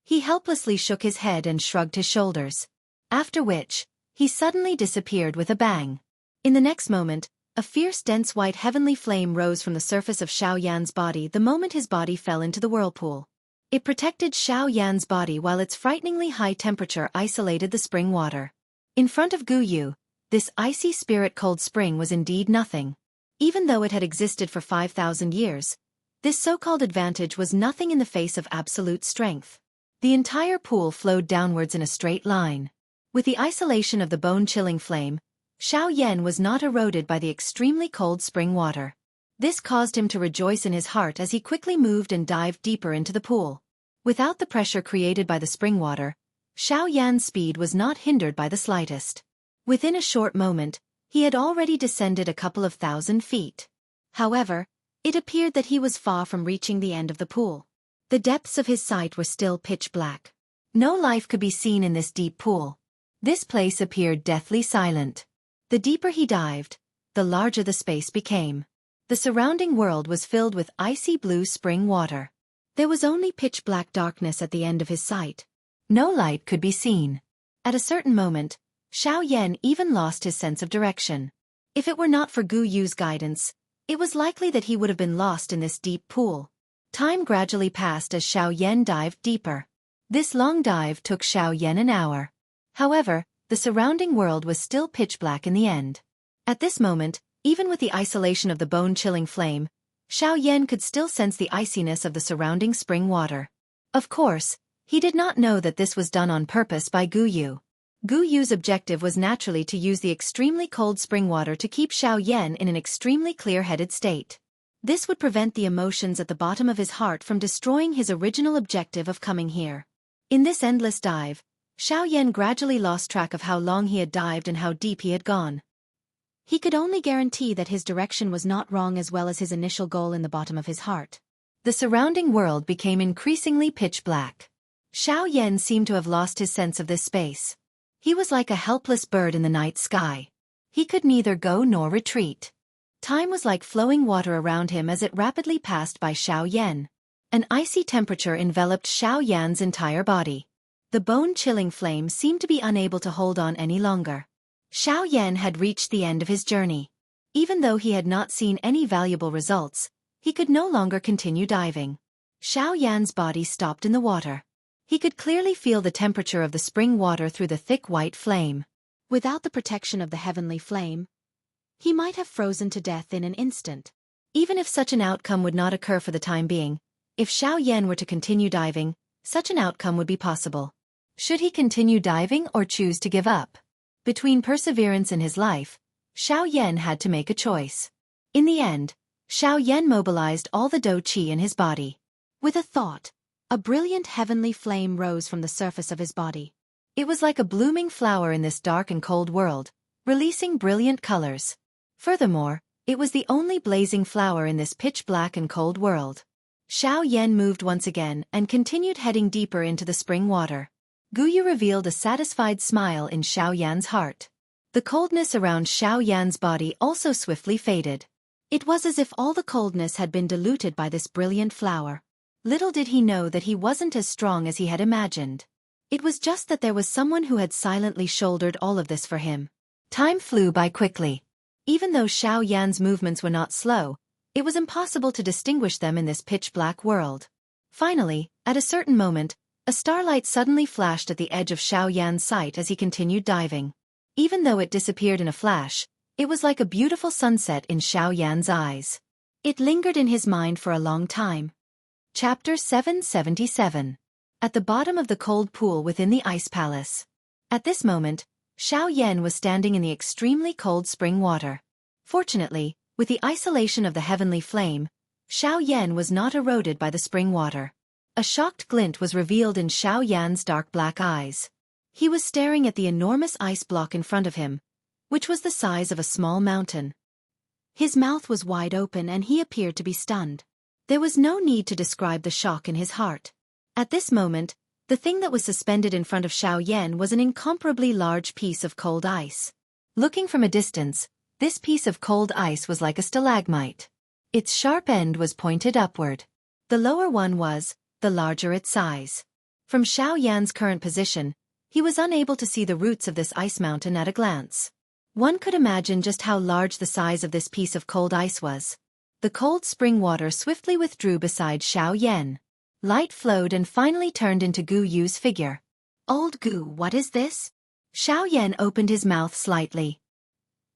He helplessly shook his head and shrugged his shoulders. After which, he suddenly disappeared with a bang. In the next moment, a fierce dense white heavenly flame rose from the surface of Xiao Yan's body the moment his body fell into the whirlpool. It protected Xiao Yan's body while its frighteningly high temperature isolated the spring water. In front of Gu Yu, this icy spirit-cold spring was indeed nothing. Even though it had existed for 5,000 years, this so-called advantage was nothing in the face of absolute strength. The entire pool flowed downwards in a straight line. With the isolation of the bone-chilling flame, Xiao Yan was not eroded by the extremely cold spring water. This caused him to rejoice in his heart as he quickly moved and dived deeper into the pool. Without the pressure created by the spring water, Xiao Yan's speed was not hindered by the slightest. Within a short moment, he had already descended a couple of 1,000 feet. However, it appeared that he was far from reaching the end of the pool. The depths of his sight were still pitch black. No life could be seen in this deep pool. This place appeared deathly silent. The deeper he dived, the larger the space became. The surrounding world was filled with icy blue spring water. There was only pitch-black darkness at the end of his sight. No light could be seen. At a certain moment, Xiao Yan even lost his sense of direction. If it were not for Gu Yu's guidance, it was likely that he would have been lost in this deep pool. Time gradually passed as Xiao Yan dived deeper. This long dive took Xiao Yan an hour. However, the surrounding world was still pitch-black in the end. At this moment, even with the isolation of the bone-chilling flame, Xiao Yan could still sense the iciness of the surrounding spring water. Of course, he did not know that this was done on purpose by Gu Yu. Gu Yu's objective was naturally to use the extremely cold spring water to keep Xiao Yan in an extremely clear-headed state. This would prevent the emotions at the bottom of his heart from destroying his original objective of coming here. In this endless dive, Xiao Yan gradually lost track of how long he had dived and how deep he had gone. He could only guarantee that his direction was not wrong as well as his initial goal in the bottom of his heart. The surrounding world became increasingly pitch black. Xiao Yan seemed to have lost his sense of this space. He was like a helpless bird in the night sky. He could neither go nor retreat. Time was like flowing water around him as it rapidly passed by Xiao Yan. An icy temperature enveloped Xiao Yan's entire body. The bone-chilling flame seemed to be unable to hold on any longer. Xiao Yan had reached the end of his journey. Even though he had not seen any valuable results, he could no longer continue diving. Xiao Yan's body stopped in the water. He could clearly feel the temperature of the spring water through the thick white flame. Without the protection of the heavenly flame, he might have frozen to death in an instant. Even if such an outcome would not occur for the time being, if Xiao Yan were to continue diving, such an outcome would be possible. Should he continue diving or choose to give up? Between perseverance in his life, Xiao Yan had to make a choice. In the end, Xiao Yan mobilized all the dou qi in his body.
With a thought, a brilliant heavenly flame rose from the surface of his body.
It was like a blooming flower in this dark and cold world, releasing brilliant colors. Furthermore, it was the only blazing flower in this pitch-black and cold world. Xiao Yan moved once again and continued heading deeper into the spring water. Guyu revealed a satisfied smile in Xiao Yan's heart. The coldness around Xiao Yan's body also swiftly faded. It was as if all the coldness had been diluted by this brilliant flower. Little did he know that he wasn't as strong as he had imagined. It was just that there was someone who had silently shouldered all of this for him. Time flew by quickly. Even though Xiao Yan's movements were not slow, it was impossible to distinguish them in this pitch-black world. Finally, at a certain moment, a starlight suddenly flashed at the edge of Xiao Yan's sight as he continued diving. Even though it disappeared in a flash, it was like a beautiful sunset in Xiao Yan's eyes. It lingered in his mind for a long time. Chapter 777. At the bottom of the cold pool within the ice palace. At this moment, Xiao Yan was standing in the extremely cold spring water. Fortunately, with the isolation of the heavenly flame, Xiao Yan was not eroded by the spring water. A shocked glint was revealed in Xiao Yan's dark black eyes. He was staring at the enormous ice block in front of him, which was the size of a small mountain. His mouth was wide open and he appeared to be stunned. There was no need to describe the shock in his heart. At this moment, the thing that was suspended in front of Xiao Yan was an incomparably large piece of cold ice. Looking from a distance, this piece of cold ice was like a stalagmite. Its sharp end was pointed upward. The lower one was, the larger its size. From Xiao Yan's current position, he was unable to see the roots of this ice mountain at a glance. One could imagine just how large the size of this piece of cold ice was. The cold spring water swiftly withdrew beside Xiao Yan. Light flowed and finally turned into Gu Yu's figure. "Old Gu, what is this?" Xiao Yan opened his mouth slightly.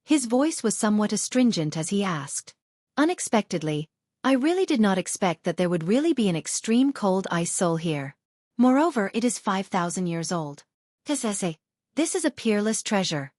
His voice was somewhat astringent as he asked. "Unexpectedly, I really did not expect that there would really be an extreme cold ice soul here. Moreover, it is 5,000 years old. Kasese, this is a peerless treasure."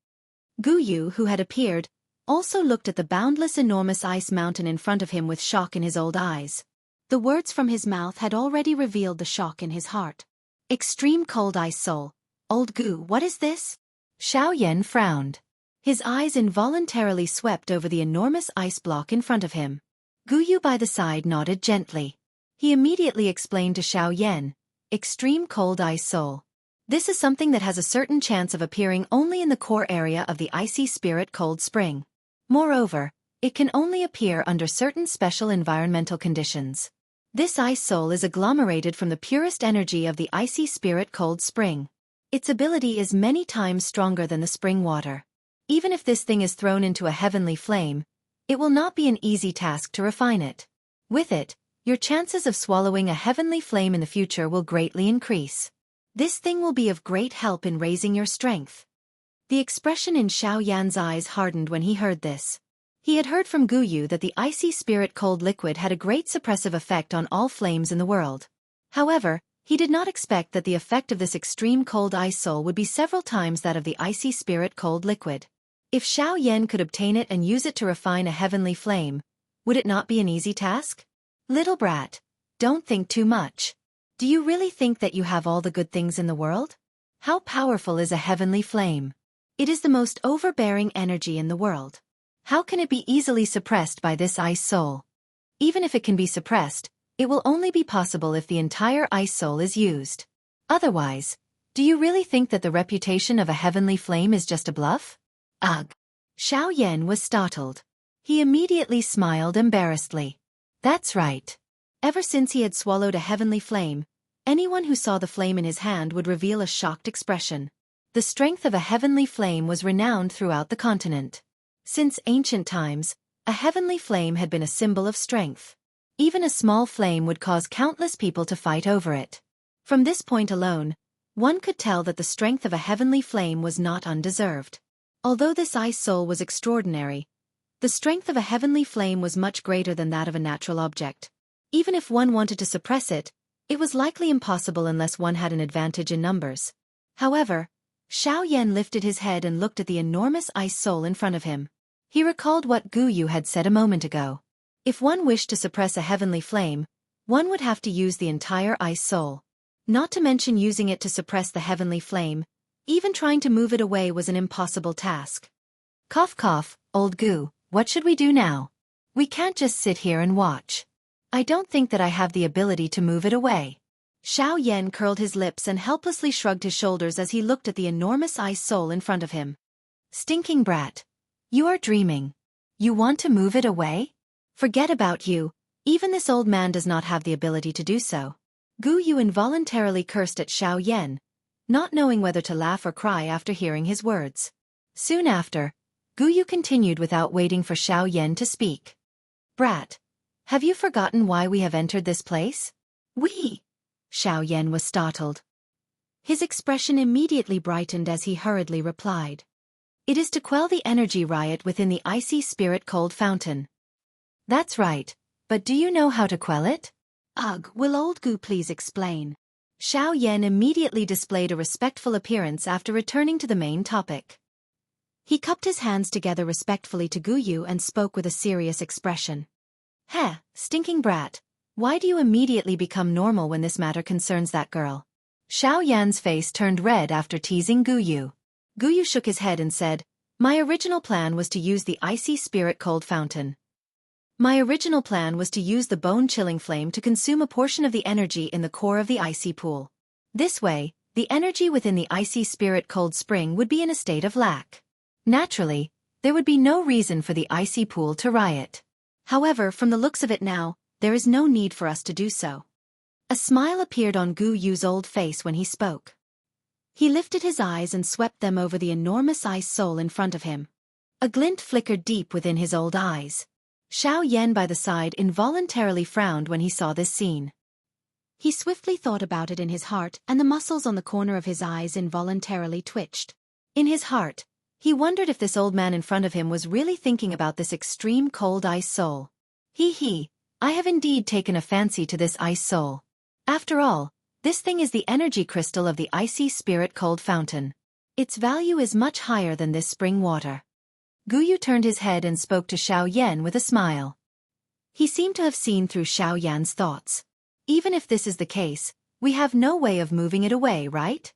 Gu Yu, who had appeared, also looked at the boundless enormous ice mountain in front of him with shock in his old eyes. The words from his mouth had already revealed the shock in his heart. "Extreme cold ice soul. Old Gu, what is this?" Xiao Yan frowned. His eyes involuntarily swept over the enormous ice block in front of him. Gu Yu by the side nodded gently. He immediately explained to Xiao Yan, "Extreme cold ice soul. This is something that has a certain chance of appearing only in the core area of the icy spirit cold spring. Moreover, it can only appear under certain special environmental conditions. This ice soul is agglomerated from the purest energy of the icy spirit cold spring. Its ability is many times stronger than the spring water. Even if this thing is thrown into a heavenly flame, it will not be an easy task to refine it. With it, your chances of swallowing a heavenly flame in the future will greatly increase. This thing will be of great help in raising your strength." The expression in Xiao Yan's eyes hardened when he heard this. He had heard from Gu Yu that the icy spirit cold liquid had a great suppressive effect on all flames in the world. However, he did not expect that the effect of this extreme cold ice soul would be several times that of the icy spirit cold liquid. If Xiao Yan could obtain it and use it to refine a heavenly flame, would it not be an easy task? "Little brat, don't think too much. Do you really think that you have all the good things in the world? How powerful is a heavenly flame? It is the most overbearing energy in the world. How can it be easily suppressed by this ice soul? Even if it can be suppressed, it will only be possible if the entire ice soul is used. Otherwise, do you really think that the reputation of a heavenly flame is just a bluff?" "Ugh." Xiao Yan was startled. He immediately smiled embarrassedly. That's right. Ever since he had swallowed a heavenly flame, anyone who saw the flame in his hand would reveal a shocked expression. The strength of a heavenly flame was renowned throughout the continent. Since ancient times, a heavenly flame had been a symbol of strength. Even a small flame would cause countless people to fight over it. From this point alone, one could tell that the strength of a heavenly flame was not undeserved. Although this ice soul was extraordinary, the strength of a heavenly flame was much greater than that of a natural object. Even if one wanted to suppress it, it was likely impossible unless one had an advantage in numbers. However, Xiao Yan lifted his head and looked at the enormous ice soul in front of him. He recalled what Gu Yu had said a moment ago. If one wished to suppress a heavenly flame, one would have to use the entire ice soul. Not to mention using it to suppress the heavenly flame, even trying to move it away was an impossible task. Cough cough, old Gu, what should we do now? We can't just sit here and watch. I don't think that I have the ability to move it away. Xiao Yan curled his lips and helplessly shrugged his shoulders as he looked at the enormous ice soul in front of him. Stinking brat. You are dreaming. You want to move it away? Forget about you, even this old man does not have the ability to do so. Gu Yu involuntarily cursed at Xiao Yan, not knowing whether to laugh or cry after hearing his words. Soon after, Gu Yu continued without waiting for Xiao Yan to speak. Brat, have you forgotten why we have entered this place? We? Xiao Yan was startled. His expression immediately brightened as he hurriedly replied. It is to quell the energy riot within the icy spirit cold fountain. That's right, but do you know how to quell it? Ugh, will old Gu please explain? Xiao Yan immediately displayed a respectful appearance after returning to the main topic. He cupped his hands together respectfully to Gu Yu and spoke with a serious expression. Heh, stinking brat, why do you immediately become normal when this matter concerns that girl? Xiao Yan's face turned red after teasing Gu Yu. Gu Yu shook his head and said, My original plan was to use the icy spirit cold fountain. My original plan was to use the bone-chilling flame to consume a portion of the energy in the core of the icy pool. This way, the energy within the icy spirit cold spring would be in a state of lack. Naturally, there would be no reason for the icy pool to riot. However, from the looks of it now, there is no need for us to do so. A smile appeared on Gu Yu's old face when he spoke. He lifted his eyes and swept them over the enormous ice soul in front of him. A glint flickered deep within his old eyes. Xiao Yan by the side involuntarily frowned when he saw this scene. He swiftly thought about it in his heart, and the muscles on the corner of his eyes involuntarily twitched. In his heart, he wondered if this old man in front of him was really thinking about this extreme cold ice soul. He, I have indeed taken a fancy to this ice soul. After all, this thing is the energy crystal of the icy spirit cold fountain. Its value is much higher than this spring water. Gu Yu turned his head and spoke to Xiao Yan with a smile. He seemed to have seen through Xiao Yan's thoughts. Even if this is the case, we have no way of moving it away, right?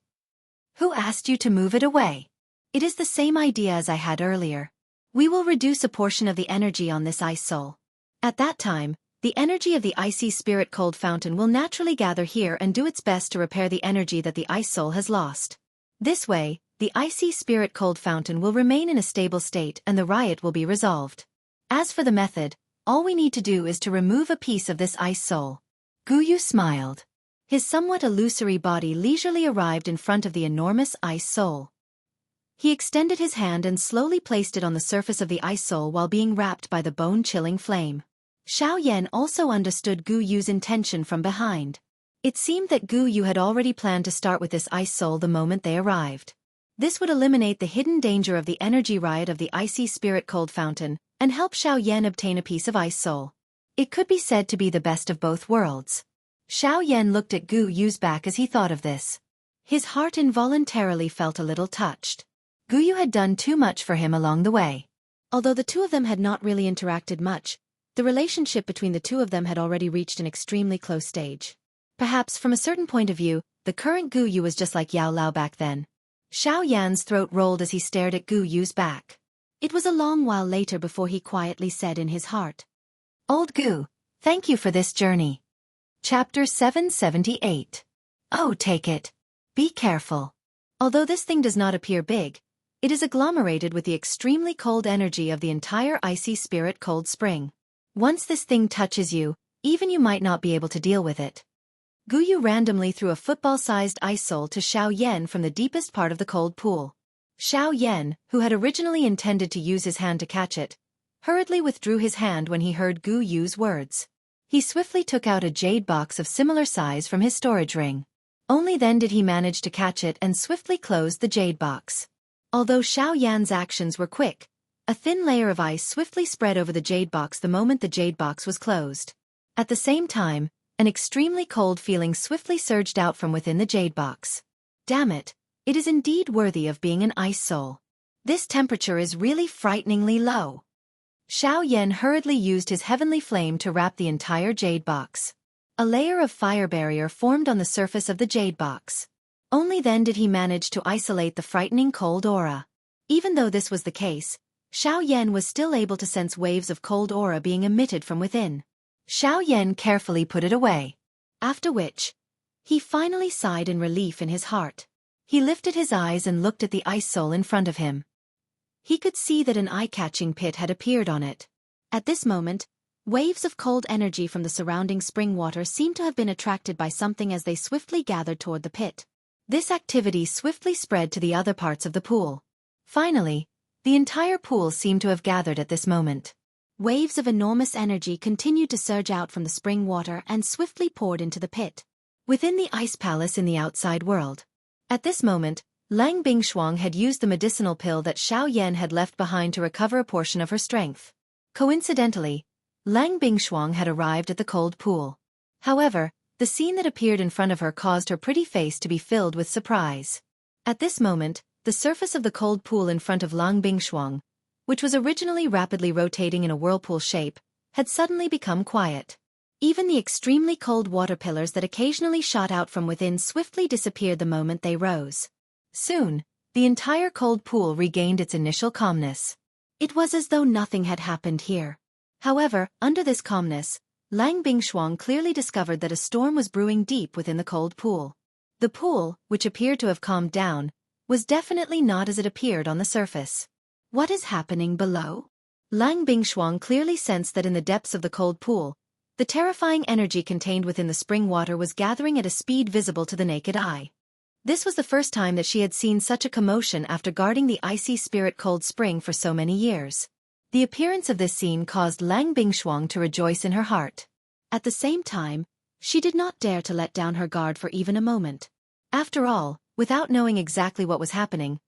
Who asked you to move it away? It is the same idea as I had earlier. We will reduce a portion of the energy on this ice soul. At that time, the energy of the icy spirit cold fountain will naturally gather here and do its best to repair the energy that the ice soul has lost. This way, the icy spirit cold fountain will remain in a stable state and the riot will be resolved. As for the method, all we need to do is to remove a piece of this ice soul. Gu Yu smiled. His somewhat illusory body leisurely arrived in front of the enormous ice soul. He extended his hand and slowly placed it on the surface of the ice soul while being wrapped by the bone-chilling flame. Xiao Yan also understood Gu Yu's intention from behind. It seemed that Gu Yu had already planned to start with this ice soul the moment they arrived. This would eliminate the hidden danger of the energy riot of the icy spirit cold fountain, and help Xiao Yan obtain a piece of ice soul. It could be said to be the best of both worlds. Xiao Yan looked at Gu Yu's back as he thought of this. His heart involuntarily felt a little touched. Gu Yu had done too much for him along the way. Although the two of them had not really interacted much, the relationship between the two of them had already reached an extremely close stage. Perhaps from a certain point of view, the current Gu Yu was just like Yao Lao back then. Xiao Yan's throat rolled as he stared at Gu Yu's back. It was a long while later before he quietly said in his heart, Old Gu, thank you for this journey. Chapter 778. Oh, take it. Be careful. Although this thing does not appear big, it is agglomerated with the extremely cold energy of the entire icy spirit cold spring. Once this thing touches you, even you might not be able to deal with it. Gu Yu randomly threw a football-sized ice soul to Xiao Yan from the deepest part of the cold pool. Xiao Yan, who had originally intended to use his hand to catch it, hurriedly withdrew his hand when he heard Gu Yu's words. He swiftly took out a jade box of similar size from his storage ring. Only then did he manage to catch it and swiftly closed the jade box. Although Xiao Yan's actions were quick, a thin layer of ice swiftly spread over the jade box the moment the jade box was closed. At the same time, an extremely cold feeling swiftly surged out from within the jade box. Damn it, it is indeed worthy of being an ice soul. This temperature is really frighteningly low. Xiao Yan hurriedly used his heavenly flame to wrap the entire jade box. A layer of fire barrier formed on the surface of the jade box. Only then did he manage to isolate the frightening cold aura. Even though this was the case, Xiao Yan was still able to sense waves of cold aura being emitted from within. Xiao Yan carefully put it away. After which, he finally sighed in relief in his heart. He lifted his eyes and looked at the ice soul in front of him. He could see that an eye-catching pit had appeared on it. At this moment, waves of cold energy from the surrounding spring water seemed to have been attracted by something as they swiftly gathered toward the pit. This activity swiftly spread to the other parts of the pool. Finally, the entire pool seemed to have gathered at this moment. Waves of enormous energy continued to surge out from the spring water and swiftly poured into the pit. Within the ice palace in the outside world. At this moment, Lang Bingshuang had used the medicinal pill that Xiao Yan had left behind to recover a portion of her strength. Coincidentally, Lang Bingshuang had arrived at the cold pool. However, the scene that appeared in front of her caused her pretty face to be filled with surprise. At this moment, the surface of the cold pool in front of Lang Bingshuang, which was originally rapidly rotating in a whirlpool shape, had suddenly become quiet. Even the extremely cold water pillars that occasionally shot out from within swiftly disappeared the moment they rose. Soon, the entire cold pool regained its initial calmness. It was as though nothing had happened here. However, under this calmness, Lang Bingshuang clearly discovered that a storm was brewing deep within the cold pool. The pool, which appeared to have calmed down, was definitely not as it appeared on the surface. What is happening below? Lang Bingshuang clearly sensed that in the depths of the cold pool, the terrifying energy contained within the spring water was gathering at a speed visible to the naked eye. This was the first time that she had seen such a commotion after guarding the icy spirit cold spring for so many years. The appearance of this scene caused Lang Bingshuang to rejoice in her heart. At the same time, she did not dare to let down her guard for even a moment. After all, without knowing exactly what was happening,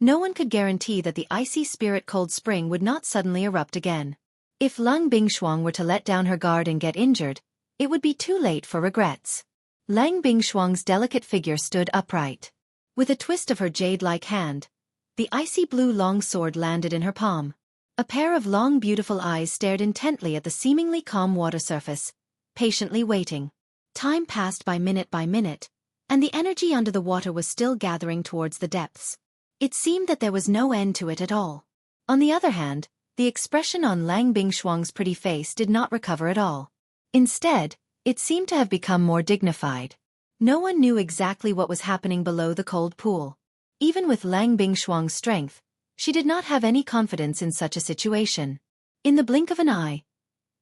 no one could guarantee that the icy spirit cold spring would not suddenly erupt again. If Lang Bingshuang were to let down her guard and get injured, it would be too late for regrets. Lang Bingshuang's delicate figure stood upright. With a twist of her jade-like hand, the icy blue long sword landed in her palm. A pair of long beautiful eyes stared intently at the seemingly calm water surface, patiently waiting. Time passed by minute, and the energy under the water was still gathering towards the depths. It seemed that there was no end to it at all. On the other hand, the expression on Lang Bingshuang's pretty face did not recover at all. Instead, it seemed to have become more dignified. No one knew exactly what was happening below the cold pool. Even with Lang Bingshuang's strength, she did not have any confidence in such a situation. In the blink of an eye,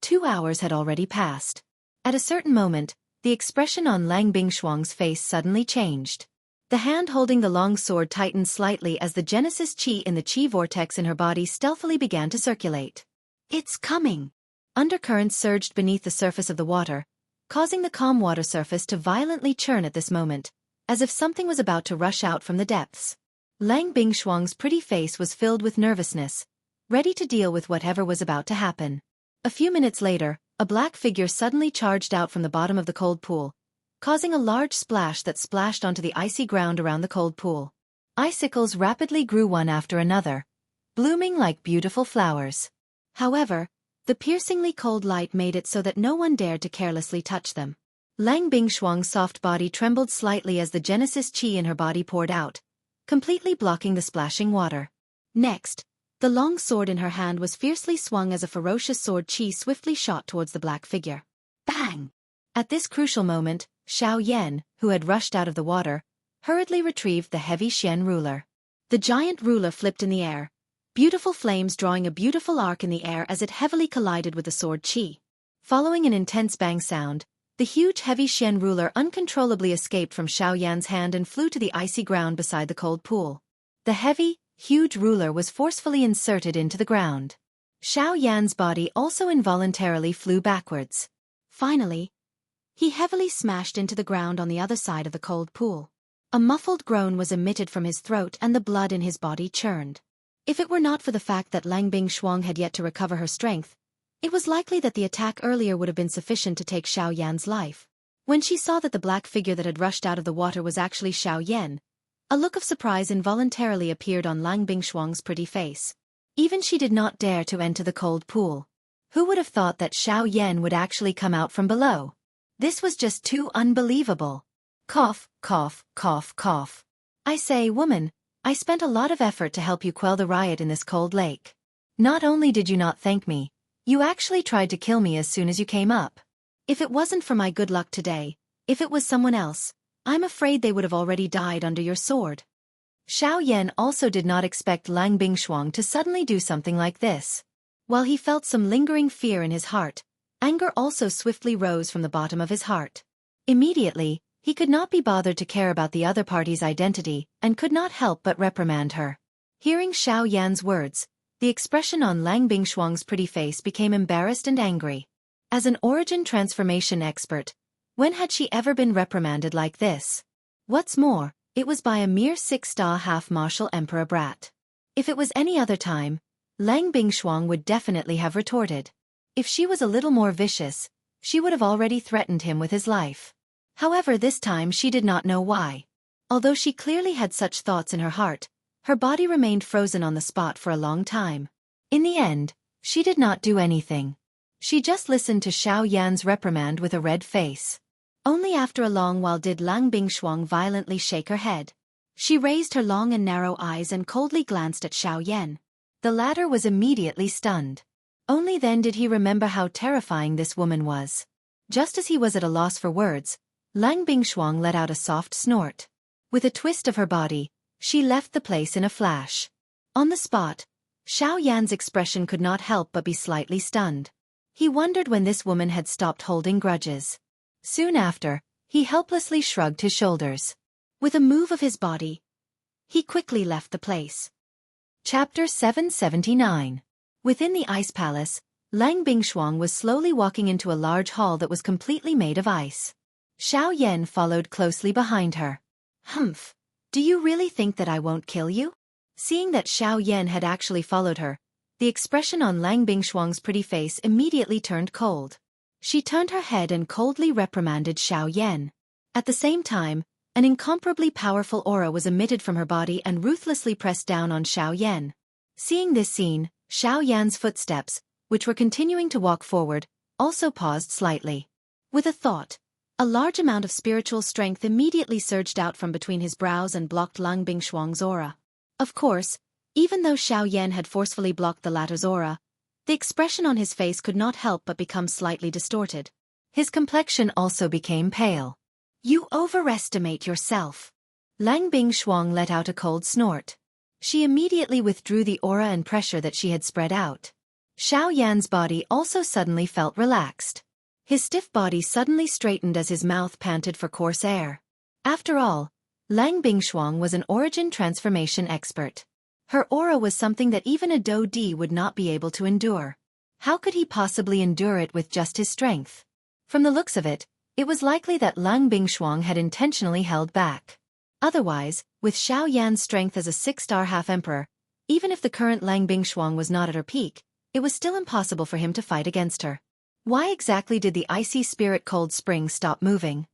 2 hours had already passed. At a certain moment, the expression on Lang Bingshuang's face suddenly changed. The hand holding the long sword tightened slightly as the Genesis Chi in the Chi vortex in her body stealthily began to circulate. It's coming! Undercurrents surged beneath the surface of the water, causing the calm water surface to violently churn at this moment, as if something was about to rush out from the depths. Lang Bingshuang's pretty face was filled with nervousness, ready to deal with whatever was about to happen. A few minutes later, a black figure suddenly charged out from the bottom of the cold pool, causing a large splash that splashed onto the icy ground around the cold pool. Icicles rapidly grew one after another, blooming like beautiful flowers. However, the piercingly cold light made it so that no one dared to carelessly touch them. Lang Bingshuang's soft body trembled slightly as the Genesis Chi in her body poured out, completely blocking the splashing water. Next, the long sword in her hand was fiercely swung as a ferocious sword Chi swiftly shot towards the black figure. Bang! At this crucial moment, Xiao Yan, who had rushed out of the water, hurriedly retrieved the heavy Xian ruler. The giant ruler flipped in the air, beautiful flames drawing a beautiful arc in the air as it heavily collided with the sword Chi. Following an intense bang sound, the huge heavy Xian ruler uncontrollably escaped from Xiao Yan's hand and flew to the icy ground beside the cold pool. The heavy, huge ruler was forcefully inserted into the ground. Xiao Yan's body also involuntarily flew backwards. Finally, he heavily smashed into the ground on the other side of the cold pool. A muffled groan was emitted from his throat and the blood in his body churned. If it were not for the fact that Lang Bingshuang had yet to recover her strength, it was likely that the attack earlier would have been sufficient to take Xiao Yan's life. When she saw that the black figure that had rushed out of the water was actually Xiao Yan,
A look of surprise involuntarily appeared on Lang Bingshuang's pretty face. Even she did not dare to enter the cold pool. Who would have thought that Xiao Yan would actually come out from below? This was just too unbelievable. Cough, cough, cough, cough. I say, woman, I spent a lot of effort to help you quell the riot in this cold lake. Not only did you not thank me, you actually tried to kill me as soon as you came up. If it wasn't for my good luck today, if it was someone else, I'm afraid they would have already died under your sword. Xiao Yan also did not expect Lang Bingshuang to suddenly do something like this. While he felt some lingering fear in his heart, anger also swiftly rose from the bottom of his heart. Immediately, he could not be bothered to care about the other party's identity and could not help but reprimand her. Hearing Xiao Yan's words, the expression on Lang Bingshuang's pretty face became embarrassed and angry. As an origin transformation expert, when had she ever been reprimanded like this? What's more, it was by a mere 6-star half-martial emperor brat. If it was any other time, Lang Bingshuang would definitely have retorted. If she was a little more vicious, she would have already threatened him with his life. However, this time she did not know why. Although she clearly had such thoughts in her heart, her body remained frozen on the spot for a long time. In the end, she did not do anything. She just listened to Xiao Yan's reprimand with a red face. Only after a long while did Lang Bingshuang violently shake her head. She raised her long and narrow eyes and coldly glanced at Xiao Yan. The latter was immediately stunned. Only then did he remember how terrifying this woman was. Just as he was at a loss for words, Lang Bingshuang let out a soft snort. With a twist of her body, she left the place in a flash. On the spot, Xiao Yan's expression could not help but be slightly stunned. He wondered when this woman had stopped holding grudges. Soon after, he helplessly shrugged his shoulders. With a move of his body, he quickly left the place. Chapter 779. Within the ice palace, Lang Bingshuang was slowly walking into a large hall that was completely made of ice. Xiao Yan followed closely behind her. Humph! Do you really think that I won't kill you? Seeing that Xiao Yan had actually followed her, the expression on Lang Bingshuang's pretty face immediately turned cold. She turned her head and coldly reprimanded Xiao Yan. At the same time, an incomparably powerful aura was emitted from her body and ruthlessly pressed down on Xiao Yan. Seeing this scene, Xiao Yan's footsteps, which were continuing to walk forward, also paused slightly. With a thought, a large amount of spiritual strength immediately surged out from between his brows and blocked Lang Bingshuang's aura. Of course, even though Xiao Yan had forcefully blocked the latter's aura, the expression on his face could not help but become slightly distorted. His complexion also became pale. You overestimate yourself. Lang Bingshuang let out a cold snort. She immediately withdrew the aura and pressure that she had spread out. Xiao Yan's body also suddenly felt relaxed. His stiff body suddenly straightened as his mouth panted for coarse air. After all, Lang Bingshuang was an origin transformation expert. Her aura was something that even a Do Di would not be able to endure. How could he possibly endure it with just his strength? From the looks of it, it was likely that Lang Bingshuang had intentionally held back. Otherwise, with Xiao Yan's strength as a 6-star half-emperor, even if the current Lang Bingshuang was not at her peak, it was still impossible for him to fight against her. Why exactly did the icy spirit cold spring stop moving?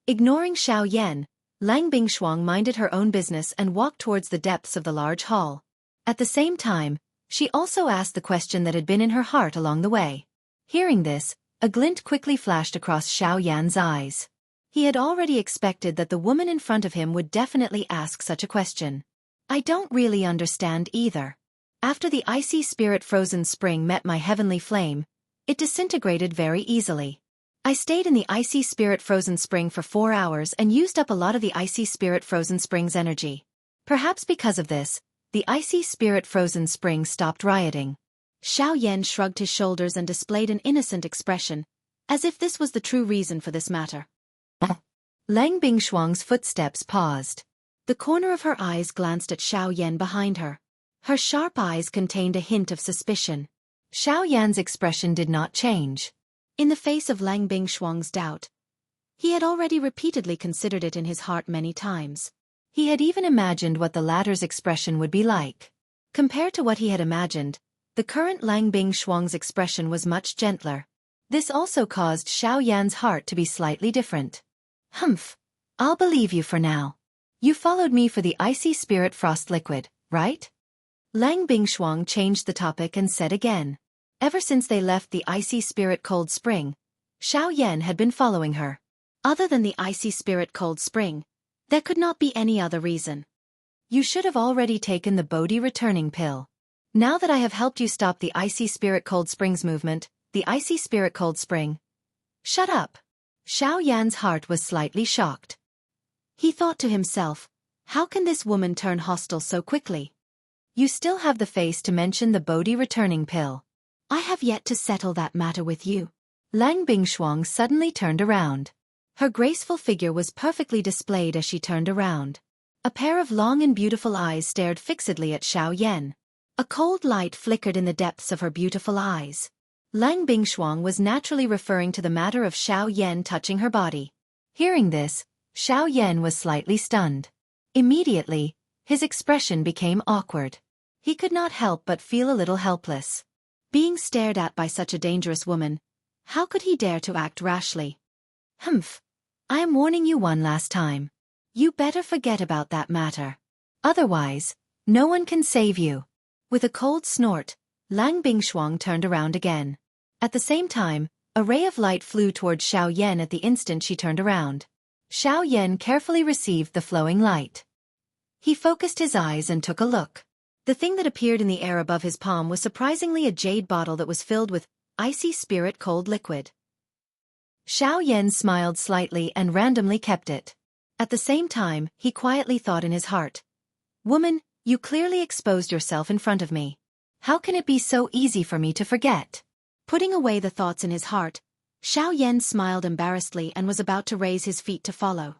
Ignoring Xiao Yan, Lang Bingshuang minded her own business and walked towards the depths of the large hall. At the same time, she also asked the question that had been in her heart along the way. Hearing this, a glint quickly flashed across Xiao Yan's eyes. He had already expected that the woman in front of him would definitely ask such a question. I don't really understand either. After the icy spirit frozen spring met my heavenly flame, it disintegrated very easily. I stayed in the icy spirit frozen spring for 4 hours and used up a lot of the icy spirit frozen spring's energy. Perhaps because of this, the icy spirit frozen spring stopped rioting. Xiao Yan shrugged his shoulders and displayed an innocent expression, as if this was the true reason for this matter. Lang Bingshuang's footsteps paused. The corner of her eyes glanced at Xiao Yan behind her. Her sharp eyes contained a hint of suspicion. Xiao Yan's expression did not change. In the face of Lang Bingshuang's doubt, he had already repeatedly considered it in his heart many times. He had even imagined what the latter's expression would be like. Compared to what he had imagined, the current Lang Bingshuang's expression was much gentler. This also caused Xiao Yan's heart to be slightly different. Humph! I'll believe you for now.
You followed me for the icy spirit frost liquid, right? Lang Bingshuang changed the topic and said again. Ever since they left the icy spirit cold spring, Xiao Yan had been following her. Other than the icy spirit cold spring, there could not be any other reason. You should have already taken the Bodhi returning pill. Now that I have helped you stop the icy spirit cold springs movement, the icy spirit cold spring. Shut up. Xiao Yan's heart was slightly shocked. He thought to himself, how can this woman turn hostile so quickly? You still have the face to mention the Bodhi returning pill. I have yet to settle that matter with you. Lang Bingshuang suddenly turned around. Her graceful figure was perfectly displayed as she turned around. A pair of long and beautiful eyes stared fixedly at Xiao Yan. A cold light flickered in the depths of her beautiful eyes. Lang Bingshuang was naturally referring to the matter of Xiao Yan touching her body. Hearing this, Xiao Yan was slightly stunned. Immediately, his expression became awkward. He could not help but feel a little helpless. Being stared at by such a dangerous woman, how could he dare to act rashly? Humph. I am warning you one last time. You better forget about that matter. Otherwise, no one can save you. With a cold snort, Lang Bingshuang turned around again. At the same time, a ray of light flew towards Xiao Yan at the instant she turned around. Xiao Yan carefully received the flowing light. He focused his eyes and took a look. The thing that appeared in the air above his palm was surprisingly a jade bottle that was filled with icy spirit cold liquid. Xiao Yan smiled slightly and randomly kept it. At the same time, he quietly thought in his heart, Woman, you clearly exposed yourself in front of me. How can it be so easy for me to forget? Putting away the thoughts in his heart, Xiao Yan smiled embarrassedly and was about to raise his feet to follow.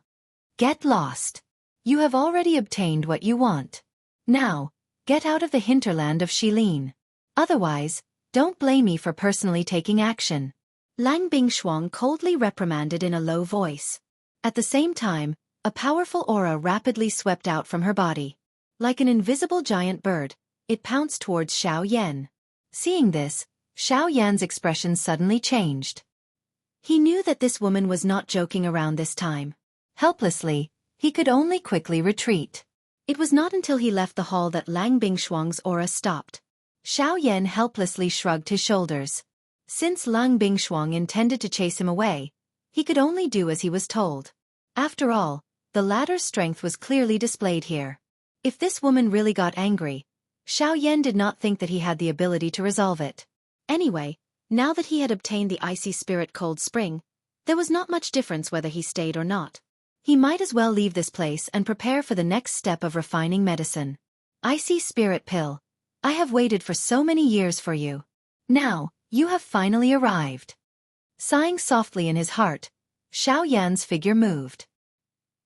Get lost. You have already obtained what you want. Now, get out of the hinterland of Shilin. Otherwise, don't blame me for personally taking action. Lang Bingshuang coldly reprimanded in a low voice. At the same time, a powerful aura rapidly swept out from her body. Like an invisible giant bird, it pounced towards Xiao Yan. Seeing this, Xiao Yan's expression suddenly changed. He knew that this woman was not joking around this time. Helplessly, he could only quickly retreat. It was not until he left the hall that Lang Bingshuang's aura stopped. Xiao Yan helplessly shrugged his shoulders. Since Lang Bingshuang intended to chase him away, he could only do as he was told. After all, the latter's strength was clearly displayed here. If this woman really got angry, Xiao Yan did not think that he had the ability to resolve it. Anyway, now that he had obtained the icy spirit cold spring, there was not much difference whether he stayed or not. He might as well leave this place and prepare for the next step of refining medicine. Icy spirit pill. I have waited for so many years for you. Now, you have finally arrived. Sighing softly in his heart, Xiao Yan's figure moved.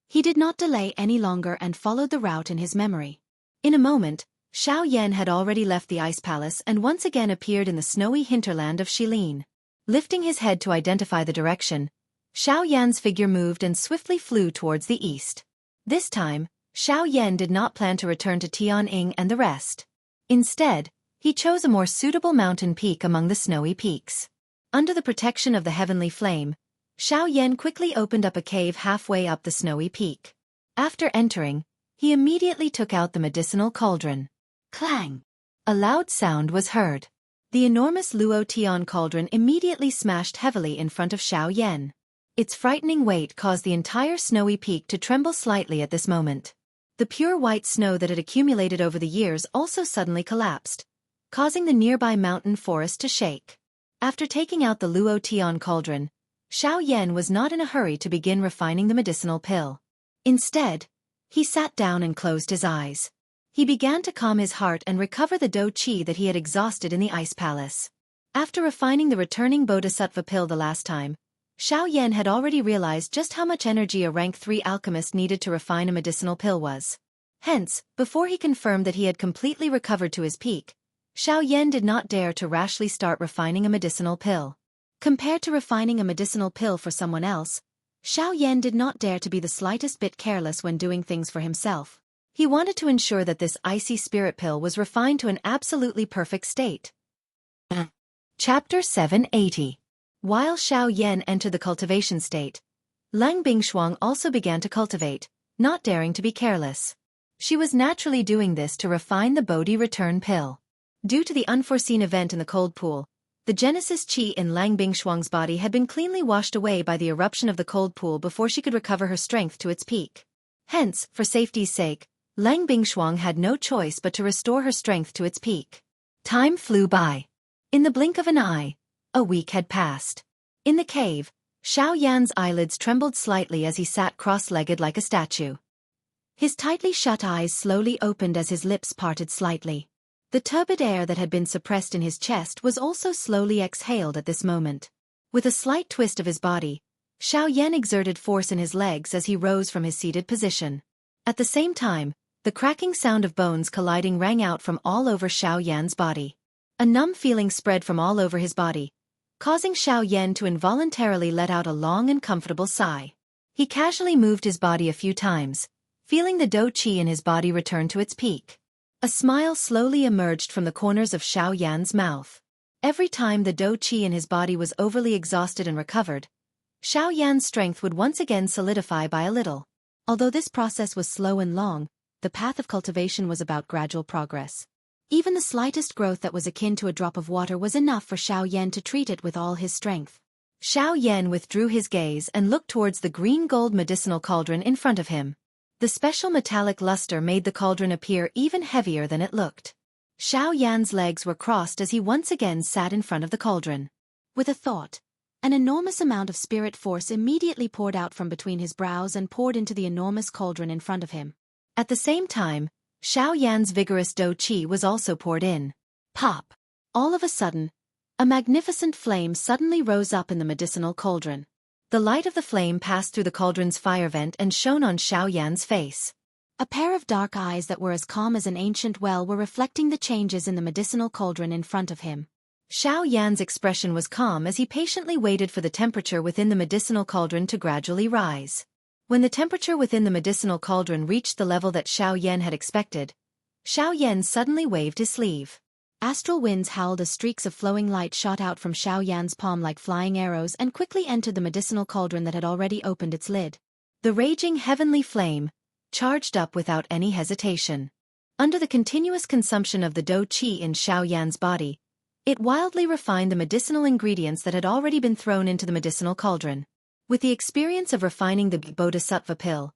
He did not delay any longer and followed the route in his memory. In a moment, Xiao Yan had already left the ice palace and once again appeared in the snowy hinterland of Shilin. Lifting his head to identify the direction, Xiao Yan's figure moved and swiftly flew towards the east. This time, Xiao Yan did not plan to return to Tianying and the rest. Instead, he chose a more suitable mountain peak among the snowy peaks. Under the protection of the heavenly flame, Xiao Yan quickly opened up a cave halfway up the snowy peak. After entering, he immediately took out the medicinal cauldron. Clang! A loud sound was heard. The enormous Luo Tian cauldron immediately smashed heavily in front of Xiao Yan. Its frightening weight caused the entire snowy peak to tremble slightly at this moment. The pure white snow that had accumulated over the years also suddenly collapsed, causing the nearby mountain forest to shake. After taking out the Luo Tian cauldron, Xiao Yan was not in a hurry to begin refining the medicinal pill. Instead, he sat down and closed his eyes. He began to calm his heart and recover the Do Qi that he had exhausted in the ice palace. After refining the returning Bodhisattva pill the last time, Xiao Yan had already realized just how much energy a rank 3 alchemist needed to refine a medicinal pill was. Hence, before he confirmed that he had completely recovered to his peak, Xiao Yan did not dare to rashly start refining a medicinal pill. Compared to refining a medicinal pill for someone else, Xiao Yan did not dare to be the slightest bit careless when doing things for himself. He wanted to ensure that this icy spirit pill was refined to an absolutely perfect state. Chapter 780. While Xiao Yan entered the cultivation state, Lang Bingshuang also began to cultivate, not daring to be careless. She was naturally doing this to refine the Bodhi return pill. Due to the unforeseen event in the cold pool, the Genesis Chi in Lang Bingshuang's body had been cleanly washed away by the eruption of the cold pool before she could recover her strength to its peak. Hence, for safety's sake, Lang Bingshuang had no choice but to restore her strength to its peak. Time flew by. In the blink of an eye, a week had passed. In the cave, Xiao Yan's eyelids trembled slightly as he sat cross-legged like a statue. His tightly shut eyes slowly opened as his lips parted slightly. The turbid air that had been suppressed in his chest was also slowly exhaled at this moment. With a slight twist of his body, Xiao Yan exerted force in his legs as he rose from his seated position. At the same time, the cracking sound of bones colliding rang out from all over Xiao Yan's body. A numb feeling spread from all over his body, causing Xiao Yan to involuntarily let out a long and comfortable sigh. He casually moved his body a few times, feeling the dou qi in his body return to its peak. A smile slowly emerged from the corners of Xiao Yan's mouth. Every time the dou qi in his body was overly exhausted and recovered, Xiao Yan's strength would once again solidify by a little. Although this process was slow and long, the path of cultivation was about gradual progress. Even the slightest growth that was akin to a drop of water was enough for Xiao Yan to treat it with all his strength. Xiao Yan withdrew his gaze and looked towards the green-gold medicinal cauldron in front of him. The special metallic luster made the cauldron appear even heavier than it looked. Xiao Yan's legs were crossed as he once again sat in front of the cauldron. With a thought, an enormous amount of spirit force immediately poured out from between his brows and poured into the enormous cauldron in front of him. At the same time, Xiao Yan's vigorous dou qi was also poured in. Pop! All of a sudden, a magnificent flame suddenly rose up in the medicinal cauldron. The light of the flame passed through the cauldron's fire vent and shone on Xiao Yan's face. A pair of dark eyes that were as calm as an ancient well were reflecting the changes in the medicinal cauldron in front of him. Xiao Yan's expression was calm as he patiently waited for the temperature within the medicinal cauldron to gradually rise. When the temperature within the medicinal cauldron reached the level that Xiao Yan had expected, Xiao Yan suddenly waved his sleeve. Astral winds howled as streaks of flowing light shot out from Xiao Yan's palm like flying arrows and quickly entered the medicinal cauldron that had already opened its lid. The raging heavenly flame charged up without any hesitation. Under the continuous consumption of the dou qi in Xiao Yan's body, it wildly refined the medicinal ingredients that had already been thrown into the medicinal cauldron. With the experience of refining the Bodhisattva pill,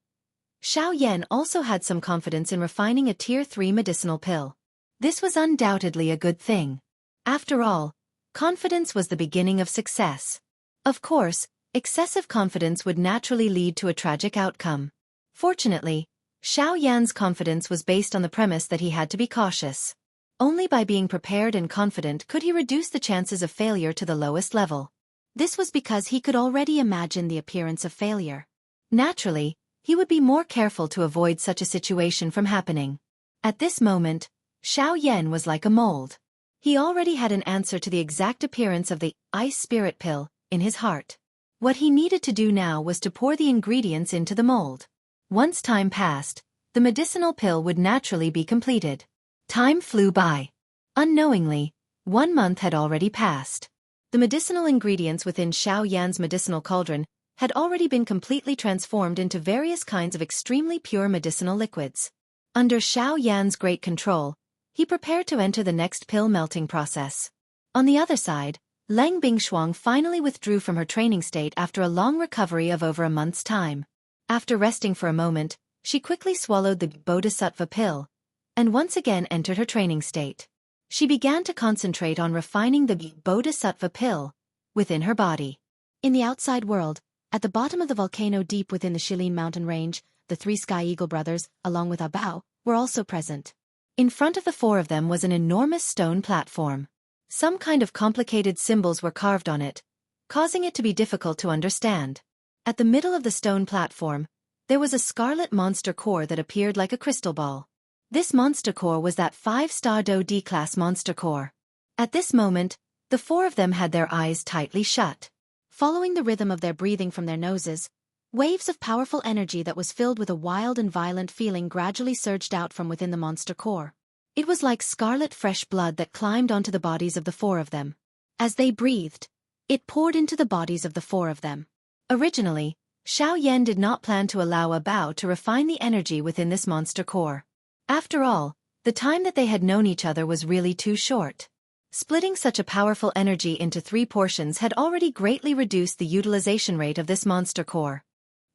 Xiao Yan also had some confidence in refining a Tier 3 medicinal pill. This was undoubtedly a good thing. After all, confidence was the beginning of success. Of course, excessive confidence would naturally lead to a tragic outcome. Fortunately, Xiao Yan's confidence was based on the premise that he had to be cautious. Only by being prepared and confident could he reduce the chances of failure to the lowest level. This was because he could already imagine the appearance of failure. Naturally, he would be more careful to avoid such a situation from happening. At this moment, Xiao Yan was like a mold. He already had an answer to the exact appearance of the ice spirit pill in his heart. What he needed to do now was to pour the ingredients into the mold. Once time passed, the medicinal pill would naturally be completed. Time flew by. Unknowingly, 1 month had already passed. The medicinal ingredients within Xiao Yan's medicinal cauldron had already been completely transformed into various kinds of extremely pure medicinal liquids. Under Xiao Yan's great control, he prepared to enter the next pill melting process. On the other side, Lang Bingshuang finally withdrew from her training state after a long recovery of over a month's time. After resting for a moment, she quickly swallowed the Bodhisattva pill, and once again entered her training state. She began to concentrate on refining the Bodhisattva pill within her body. In the outside world, at the bottom of the volcano deep within the Shilin mountain range, the 3 Sky Eagle brothers, along with Abao, were also present. In front of the 4 of them was an enormous stone platform. Some kind of complicated symbols were carved on it, causing it to be difficult to understand. At the middle of the stone platform, there was a scarlet monster core that appeared like a crystal ball. This monster core was that 5-star Dou D-class monster core. At this moment, the 4 of them had their eyes tightly shut. Following the rhythm of their breathing from their noses, waves of powerful energy that was filled with a wild and violent feeling gradually surged out from within the monster core. It was like scarlet fresh blood that climbed onto the bodies of the 4 of them. As they breathed, it poured into the bodies of the 4 of them. Originally,
Xiao Yan did not plan to allow Bao to refine the energy within this monster core. After all, the time that they had known each other was really too short. Splitting such a powerful energy into 3 portions had already greatly reduced the utilization rate of this monster core.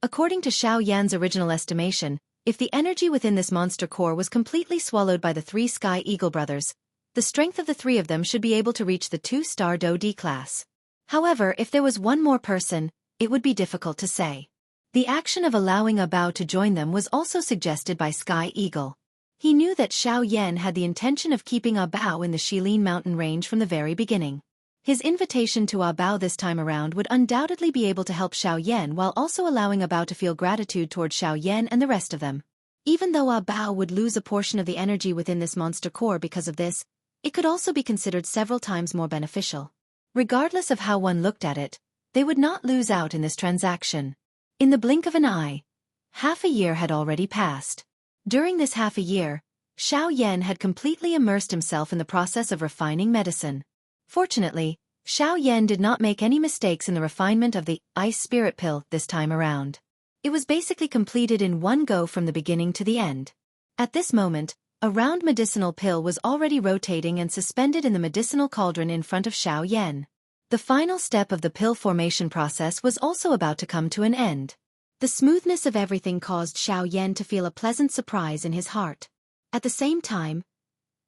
According to Xiao Yan's original estimation, if the energy within this monster core was completely swallowed by the 3 Sky Eagle brothers, the strength of the 3 of them should be able to reach the 2-star Do D class. However, if there was one more person, it would be difficult to say. The action of allowing Bao to join them was also suggested by Sky Eagle. He knew that Xiao Yan had the intention of keeping Bao in the Shilin mountain range from the very beginning. His invitation to Bao this time around would undoubtedly be able to help Xiao Yan while also allowing Bao to feel gratitude toward Xiao Yan and the rest of them. Even though Bao would lose a portion of the energy within this monster core because of this, it could also be considered several times more beneficial. Regardless of how one looked at it, they would not lose out in this transaction. In the blink of an eye, half a year had already passed. During this half a year, Xiao Yan had completely immersed himself in the process of refining medicine. Fortunately, Xiao Yan did not make any mistakes in the refinement of the ice spirit pill this time around. It was basically completed in one go from the beginning to the end. At this moment, a round medicinal pill was already rotating and suspended in the medicinal cauldron in front of Xiao Yan. The final step of the pill formation process was also about to come to an end. The smoothness of everything caused Xiao Yan to feel a pleasant surprise in his heart. At the same time,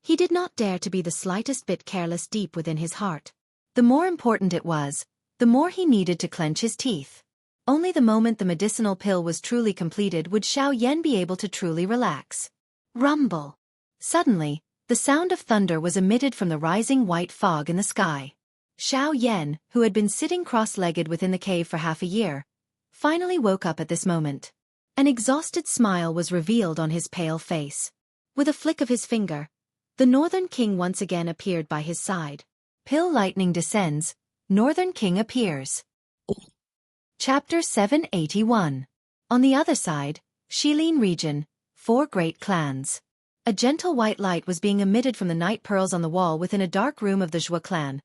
he did not dare to be the slightest bit careless deep within his heart. The more important it was, the more he needed to clench his teeth. Only the moment the medicinal pill was truly completed would Xiao Yan be able to truly relax. Rumble. Suddenly, the sound of thunder was emitted from the rising white fog in the sky. Xiao Yan, who had been sitting cross-legged within the cave for half a year, finally woke up at this moment. An exhausted smile was revealed on his pale face. With a flick of his finger, the Northern King once again appeared by his side. Pill lightning descends, Northern King appears. Chapter 781. On the other side, Shilin region, 4 great clans. A gentle white light was being emitted from the night pearls on the wall within a dark room of the Zhua clan,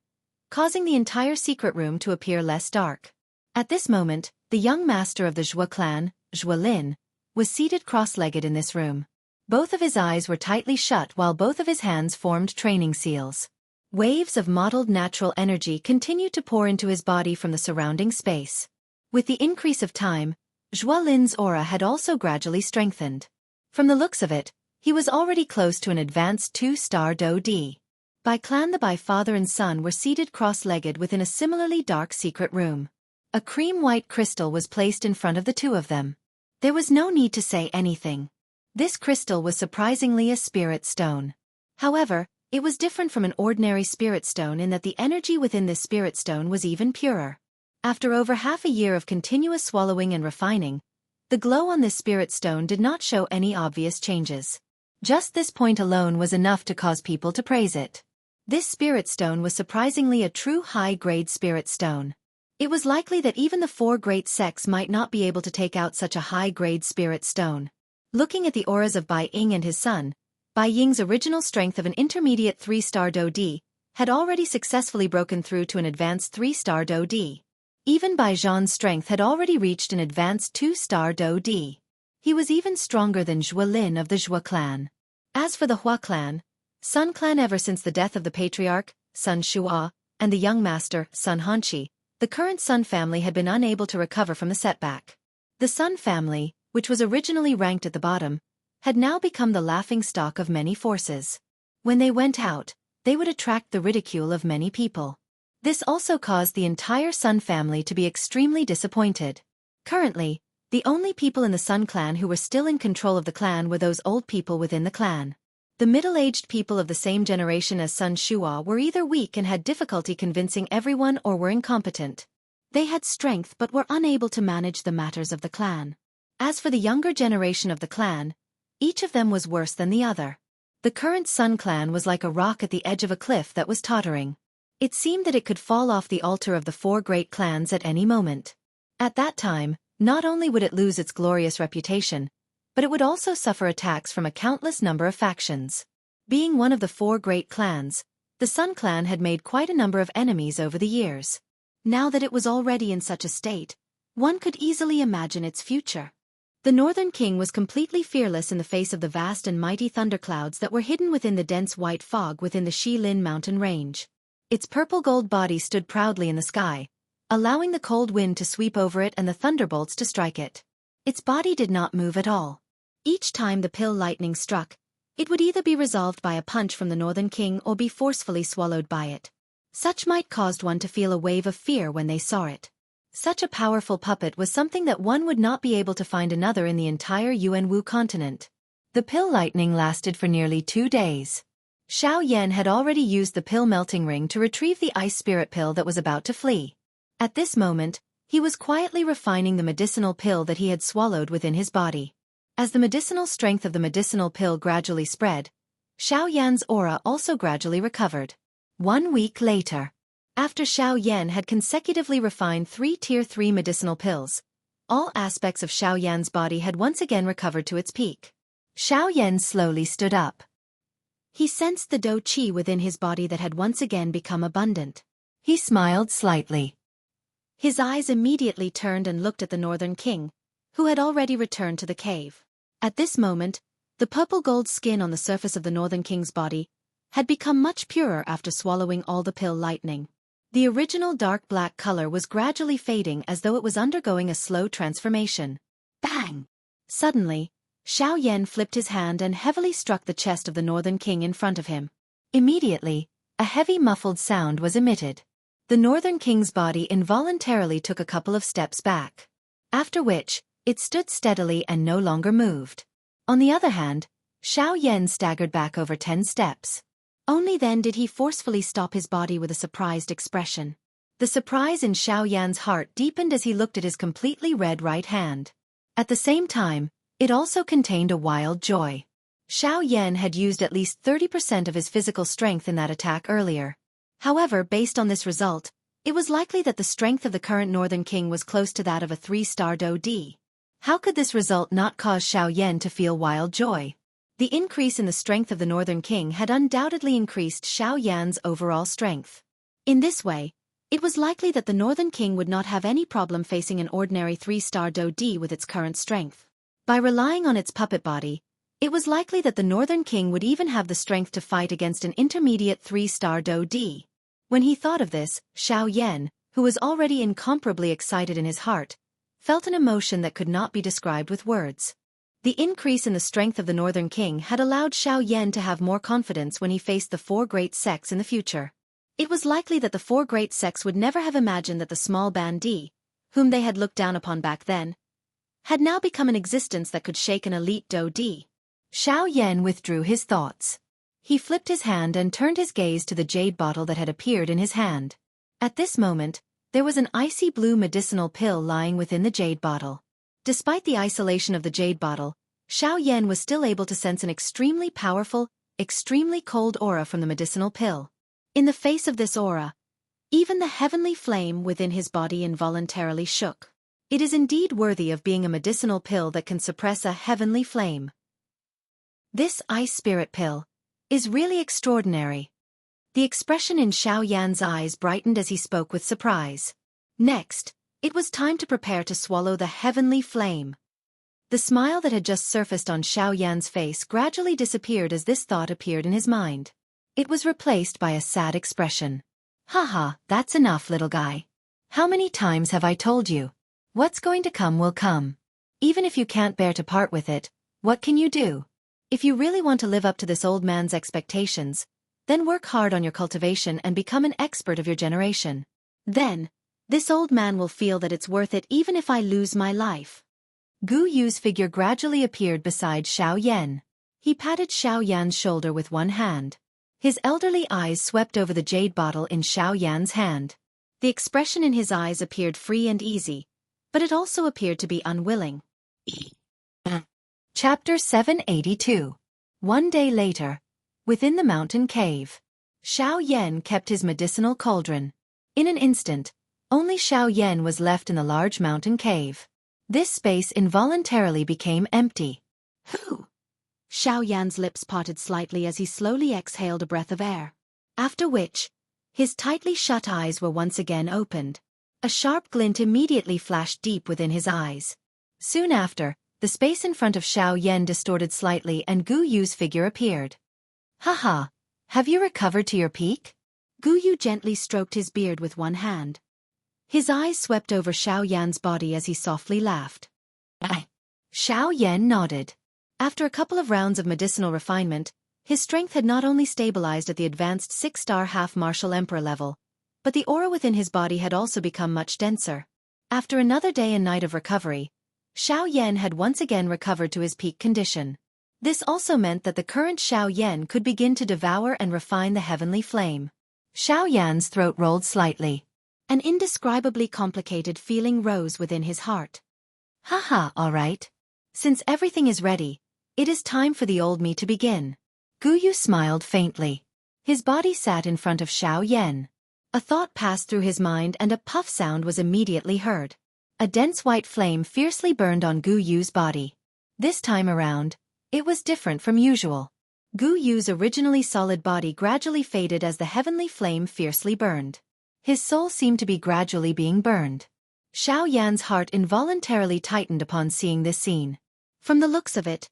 causing the entire secret room to appear less dark. At this moment, the young master of the Zhua clan, Zhua Lin, was seated cross-legged in this room. Both of his eyes were tightly shut while both of his hands formed training seals. Waves of mottled natural energy continued to pour into his body from the surrounding space. With the increase of time, Zhua Lin's aura had also gradually strengthened. From the looks of it, he was already close to an advanced 2-star Do D. By clan, the father and son were seated cross-legged within a similarly dark secret room. A cream-white crystal was placed in front of the 2 of them. There was no need to say anything. This crystal was surprisingly a spirit stone. However, it was different from an ordinary spirit stone in that the energy within this spirit stone was even purer. After over half a year of continuous swallowing and refining, the glow on this spirit stone did not show any obvious changes. Just this point alone was enough to cause people to praise it. This spirit stone was surprisingly a true high-grade spirit stone. It was likely that even the 4 great sects might not be able to take out such a high-grade spirit stone. Looking at the auras of Bai Ying and his son, Bai Ying's original strength of an intermediate 3-star Do D had already successfully broken through to an advanced 3-star Do D. Even Bai Zhan's strength had already reached an advanced 2-star Do D. He was even stronger than Zhua Lin of the Zhua clan. As for the Hua clan, Sun clan, ever since the death of the patriarch, Sun Shua, and the young master, Sun Hanqi, the current Sun family had been unable to recover from the setback. The Sun family, which was originally ranked at the bottom, had now become the laughingstock of many forces. When they went out, they would attract the ridicule of many people. This also caused the entire Sun family to be extremely disappointed. Currently, the only people in the Sun clan who were still in control of the clan were those old people within the clan. The middle-aged people of the same generation as Sun Shua were either weak and had difficulty convincing everyone or were incompetent. They had strength but were unable to manage the matters of the clan. As for the younger generation of the clan, each of them was worse than the other. The current Sun clan was like a rock at the edge of a cliff that was tottering. It seemed that it could fall off the altar of the 4 great clans at any moment. At that time, not only would it lose its glorious reputation, but it would also suffer attacks from a countless number of factions. Being one of the 4 great clans, the Sun clan had made quite a number of enemies over the years. Now that it was already in such a state, One could easily imagine its future. The Northern King was completely fearless in the face of the vast and mighty thunderclouds that were hidden within the dense white fog within the Shilin mountain range. Its purple-gold body stood proudly in the sky, allowing the cold wind to sweep over it and the thunderbolts to strike it. Its body did not move at all. Each time the pill lightning struck, it would either be resolved by a punch from the Northern King or be forcefully swallowed by it. Such might caused one to feel a wave of fear when they saw it. Such a powerful puppet was something that one would not be able to find another in the entire Yuanwu continent. The pill lightning lasted for nearly 2 days. Xiao Yan had already used the pill melting ring to retrieve the ice spirit pill that was about to flee. At this moment, he was quietly refining the medicinal pill that he had swallowed within his body. As the medicinal strength of the medicinal pill gradually spread, Xiao Yan's aura also gradually recovered. 1 week later, after Xiao Yan had consecutively refined 3 Tier 3 medicinal pills, all aspects of Xiao Yan's body had once again recovered to its peak. Xiao Yan slowly stood up. He sensed the dou qi within his body that had once again become abundant. He smiled slightly. His eyes immediately turned and looked at the Northern King, who had already returned to the cave. At this moment, the purple-gold skin on the surface of the Northern King's body had become much purer after swallowing all the pill lightning. The original dark black color was gradually fading as though it was undergoing a slow transformation. Bang! Suddenly, Xiao Yan flipped his hand and heavily struck the chest of the Northern King in front of him. Immediately, a heavy muffled sound was emitted. The Northern King's body involuntarily took a couple of steps back. After which, it stood steadily and no longer moved. On the other hand, Xiao Yan staggered back over 10 steps. Only then did he forcefully stop his body with a surprised expression. The surprise in Xiao Yan's heart deepened as he looked at his completely red right hand. At the same time, it also contained a wild joy. Xiao Yan had used at least 30% of his physical strength in that attack earlier. However, based on this result, it was likely that the strength of the current Northern King was close to that of a 3-star Dou Di. How could this result not cause Xiao Yan to feel wild joy? The increase in the strength of the Northern King had undoubtedly increased Xiao Yan's overall strength. In this way, it was likely that the Northern King would not have any problem facing an ordinary 3-star Dou Di with its current strength. By relying on its puppet body, it was likely that the Northern King would even have the strength to fight against an intermediate 3-star Dou Di. When he thought of this, Xiao Yan, who was already incomparably excited in his heart, felt an emotion that could not be described with words. The increase in the strength of the Northern King had allowed Xiao Yan to have more confidence when he faced the 4 great sects in the future. It was likely that the 4 great sects would never have imagined that the small bandit, whom they had looked down upon back then, had now become an existence that could shake an elite Dou Di. Xiao Yan withdrew his thoughts. He flipped his hand and turned his gaze to the jade bottle that had appeared in his hand. At this moment, there was an icy blue medicinal pill lying within the jade bottle. Despite the isolation of the jade bottle, Xiao Yan was still able to sense an extremely powerful, extremely cold aura from the medicinal pill. In the face of this aura, even the heavenly flame within his body involuntarily shook. It is indeed worthy of being a medicinal pill that can suppress a heavenly flame. This ice spirit pill is really extraordinary. The expression in Xiao Yan's eyes brightened as he spoke with surprise. Next, it was time to prepare to swallow the heavenly flame. The smile that had just surfaced on Xiao Yan's face gradually disappeared as this thought appeared in his mind. It was replaced by a sad expression. Haha, that's enough, little guy. How many times have I told you? What's going to come will come. Even if you can't bear to part with it, what can you do? If you really want to live up to this old man's expectations, then work hard on your cultivation and become an expert of your generation. Then, this old man will feel that it's worth it even if I lose my life. Gu Yu's figure gradually appeared beside Xiao Yan. He patted Xiao Yan's shoulder with one hand. His elderly eyes swept over the jade bottle in Xiao Yan's hand. The expression in his eyes appeared free and easy, but it also appeared to be unwilling. Chapter 782. 1 day later, within the mountain cave, Xiao Yan kept his medicinal cauldron. In an instant, only Xiao Yan was left in the large mountain cave. This space involuntarily became empty. Whew! Xiao Yan's lips parted slightly as he slowly exhaled a breath of air. After which, his tightly shut eyes were once again opened. A sharp glint immediately flashed deep within his eyes. Soon after, the space in front of Xiao Yan distorted slightly and Gu Yu's figure appeared. Haha, have you recovered to your peak? Gu Yu gently stroked his beard with one hand. His eyes swept over Xiao Yan's body as he softly laughed. Xiao Yan nodded. After a couple of rounds of medicinal refinement, his strength had not only stabilized at the advanced 6-star half-martial emperor level, but the aura within his body had also become much denser. After another day and night of recovery, Xiao Yan had once again recovered to his peak condition. This also meant that the current Xiao Yan could begin to devour and refine the heavenly flame. Xiao Yan's throat rolled slightly. An indescribably complicated feeling rose within his heart. Haha, all right. Since everything is ready, it is time for the old me to begin. Gu Yu smiled faintly. His body sat in front of Xiao Yan. A thought passed through his mind and a puff sound was immediately heard. A dense white flame fiercely burned on Gu Yu's body. This time around, it was different from usual. Gu Yu's originally solid body gradually faded as the heavenly flame fiercely burned. His soul seemed to be gradually being burned. Xiao Yan's heart involuntarily tightened upon seeing this scene. From the looks of it,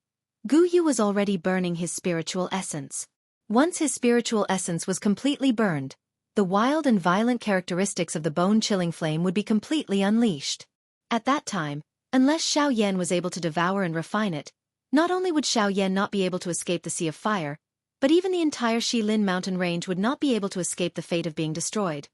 Gu Yu was already burning his spiritual essence. Once his spiritual essence was completely burned, the wild and violent characteristics of the bone-chilling flame would be completely unleashed. At that time, unless Xiao Yan was able to devour and refine it, not only would Xiao Yan not be able to escape the Sea of Fire, but even the entire Shilin mountain range would not be able to escape the fate of being destroyed.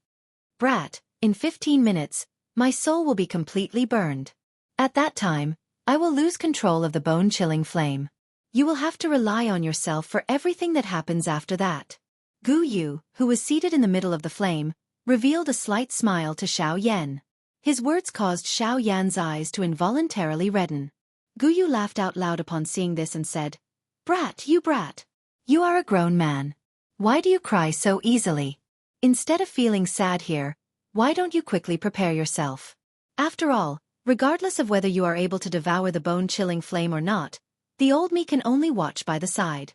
Brat, in 15 minutes, my soul will be completely burned. At that time, I will lose control of the bone-chilling flame. You will have to rely on yourself for everything that happens after that. Gu Yu, who was seated in the middle of the flame, revealed a slight smile to Xiao Yan. His words caused Xiao Yan's eyes to involuntarily redden. Gu Yu laughed out loud upon seeing this and said, Brat. You are a grown man. Why do you cry so easily? Instead of feeling sad here, why don't you quickly prepare yourself? After all, regardless of whether you are able to devour the bone-chilling flame or not, the old me can only watch by the side.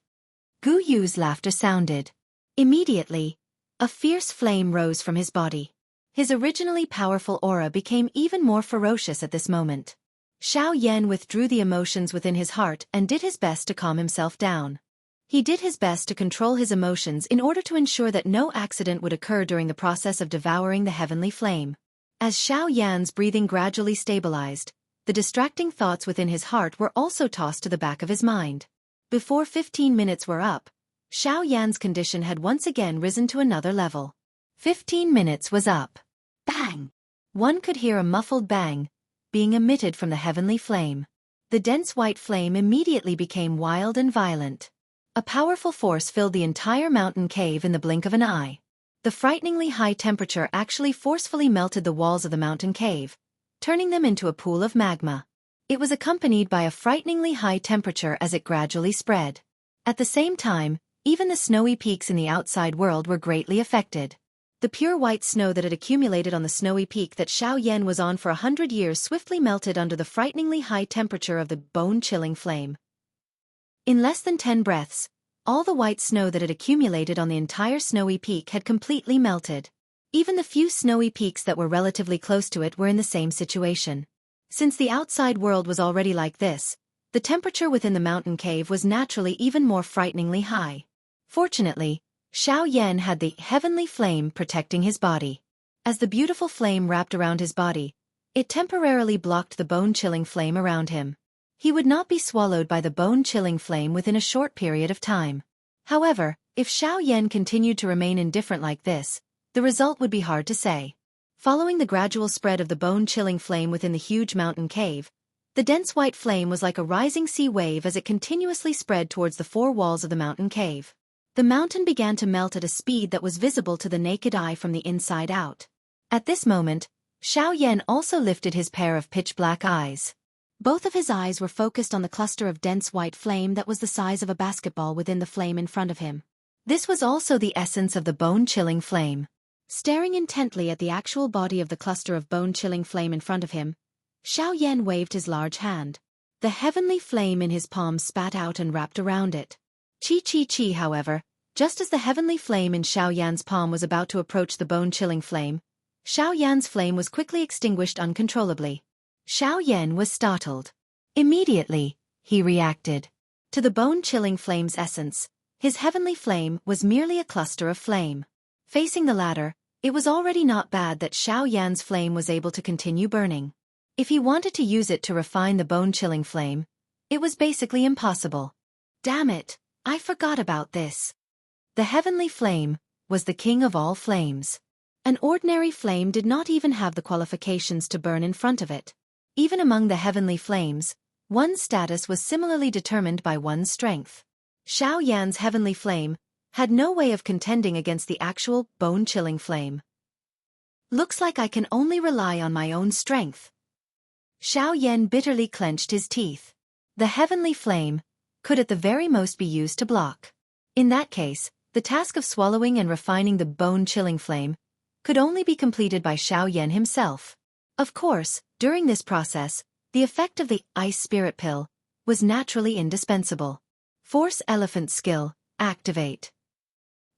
Gu Yu's laughter sounded. Immediately, a fierce flame rose from his body. His originally powerful aura became even more ferocious at this moment. Xiao Yan withdrew the emotions within his heart and did his best to calm himself down. He did his best to control his emotions in order to ensure that no accident would occur during the process of devouring the heavenly flame. As Xiao Yan's breathing gradually stabilized, the distracting thoughts within his heart were also tossed to the back of his mind. Before 15 minutes were up, Xiao Yan's condition had once again risen to another level. 15 minutes was up. Bang! One could hear a muffled bang being emitted from the heavenly flame. The dense white flame immediately became wild and violent. A powerful force filled the entire mountain cave in the blink of an eye. The frighteningly high temperature actually forcefully melted the walls of the mountain cave, turning them into a pool of magma. It was accompanied by a frighteningly high temperature as it gradually spread. At the same time, even the snowy peaks in the outside world were greatly affected. The pure white snow that had accumulated on the snowy peak that Xiao Yan was on for 100 years swiftly melted under the frighteningly high temperature of the bone-chilling flame. In less than 10 breaths, all the white snow that had accumulated on the entire snowy peak had completely melted. Even the few snowy peaks that were relatively close to it were in the same situation. Since the outside world was already like this, the temperature within the mountain cave was naturally even more frighteningly high. Fortunately, Xiao Yan had the heavenly flame protecting his body. As the beautiful flame wrapped around his body, it temporarily blocked the bone-chilling flame around him. He would not be swallowed by the bone-chilling flame within a short period of time. However, if Xiao Yan continued to remain indifferent like this, the result would be hard to say. Following the gradual spread of the bone-chilling flame within the huge mountain cave, the dense white flame was like a rising sea wave as it continuously spread towards the four walls of the mountain cave. The mountain began to melt at a speed that was visible to the naked eye from the inside out. At this moment, Xiao Yan also lifted his pair of pitch-black eyes. Both of his eyes were focused on the cluster of dense white flame that was the size of a basketball within the flame in front of him. This was also the essence of the bone-chilling flame. Staring intently at the actual body of the cluster of bone-chilling flame in front of him, Xiao Yan waved his large hand. The heavenly flame in his palm spat out and wrapped around it. Chi, however, just as the heavenly flame in Xiao Yan's palm was about to approach the bone-chilling flame, Xiao Yan's flame was quickly extinguished uncontrollably. Xiao Yan was startled. Immediately, he reacted to the bone-chilling flame's essence. His heavenly flame was merely a cluster of flame. Facing the latter, it was already not bad that Xiao Yan's flame was able to continue burning. If he wanted to use it to refine the bone-chilling flame, it was basically impossible. Damn it, I forgot about this. The heavenly flame was the king of all flames. An ordinary flame did not even have the qualifications to burn in front of it. Even among the heavenly flames, one's status was similarly determined by one's strength. Xiao Yan's heavenly flame had no way of contending against the actual bone-chilling flame. Looks like I can only rely on my own strength. Xiao Yan bitterly clenched his teeth. The heavenly flame could at the very most be used to block. In that case, the task of swallowing and refining the bone-chilling flame could only be completed by Xiao Yan himself. Of course, during this process, the effect of the ice spirit pill was naturally indispensable. Force elephant skill, activate.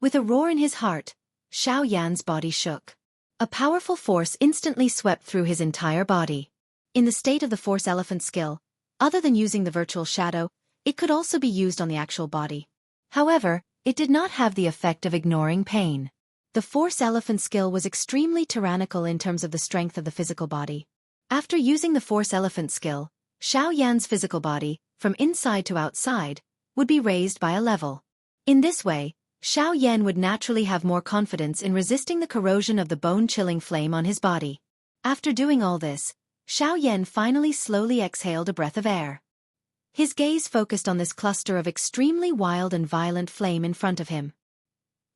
With a roar in his heart, Xiao Yan's body shook. A powerful force instantly swept through his entire body. In the state of the force elephant skill, other than using the virtual shadow, it could also be used on the actual body. However, it did not have the effect of ignoring pain. The force elephant skill was extremely tyrannical in terms of the strength of the physical body. After using the force elephant skill, Xiao Yan's physical body, from inside to outside, would be raised by a level. In this way, Xiao Yan would naturally have more confidence in resisting the corrosion of the bone-chilling flame on his body. After doing all this, Xiao Yan finally slowly exhaled a breath of air. His gaze focused on this cluster of extremely wild and violent flame in front of him.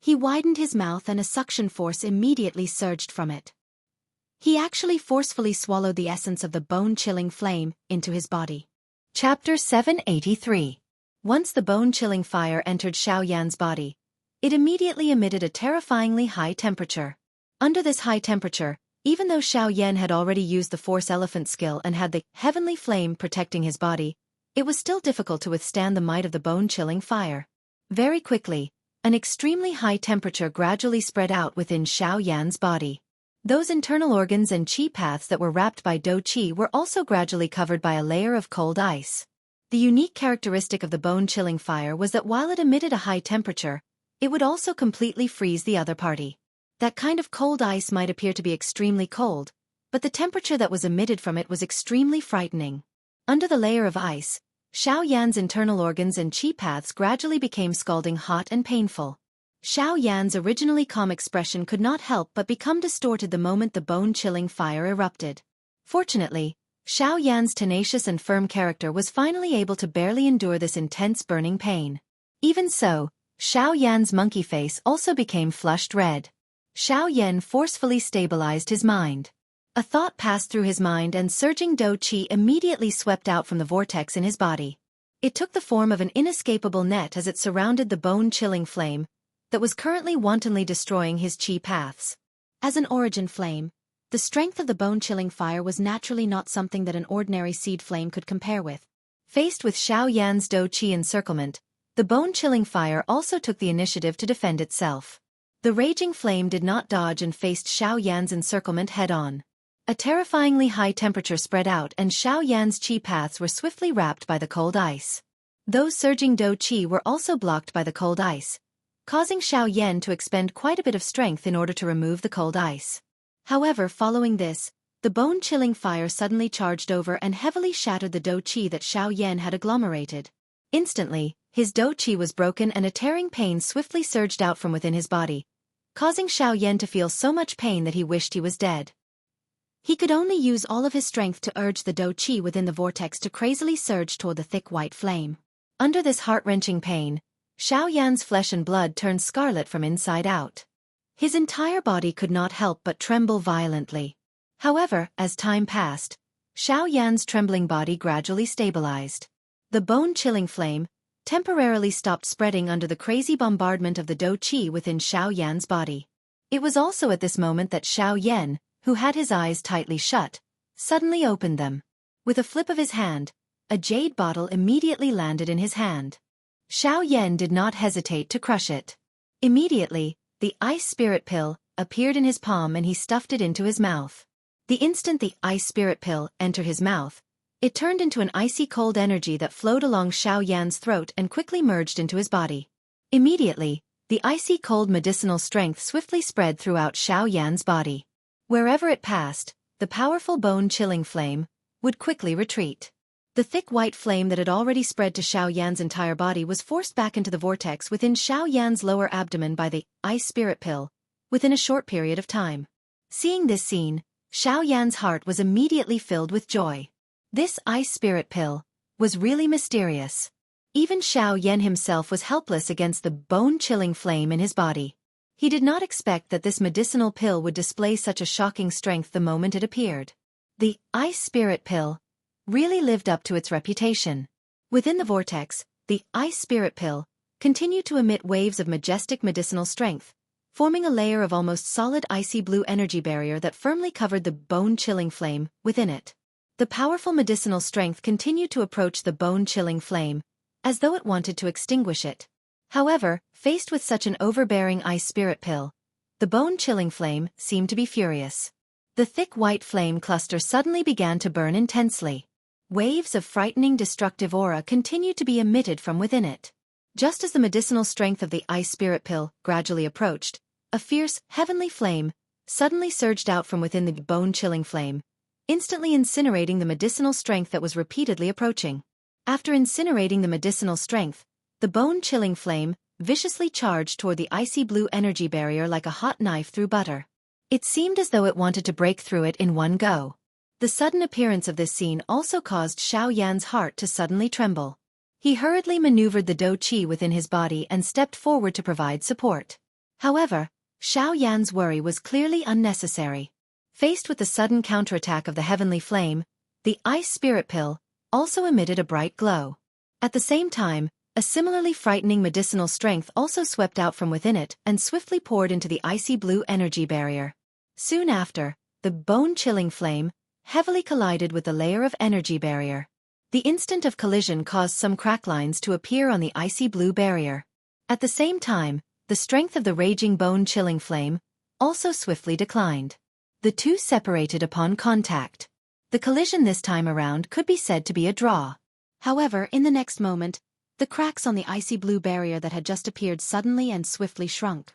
He widened his mouth and a suction force immediately surged from it. He actually forcefully swallowed the essence of the bone-chilling flame into his body. Chapter 783. Once the bone-chilling fire entered Xiao Yan's body, it immediately emitted a terrifyingly high temperature. Under this high temperature, even though Xiao Yan had already used the force elephant skill and had the heavenly flame protecting his body, it was still difficult to withstand the might of the bone-chilling fire. Very quickly, an extremely high temperature gradually spread out within Xiao Yan's body. Those internal organs and qi paths that were wrapped by do qi were also gradually covered by a layer of cold ice. The unique characteristic of the bone-chilling fire was that while it emitted a high temperature, it would also completely freeze the other party. That kind of cold ice might appear to be extremely cold, but the temperature that was emitted from it was extremely frightening. Under the layer of ice, Xiao Yan's internal organs and qi paths gradually became scalding hot and painful. Xiao Yan's originally calm expression could not help but become distorted the moment the bone-chilling fire erupted. Fortunately, Xiao Yan's tenacious and firm character was finally able to barely endure this intense burning pain. Even so, Xiao Yan's monkey face also became flushed red. Xiao Yan forcefully stabilized his mind. A thought passed through his mind and surging do qi immediately swept out from the vortex in his body. It took the form of an inescapable net as it surrounded the bone-chilling flame that was currently wantonly destroying his qi paths. As an origin flame, the strength of the bone-chilling fire was naturally not something that an ordinary seed flame could compare with. Faced with Xiao Yan's do qi encirclement, the bone-chilling fire also took the initiative to defend itself. The raging flame did not dodge and faced Xiao Yan's encirclement head-on. A terrifyingly high temperature spread out and Xiao Yan's qi paths were swiftly wrapped by the cold ice. Those surging do qi were also blocked by the cold ice, causing Xiao Yan to expend quite a bit of strength in order to remove the cold ice. However, following this, the bone-chilling fire suddenly charged over and heavily shattered the do qi that Xiao Yan had agglomerated. Instantly, his do qi was broken and a tearing pain swiftly surged out from within his body, causing Xiao Yan to feel so much pain that he wished he was dead. He could only use all of his strength to urge the do qi within the vortex to crazily surge toward the thick white flame. Under this heart-wrenching pain, Xiao Yan's flesh and blood turned scarlet from inside out. His entire body could not help but tremble violently. However, as time passed, Xiao Yan's trembling body gradually stabilized. The bone-chilling flame temporarily stopped spreading under the crazy bombardment of the do qi within Xiao Yan's body. It was also at this moment that Xiao Yan, who had his eyes tightly shut, suddenly opened them. With a flip of his hand, a jade bottle immediately landed in his hand. Xiao Yan did not hesitate to crush it. Immediately, the ice spirit pill, appeared in his palm and he stuffed it into his mouth. The instant the ice spirit pill entered his mouth, it turned into an icy cold energy that flowed along Xiao Yan's throat and quickly merged into his body. Immediately, the icy cold medicinal strength swiftly spread throughout Xiao Yan's body. Wherever it passed, the powerful bone-chilling flame would quickly retreat. The thick white flame that had already spread to Xiao Yan's entire body was forced back into the vortex within Xiao Yan's lower abdomen by the ice spirit pill, within a short period of time. Seeing this scene, Xiao Yan's heart was immediately filled with joy. This ice spirit pill was really mysterious. Even Xiao Yan himself was helpless against the bone-chilling flame in his body. He did not expect that this medicinal pill would display such a shocking strength the moment it appeared. The ice spirit pill really lived up to its reputation. Within the vortex, the ice spirit pill continued to emit waves of majestic medicinal strength, forming a layer of almost solid icy blue energy barrier that firmly covered the bone-chilling flame within it. The powerful medicinal strength continued to approach the bone-chilling flame, as though it wanted to extinguish it. However, faced with such an overbearing ice spirit pill, the bone-chilling flame seemed to be furious. The thick white flame cluster suddenly began to burn intensely. Waves of frightening destructive aura continued to be emitted from within it. Just as the medicinal strength of the ice spirit pill gradually approached, a fierce, heavenly flame suddenly surged out from within the bone-chilling flame, instantly incinerating the medicinal strength that was repeatedly approaching. After incinerating the medicinal strength, the bone-chilling flame viciously charged toward the icy blue energy barrier like a hot knife through butter. It seemed as though it wanted to break through it in one go. The sudden appearance of this scene also caused Xiao Yan's heart to suddenly tremble. He hurriedly maneuvered the dou qi within his body and stepped forward to provide support. However, Xiao Yan's worry was clearly unnecessary. Faced with the sudden counterattack of the heavenly flame, the ice spirit pill also emitted a bright glow. At the same time, a similarly frightening medicinal strength also swept out from within it and swiftly poured into the icy blue energy barrier. Soon after, the bone-chilling flame heavily collided with the layer of energy barrier. The instant of collision caused some crack lines to appear on the icy blue barrier. At the same time, the strength of the raging bone-chilling flame also swiftly declined. The two separated upon contact. The collision this time around could be said to be a draw. However, in the next moment, the cracks on the icy blue barrier that had just appeared suddenly and swiftly shrunk.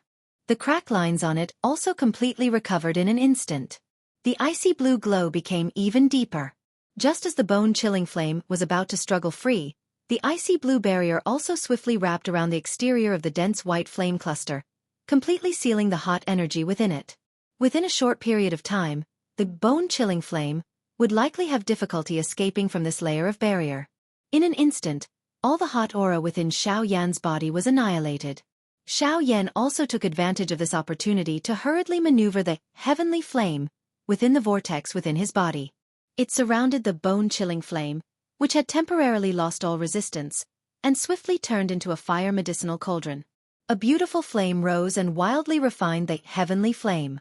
The crack lines on it also completely recovered in an instant. The icy blue glow became even deeper. Just as the bone-chilling flame was about to struggle free, the icy blue barrier also swiftly wrapped around the exterior of the dense white flame cluster, completely sealing the hot energy within it. Within a short period of time, the bone-chilling flame would likely have difficulty escaping from this layer of barrier. In an instant, all the hot aura within Xiao Yan's body was annihilated. Xiao Yan also took advantage of this opportunity to hurriedly maneuver the heavenly flame within the vortex within his body. It surrounded the bone-chilling flame, which had temporarily lost all resistance, and swiftly turned into a fire medicinal cauldron. A beautiful flame rose and wildly refined the heavenly flame.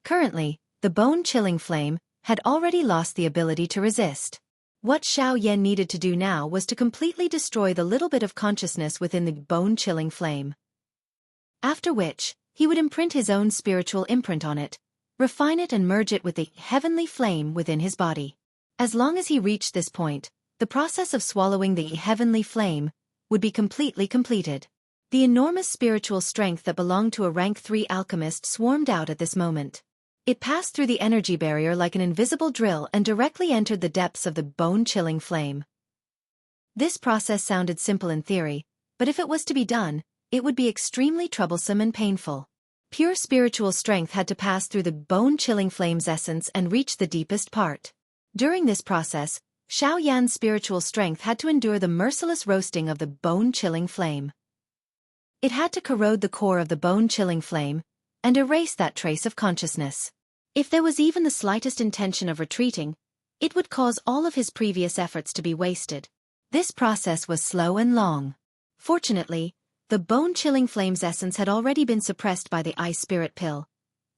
Currently, the bone-chilling flame had already lost the ability to resist. What Xiao Yan needed to do now was to completely destroy the little bit of consciousness within the bone-chilling flame. After which, he would imprint his own spiritual imprint on it, refine it and merge it with the heavenly flame within his body. As long as he reached this point, the process of swallowing the heavenly flame would be completely completed. The enormous spiritual strength that belonged to a rank 3 alchemist swarmed out at this moment. It passed through the energy barrier like an invisible drill and directly entered the depths of the bone-chilling flame. This process sounded simple in theory, but if it was to be done, it would be extremely troublesome and painful. Pure spiritual strength had to pass through the bone-chilling flame's essence and reach the deepest part. During this process, Xiao Yan's spiritual strength had to endure the merciless roasting of the bone-chilling flame. It had to corrode the core of the bone-chilling flame and erase that trace of consciousness. If there was even the slightest intention of retreating, it would cause all of his previous efforts to be wasted. This process was slow and long. Fortunately, the bone-chilling flame's essence had already been suppressed by the ice spirit pill,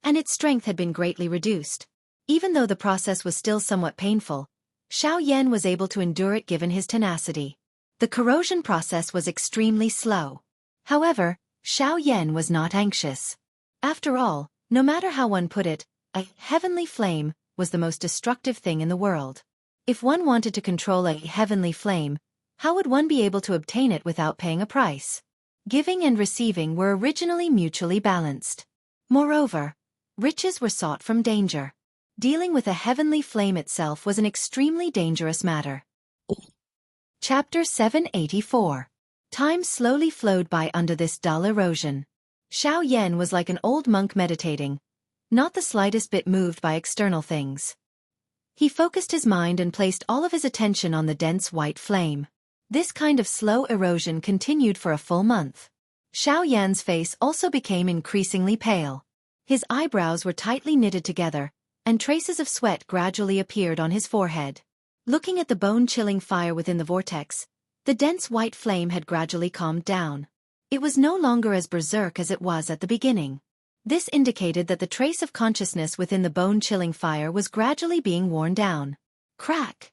and its strength had been greatly reduced. Even though the process was still somewhat painful, Xiao Yan was able to endure it given his tenacity. The corrosion process was extremely slow. However, Xiao Yan was not anxious. After all, No matter how one put it, a heavenly flame was the most destructive thing in the world. If one wanted to control a heavenly flame, how would one be able to obtain it without paying a price? Giving and receiving were originally mutually balanced. Moreover, riches were sought from danger. Dealing with a heavenly flame itself was an extremely dangerous matter. Chapter 784. Time slowly flowed by under this dull erosion. Xiao Yan was like an old monk meditating, not the slightest bit moved by external things. He focused his mind and placed all of his attention on the dense white flame. This kind of slow erosion continued for a full month. Xiao Yan's face also became increasingly pale. His eyebrows were tightly knitted together, and traces of sweat gradually appeared on his forehead. Looking at the bone-chilling fire within the vortex, the dense white flame had gradually calmed down. It was no longer as berserk as it was at the beginning. This indicated that the trace of consciousness within the bone-chilling fire was gradually being worn down. Crack!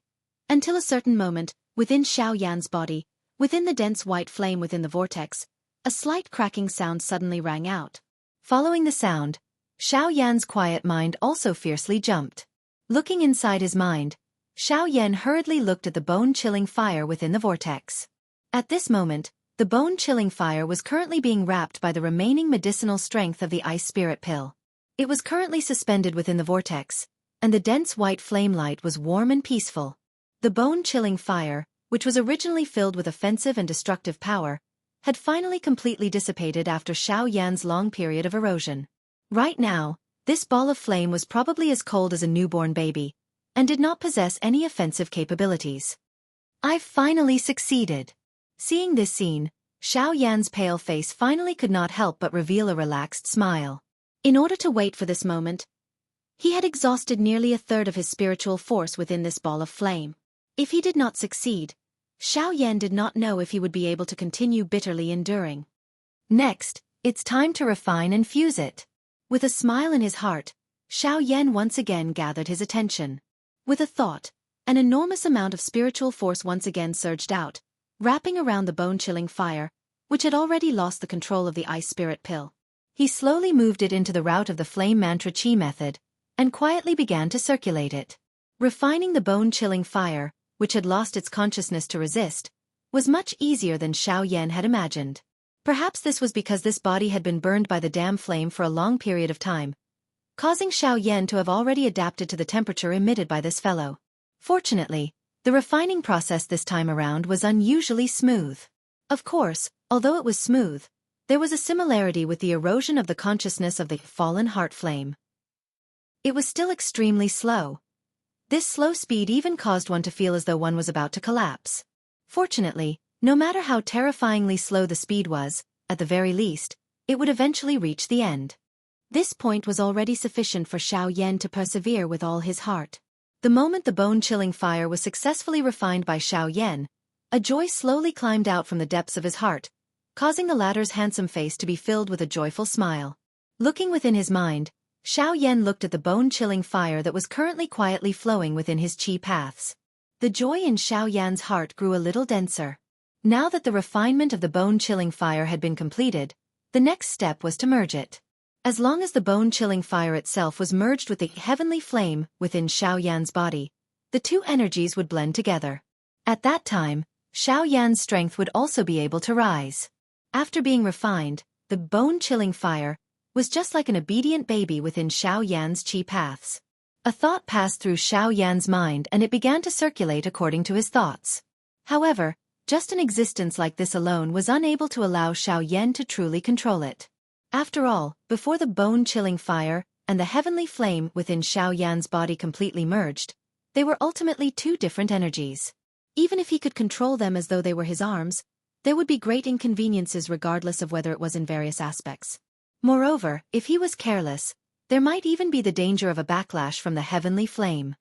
Until a certain moment, within Xiao Yan's body, within the dense white flame within the vortex, a slight cracking sound suddenly rang out. Following the sound, Xiao Yan's quiet mind also fiercely jumped. Looking inside his mind, Xiao Yan hurriedly looked at the bone-chilling fire within the vortex. At this moment, the bone-chilling fire was currently being wrapped by the remaining medicinal strength of the ice spirit pill. It was currently suspended within the vortex, and the dense white flame light was warm and peaceful. The bone-chilling fire, which was originally filled with offensive and destructive power, had finally completely dissipated after Xiao Yan's long period of erosion. Right now, this ball of flame was probably as cold as a newborn baby, and did not possess any offensive capabilities. I've finally succeeded. Seeing this scene, Xiao Yan's pale face finally could not help but reveal a relaxed smile. In order to wait for this moment, he had exhausted nearly a third of his spiritual force within this ball of flame. If he did not succeed, Xiao Yan did not know if he would be able to continue bitterly enduring. Next, it's time to refine and fuse it. With a smile in his heart, Xiao Yan once again gathered his attention. With a thought, an enormous amount of spiritual force once again surged out, wrapping around the bone-chilling fire, which had already lost the control of the ice spirit pill. He slowly moved it into the route of the flame mantra chi method, and quietly began to circulate it. Refining the bone-chilling fire, which had lost its consciousness to resist, was much easier than Xiao Yan had imagined. Perhaps this was because this body had been burned by the damn flame for a long period of time, causing Xiao Yan to have already adapted to the temperature emitted by this fellow. Fortunately, the refining process this time around was unusually smooth. Of course, although it was smooth, there was a similarity with the erosion of the consciousness of the fallen heart flame. It was still extremely slow. This slow speed even caused one to feel as though one was about to collapse. Fortunately, no matter how terrifyingly slow the speed was, at the very least, it would eventually reach the end. This point was already sufficient for Xiao Yan to persevere with all his heart. The moment the bone-chilling fire was successfully refined by Xiao Yan, a joy slowly climbed out from the depths of his heart, causing the latter's handsome face to be filled with a joyful smile. Looking within his mind, Xiao Yan looked at the bone-chilling fire that was currently quietly flowing within his chi paths. The joy in Xiao Yan's heart grew a little denser. Now that the refinement of the bone-chilling fire had been completed, the next step was to merge it. As long as the bone-chilling fire itself was merged with the heavenly flame within Xiao Yan's body, the two energies would blend together. At that time, Xiao Yan's strength would also be able to rise. After being refined, the bone-chilling fire was just like an obedient baby within Xiao Yan's chi paths. A thought passed through Xiao Yan's mind and it began to circulate according to his thoughts. However, just an existence like this alone was unable to allow Xiao Yan to truly control it. After all, before the bone-chilling fire and the heavenly flame within Xiao Yan's body completely merged, they were ultimately two different energies. Even if he could control them as though they were his arms, there would be great inconveniences regardless of whether it was in various aspects. Moreover, if he was careless, there might even be the danger of a backlash from the heavenly flame.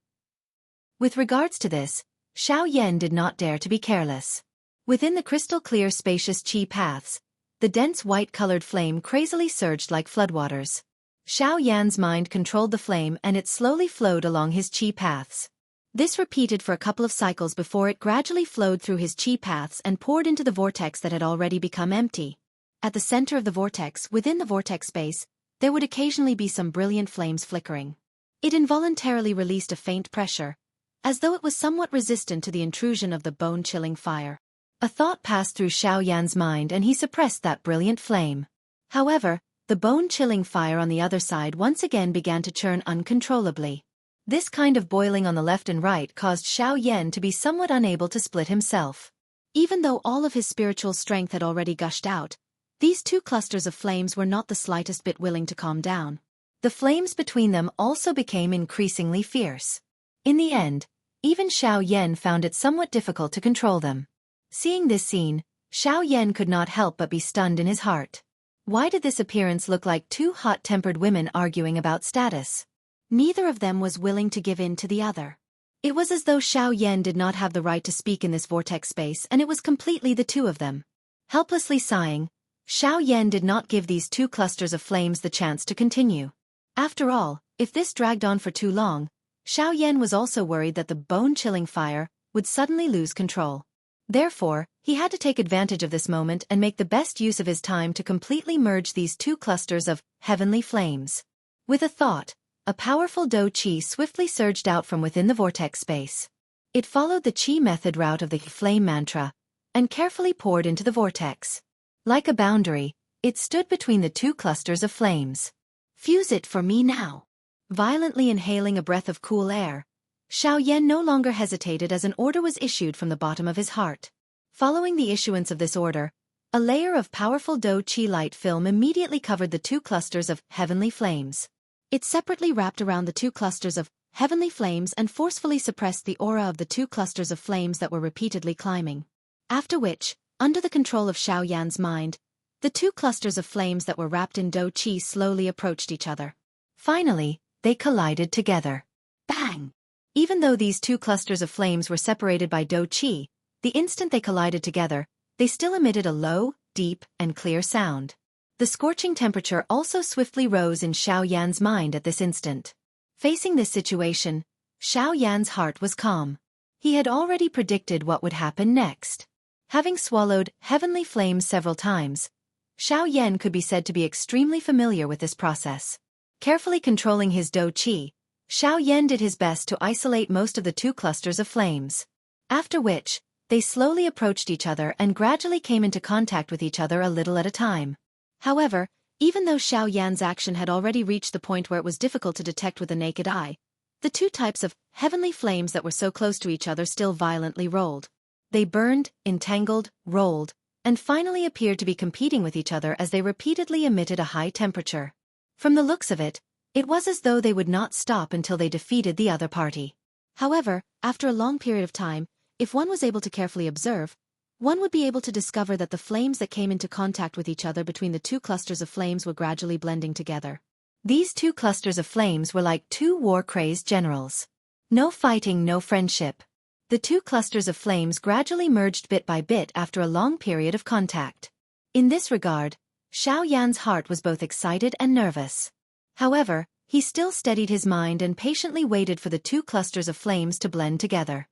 With regards to this, Xiao Yan did not dare to be careless. Within the crystal-clear spacious chi paths, the dense white-colored flame crazily surged like floodwaters. Xiao Yan's mind controlled the flame and it slowly flowed along his chi paths. This repeated for a couple of cycles before it gradually flowed through his chi paths and poured into the vortex that had already become empty. At the center of the vortex, within the vortex space, there would occasionally be some brilliant flames flickering. It involuntarily released a faint pressure, as though it was somewhat resistant to the intrusion of the bone-chilling fire. A thought passed through Xiao Yan's mind and he suppressed that brilliant flame. However, the bone-chilling fire on the other side once again began to churn uncontrollably. This kind of boiling on the left and right caused Xiao Yan to be somewhat unable to split himself. Even though all of his spiritual strength had already gushed out, these two clusters of flames were not the slightest bit willing to calm down. The flames between them also became increasingly fierce. In the end, even Xiao Yan found it somewhat difficult to control them. Seeing this scene, Xiao Yan could not help but be stunned in his heart. Why did this appearance look like two hot-tempered women arguing about status? Neither of them was willing to give in to the other. It was as though Xiao Yan did not have the right to speak in this vortex space and it was completely the two of them. Helplessly sighing, Xiao Yan did not give these two clusters of flames the chance to continue. After all, if this dragged on for too long, Xiao Yan was also worried that the bone-chilling fire would suddenly lose control. Therefore, he had to take advantage of this moment and make the best use of his time to completely merge these two clusters of heavenly flames. With a thought, a powerful Do Qi swiftly surged out from within the vortex space. It followed the Qi method route of the flame mantra and carefully poured into the vortex. Like a boundary, it stood between the two clusters of flames. Fuse it for me now. Violently inhaling a breath of cool air, Xiao Yan no longer hesitated as an order was issued from the bottom of his heart. Following the issuance of this order, a layer of powerful Do Qi light film immediately covered the two clusters of heavenly flames. It separately wrapped around the two clusters of heavenly flames and forcefully suppressed the aura of the two clusters of flames that were repeatedly climbing. After which, under the control of Xiao Yan's mind, the two clusters of flames that were wrapped in Do Qi slowly approached each other. Finally, they collided together. Bang! Even though these two clusters of flames were separated by Do Qi, the instant they collided together, they still emitted a low, deep, and clear sound. The scorching temperature also swiftly rose in Xiao Yan's mind at this instant. Facing this situation, Xiao Yan's heart was calm. He had already predicted what would happen next. Having swallowed heavenly flames several times, Xiao Yan could be said to be extremely familiar with this process. Carefully controlling his Do Qi, Xiao Yan did his best to isolate most of the two clusters of flames. After which, they slowly approached each other and gradually came into contact with each other a little at a time. However, even though Xiao Yan's action had already reached the point where it was difficult to detect with the naked eye, the two types of heavenly flames that were so close to each other still violently rolled. They burned, entangled, rolled, and finally appeared to be competing with each other as they repeatedly emitted a high temperature. From the looks of it, it was as though they would not stop until they defeated the other party. However, after a long period of time, if one was able to carefully observe, one would be able to discover that the flames that came into contact with each other between the two clusters of flames were gradually blending together. These two clusters of flames were like two war-crazed generals. No fighting, no friendship. The two clusters of flames gradually merged bit by bit after a long period of contact. In this regard, Xiao Yan's heart was both excited and nervous. However, he still steadied his mind and patiently waited for the two clusters of flames to blend together.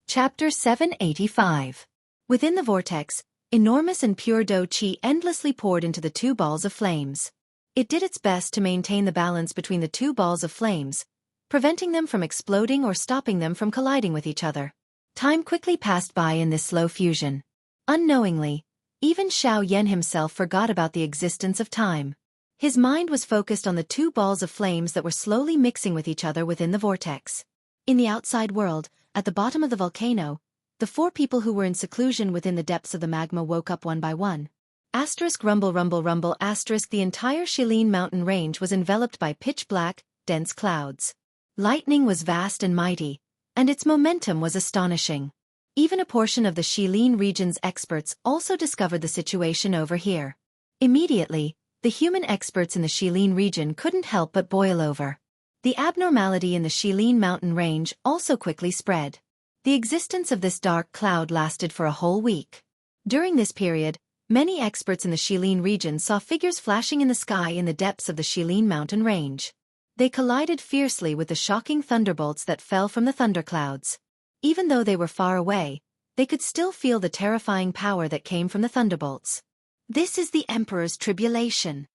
Chapter 785. Within the vortex, enormous and pure Do Qi endlessly poured into the two balls of flames. It did its best to maintain the balance between the two balls of flames, preventing them from exploding or stopping them from colliding with each other. Time quickly passed by in this slow fusion. Unknowingly, even Xiao Yan himself forgot about the existence of time. His mind was focused on the two balls of flames that were slowly mixing with each other within the vortex. In the outside world, at the bottom of the volcano, the four people who were in seclusion within the depths of the magma woke up one by one. Asterisk rumble rumble rumble asterisk the entire Shilin mountain range was enveloped by pitch-black, dense clouds. Lightning was vast and mighty, and its momentum was astonishing. Even a portion of the Shilin region's experts also discovered the situation over here. Immediately, the human experts in the Shilin region couldn't help but boil over. The abnormality in the Shilin mountain range also quickly spread. The existence of this dark cloud lasted for a whole week. During this period, many experts in the Shilin region saw figures flashing in the sky in the depths of the Shilin mountain range. They collided fiercely with the shocking thunderbolts that fell from the thunderclouds. Even though they were far away, they could still feel the terrifying power that came from the thunderbolts. This is the Emperor's tribulation.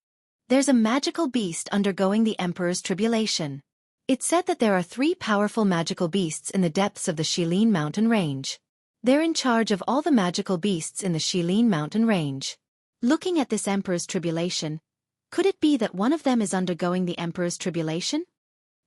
There's a magical beast undergoing the Emperor's tribulation. It's said that there are 3 powerful magical beasts in the depths of the Shilin mountain range. They're in charge of all the magical beasts in the Shilin mountain range. Looking at this Emperor's tribulation, could it be that one of them is undergoing the Emperor's tribulation?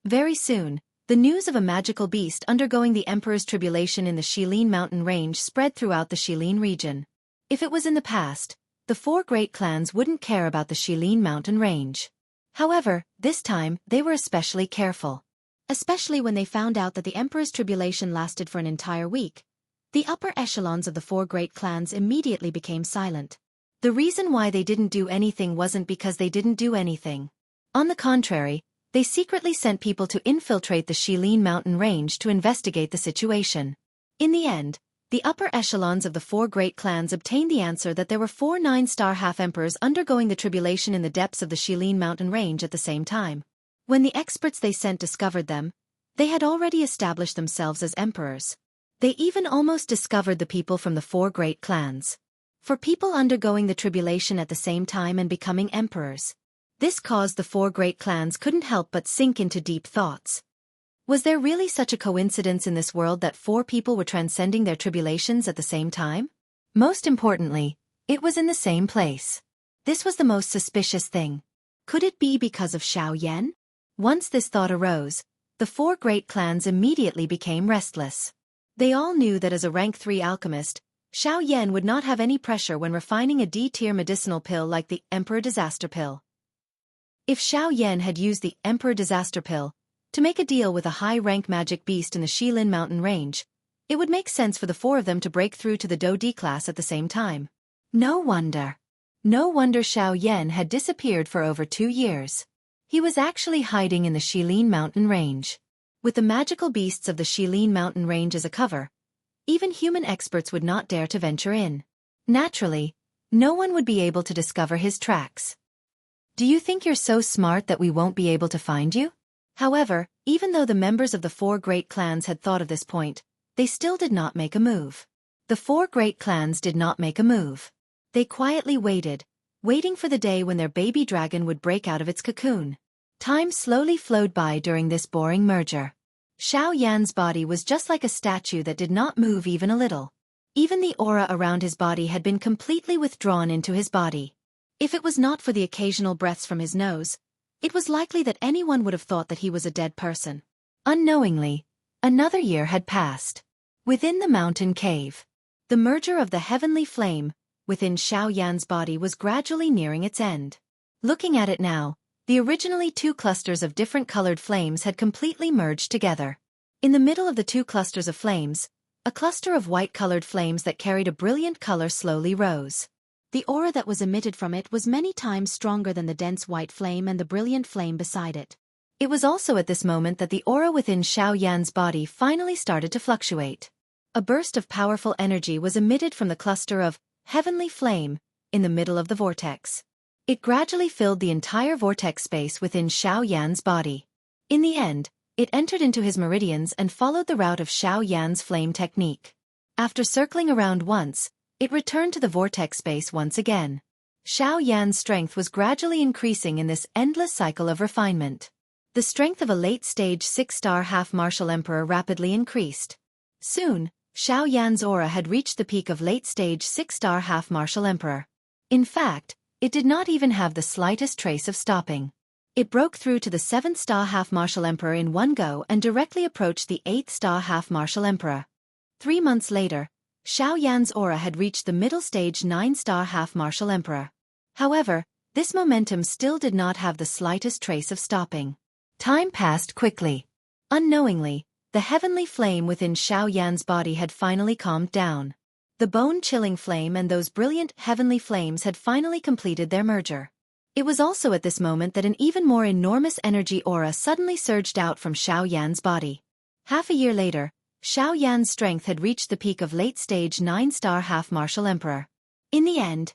Very soon, the news of a magical beast undergoing the Emperor's tribulation in the Shilin mountain range spread throughout the Shilin region. If it was in the past, the 4 great clans wouldn't care about the Shilin mountain range. However, this time, they were especially careful. Especially when they found out that the Emperor's tribulation lasted for an entire week. The upper echelons of the 4 great clans immediately became silent. The reason why they didn't do anything wasn't because they didn't do anything. On the contrary, they secretly sent people to infiltrate the Shilin mountain range to investigate the situation. In the end, the upper echelons of the 4 great clans obtained the answer that there were 4 9-star half-emperors undergoing the tribulation in the depths of the Shilin mountain range at the same time. When the experts they sent discovered them, they had already established themselves as emperors. They even almost discovered the people from the 4 great clans. For people undergoing the tribulation at the same time and becoming emperors. This caused the 4 great clans couldn't help but sink into deep thoughts. Was there really such a coincidence in this world that 4 people were transcending their tribulations at the same time? Most importantly, it was in the same place. This was the most suspicious thing. Could it be because of Xiao Yan? Once this thought arose, the 4 great clans immediately became restless. They all knew that as a rank 3 alchemist, Xiao Yan would not have any pressure when refining a D-tier medicinal pill like the Emperor Disaster Pill. If Xiao Yan had used the Emperor Disaster Pill to make a deal with a high-rank magic beast in the Shilin mountain range, it would make sense for the 4 of them to break through to the Do D class at the same time. No wonder Xiao Yan had disappeared for over 2 years. He was actually hiding in the Shilin mountain range. With the magical beasts of the Shilin mountain range as a cover, even human experts would not dare to venture in. Naturally, no one would be able to discover his tracks. Do you think you're so smart that we won't be able to find you? However, even though the members of the 4 great clans had thought of this point, they still did not make a move. The 4 great clans did not make a move. They quietly waited, waiting for the day when their baby dragon would break out of its cocoon. Time slowly flowed by during this boring merger. Xiao Yan's body was just like a statue that did not move even a little. Even the aura around his body had been completely withdrawn into his body. If it was not for the occasional breaths from his nose, it was likely that anyone would have thought that he was a dead person. Unknowingly, another year had passed. Within the mountain cave, the merger of the heavenly flame within Xiao Yan's body was gradually nearing its end. Looking at it now, the originally 2 clusters of different colored flames had completely merged together. In the middle of the 2 clusters of flames, a cluster of white-colored flames that carried a brilliant color slowly rose. The aura that was emitted from it was many times stronger than the dense white flame and the brilliant flame beside it. It was also at this moment that the aura within Xiao Yan's body finally started to fluctuate. A burst of powerful energy was emitted from the cluster of heavenly flame in the middle of the vortex. It gradually filled the entire vortex space within Xiao Yan's body. In the end, it entered into his meridians and followed the route of Xiao Yan's flame technique. After circling around once, it returned to the vortex space once again. Xiao Yan's strength was gradually increasing in this endless cycle of refinement. The strength of a late-stage 6-star half-martial emperor rapidly increased. Soon, Xiao Yan's aura had reached the peak of late-stage 6-star half-martial emperor. In fact, it did not even have the slightest trace of stopping. It broke through to the 7th-star half-martial emperor in one go and directly approached the 8th-star half-martial emperor. 3 months later, Xiao Yan's aura had reached the middle-stage 9-star half-martial emperor. However, this momentum still did not have the slightest trace of stopping. Time passed quickly. Unknowingly, the heavenly flame within Xiao Yan's body had finally calmed down. The bone-chilling flame and those brilliant heavenly flames had finally completed their merger. It was also at this moment that an even more enormous energy aura suddenly surged out from Xiao Yan's body. Half a year later, Xiao Yan's strength had reached the peak of late-stage 9-star half-martial emperor. In the end,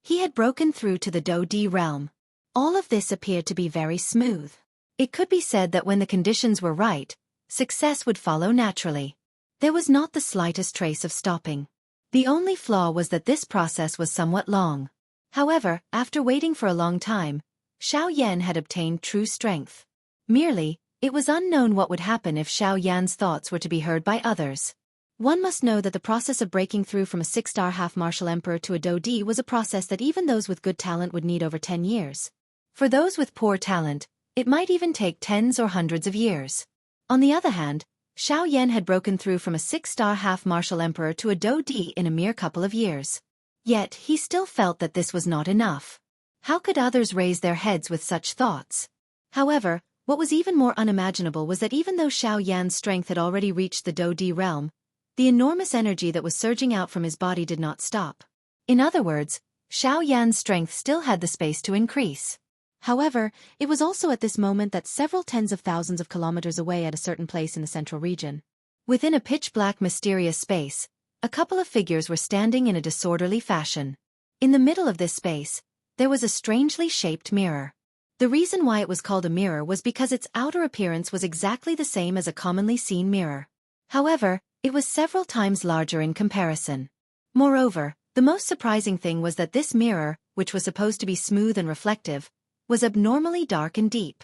he had broken through to the Do D realm. All of this appeared to be very smooth. It could be said that when the conditions were right, success would follow naturally. There was not the slightest trace of stopping. The only flaw was that this process was somewhat long. However, after waiting for a long time,
Xiao Yan had obtained true strength. Merely, it was unknown what would happen if Xiao Yan's thoughts were to be heard by others. One must know that the process of breaking through from a 6-star half-martial emperor to a Dodi was a process that even those with good talent would need over 10 years. For those with poor talent, it might even take tens or hundreds of years. On the other hand, Xiao Yan had broken through from a 6-star half-martial emperor to a Dodi in a mere couple of years. Yet, he still felt that this was not enough. How could others raise their heads with such thoughts? However, what was even more unimaginable was that even though Xiao Yan's strength had already reached the Dodi realm, the enormous energy that was surging out from his body did not stop. In other words, Xiao Yan's strength still had the space to increase. However, it was also at this moment that several tens of thousands of kilometers away at a certain place in the central region, within a pitch-black mysterious space, a couple of figures were standing in a disorderly fashion. In the middle of this space, there was a strangely shaped mirror. The reason why it was called a mirror was because its outer appearance was exactly the same as a commonly seen mirror. However, it was several times larger in comparison. Moreover, the most surprising thing was that this mirror, which was supposed to be smooth and reflective, was abnormally dark and deep.